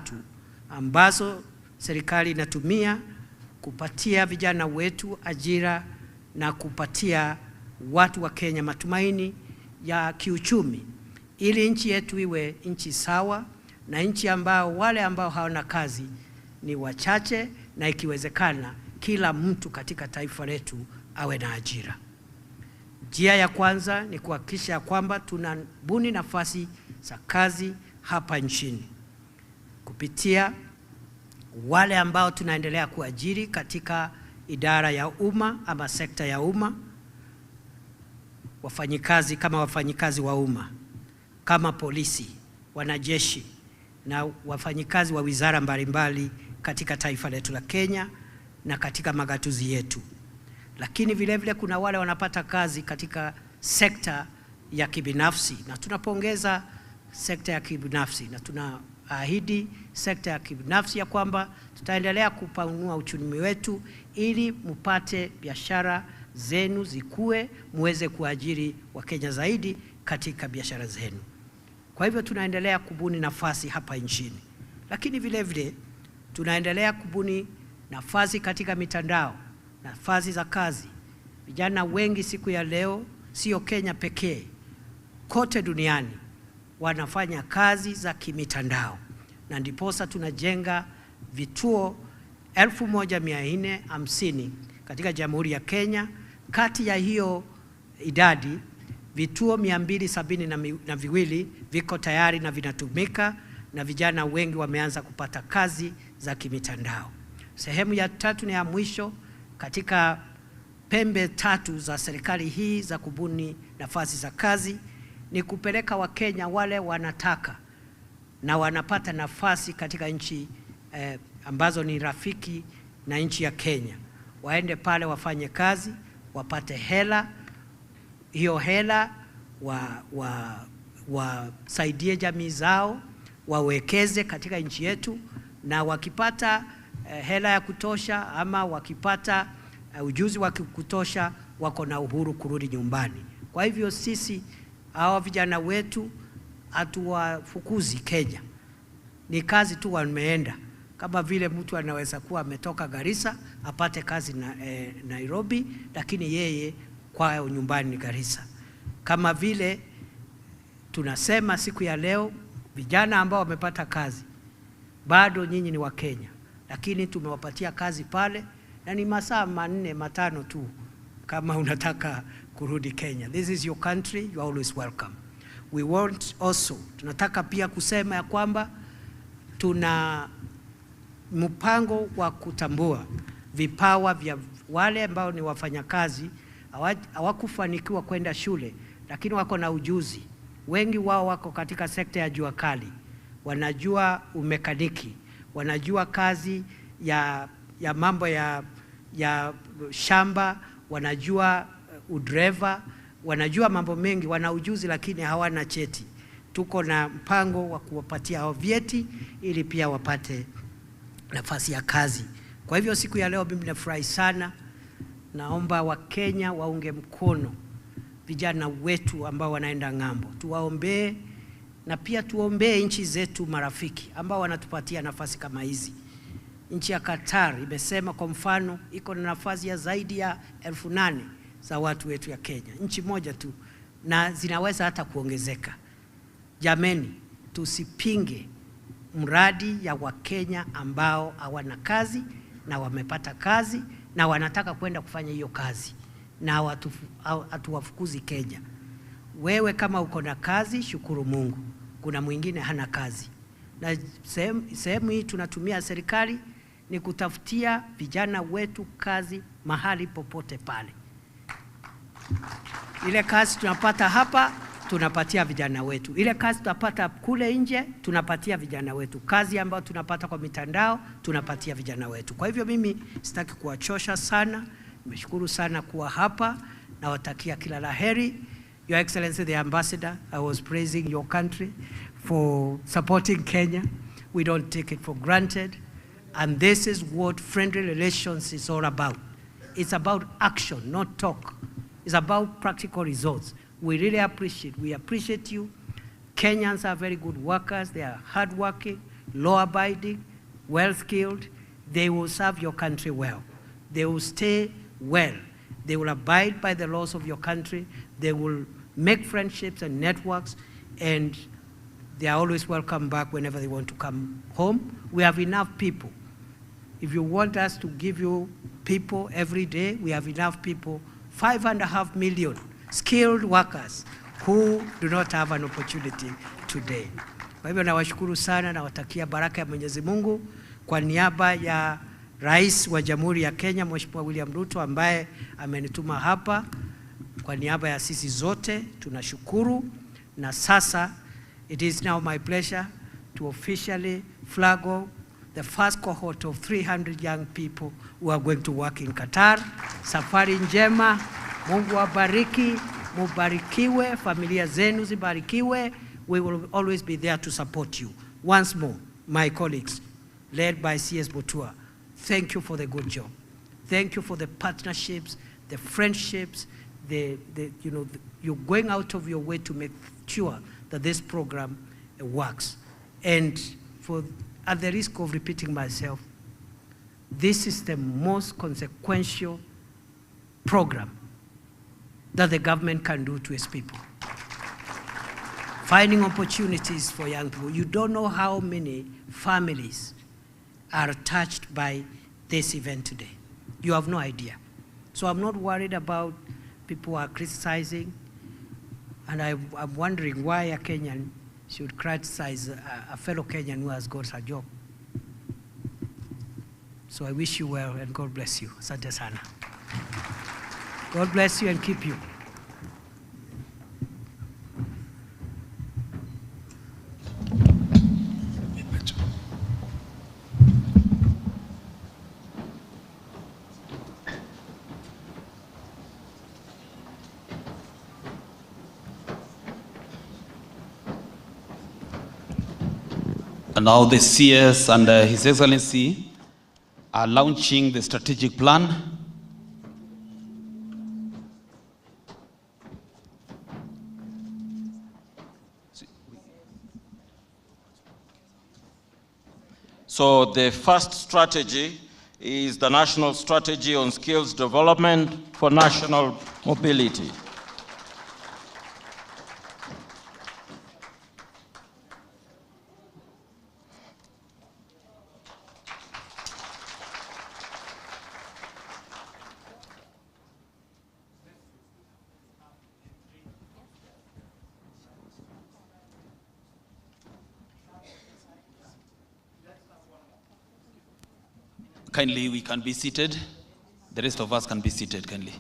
ambazo serikali inatumia kupatia vijana wetu ajira na kupatia watu wa Kenya matumaini ya kiuchumi, ili nchi yetu iwe nchi sawa na nchi ambao wale ambao hawana kazi ni wachache, na ikiwezekana kila mtu katika taifa letu awe na ajira. Njia ya kwanza ni kuhakikisha kwamba tunabuni nafasi za kazi hapa nchini kupitia wale ambao tunaendelea kuajiri katika idara ya umma ama sekta ya umma, wafanyikazi kama wafanyikazi wa umma, kama polisi, wanajeshi na wafanyikazi wa wizara mbalimbali katika taifa letu la Kenya na katika magatuzi yetu. Lakini vile vile kuna wale wanapata kazi katika sekta ya kibinafsi, na tunapongeza sekta ya kibinafsi na tunaahidi sekta ya kibinafsi ya kwamba tutaendelea kupanua uchumi wetu ili mpate biashara zenu zikue, muweze kuajiri Wakenya zaidi katika biashara zenu. Kwa hivyo tunaendelea kubuni nafasi hapa nchini, lakini vile vile tunaendelea kubuni nafasi katika mitandao, nafasi za kazi. Vijana wengi siku ya leo, sio Kenya pekee, kote duniani wanafanya kazi za kimitandao, na ndiposa tunajenga vituo 1450 katika Jamhuri ya Kenya. Kati ya hiyo idadi, vituo 272 viko tayari na vinatumika, na vijana wengi wameanza kupata kazi za kimitandao. Sehemu ya 3 na ya mwisho katika pembe 3 za serikali hii za kubuni nafasi za kazi ni kupeleka Wakenya wale wanataka na wanapata nafasi katika nchi ambazo ni rafiki na nchi ya Kenya, waende pale wafanye kazi, wapate hela. Hiyo hela wasaidie jamii zao, wawekeze katika nchi yetu, na wakipata hela ya kutosha ama wakipata ujuzi wa kutosha, wako na uhuru kurudi nyumbani. Kwa hivyo sisi hawa vijana wetu hatuwafukuzi Kenya, ni kazi tu wameenda. Kama vile mtu anaweza kuwa ametoka Garissa apate kazi Nairobi, lakini yeye kwao nyumbani ni Garissa. Kama vile tunasema siku ya leo, vijana ambao wamepata kazi, bado nyinyi ni wa Kenya, lakini tumewapatia kazi pale na ni masaa 4-5 tu kama unataka kurudi Kenya. This is your country, you are always welcome. We want also, tunataka pia kusema ya kwamba tuna mpango wa kutambua vipawa vya wale ambao ni wafanyakazi hawakufanikiwa kwenda shule, lakini wako na ujuzi. Wengi wao wako katika sekta ya jua kali, wanajua umekaniki, wanajua kazi ya mambo ya shamba, wanajua udreva, wanajua mambo mengi, wana ujuzi lakini hawana cheti. Tuko na mpango wa kuwapatia hao vyeti ili pia wapate nafasi ya kazi. Kwa hivyo siku ya leo mimi nafurahi sana. Naomba Wakenya waunge mkono vijana wetu ambao wanaenda ng'ambo. Tuwaombee na pia tuombee nchi zetu marafiki ambao wanatupatia nafasi kama hizi. Nchi ya Qatar imesema kwa mfano iko na nafasi ya zaidi ya 8,000 za watu wetu ya Kenya, nchi moja tu, na zinaweza hata kuongezeka. Jameni, tusipinge mradi ya Wakenya ambao hawana kazi na wamepata kazi na wanataka kwenda kufanya hiyo kazi, na hatuwafukuzi Kenya. Wewe kama uko na kazi, shukuru Mungu. Kuna mwingine hana kazi. Na sehemu hii tunatumia serikali ni kutafutia vijana wetu kazi mahali popote pale. Ile kazi tunapata hapa, tunapatia vijana wetu. Ile kazi tunapata kule nje, tunapatia vijana wetu. Kazi ambayo tunapata kwa mitandao, tunapatia vijana wetu. Kwa hivyo mimi sitaki kuwachosha sana. Nimeshukuru sana kuwa hapa, na watakia kila laheri. Your Excellency the Ambassador, I was praising your country for supporting Kenya. We don't take it for granted. And this is what friendly relations is all about. It's about action, not talk. It's about practical results. We really appreciate you. Kenyans are very good workers. They are hardworking, law-abiding, well-skilled. They will serve your country well. They will stay well. They will abide by the laws of your country. They will make friendships and networks, and they are always welcome back whenever they want to come home. We have enough people. If you want us to give you people every day, we have enough people, 5.5 million skilled workers who do not have an opportunity today. Kwa hivyo nawashukuru sana, na watakia baraka ya Mwenyezi Mungu kwa niaba ya Rais wa Jamhuri ya Kenya, Mheshimiwa William Ruto, ambaye amenituma hapa. Kwa niaba ya sisi zote tunashukuru, na sasa it is now my pleasure to officially flag off the first cohort of 300 young people who are going to work in Qatar. Safari njema, Mungu awabariki, mubarikiwe, familia zenu zibarikiwe. We will always be there to support you. Once more, my colleagues, led by CS Botua, thank you for the good job. Thank you for the partnerships, the friendships, you're going out of your way to make sure that this program works. And at the risk of repeating myself, this is the most consequential program that the government can do to its people. Finding opportunities for young people. You don't know how many families are touched by this event today. You have no idea. So I'm not worried about people are criticizing, and I'm wondering why a Kenyan should criticize a fellow Kenyan who has got a job. So I wish you well, and God bless you. Asante sana. God bless you and keep you. And now the CS and His Excellency are launching the strategic plan. So the first strategy is the National Strategy on Skills Development for National Mobility. Kindly, we can be seated. The rest of us can be seated, kindly.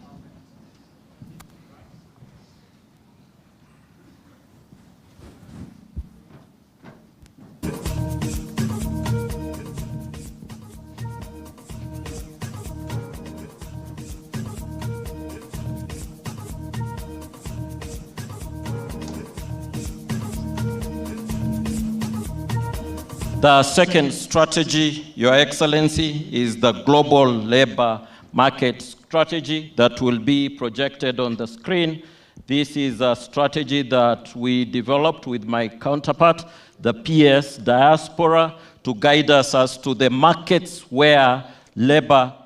The second strategy, Your Excellency, is the global labor market strategy that will be projected on the screen. This is a strategy that we developed with my counterpart, the PS diaspora, to guide us as to the markets where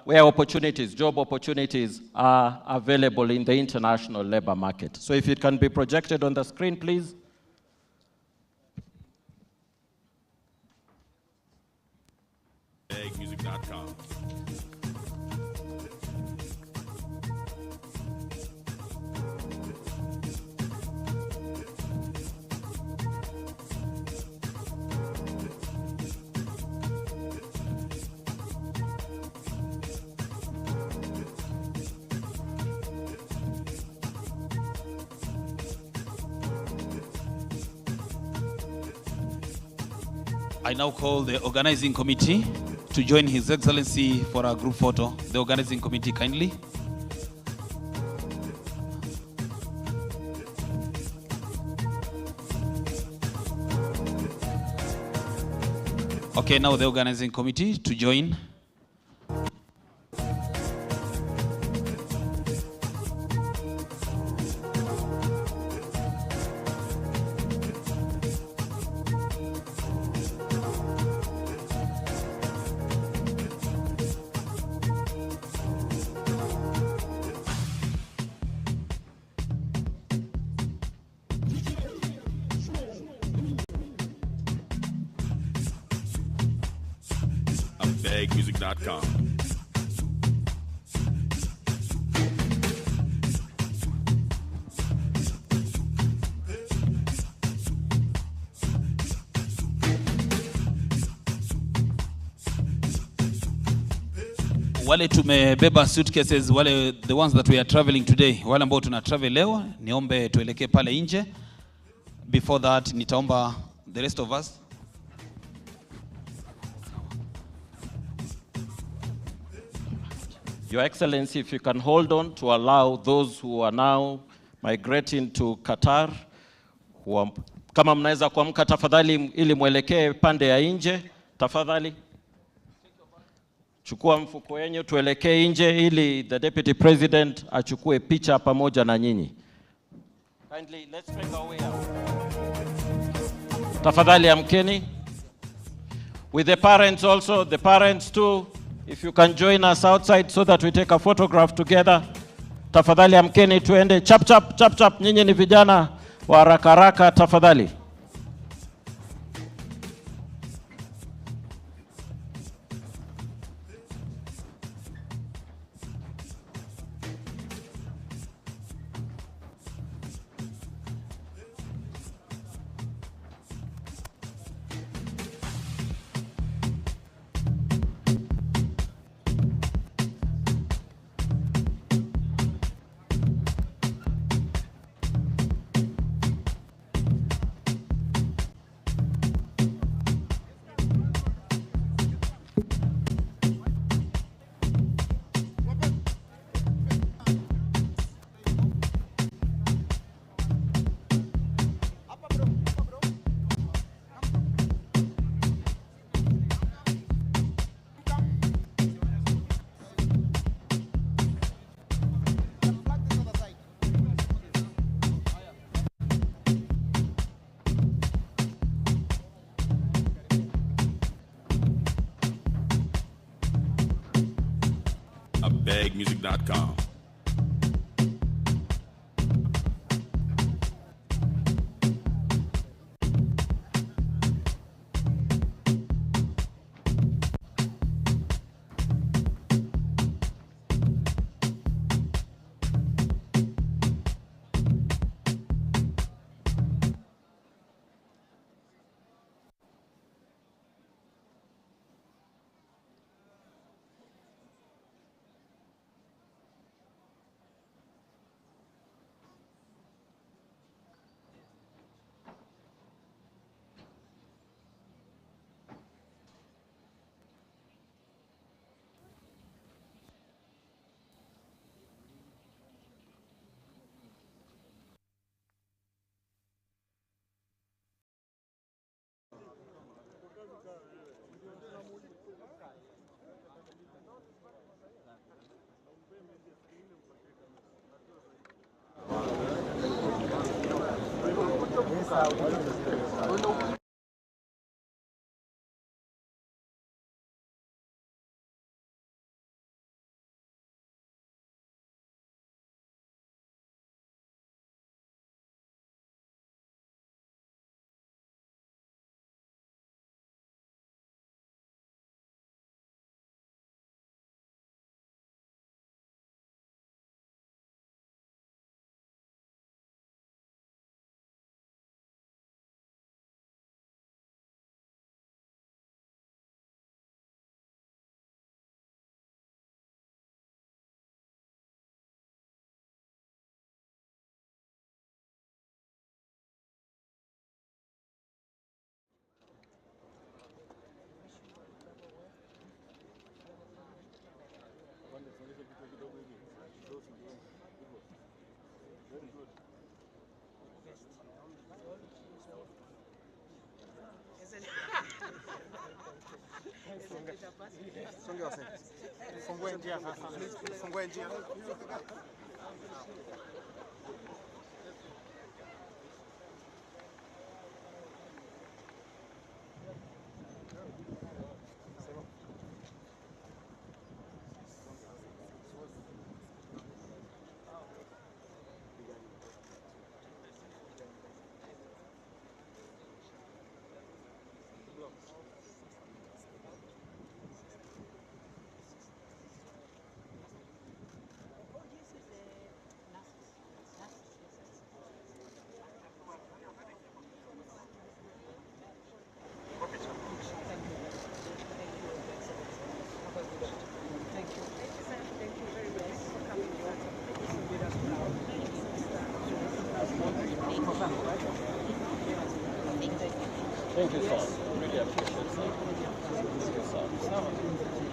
where opportunities, job opportunities are available in the international labor market. So if it can be projected on the screen, please. Music.com. I now call the organizing committee to join His Excellency for a group photo. The organizing committee, kindly. Okay, now the organizing committee to join. Music.com. Wale tumebeba suitcases, wale the ones that we are traveling today, wale ambao tuna travel leo, niombe tuelekee pale nje. Before that, nitaomba the rest of us. Your Excellency, if you can hold on to allow those who are now migrating to Qatar, kama mnaweza kuamka tafadhali ili mwelekee pande ya nje, tafadhali. Chukua mfuko wenyu tuelekee nje ili the Deputy President achukue picha pamoja na nyinyi. Kindly, let's make our way out. Tafadhali amkeni. With the parents also, the parents too, if you can join us outside so that we take a photograph together. Tafadhali amkeni tuende chap chap chap chap, nyinyi ni vijana wa haraka haraka tafadhali. Music.com. Fungue njia sasa. Fungue njia. Thank you, sir. Really appreciate it, sir. Thank you, sir.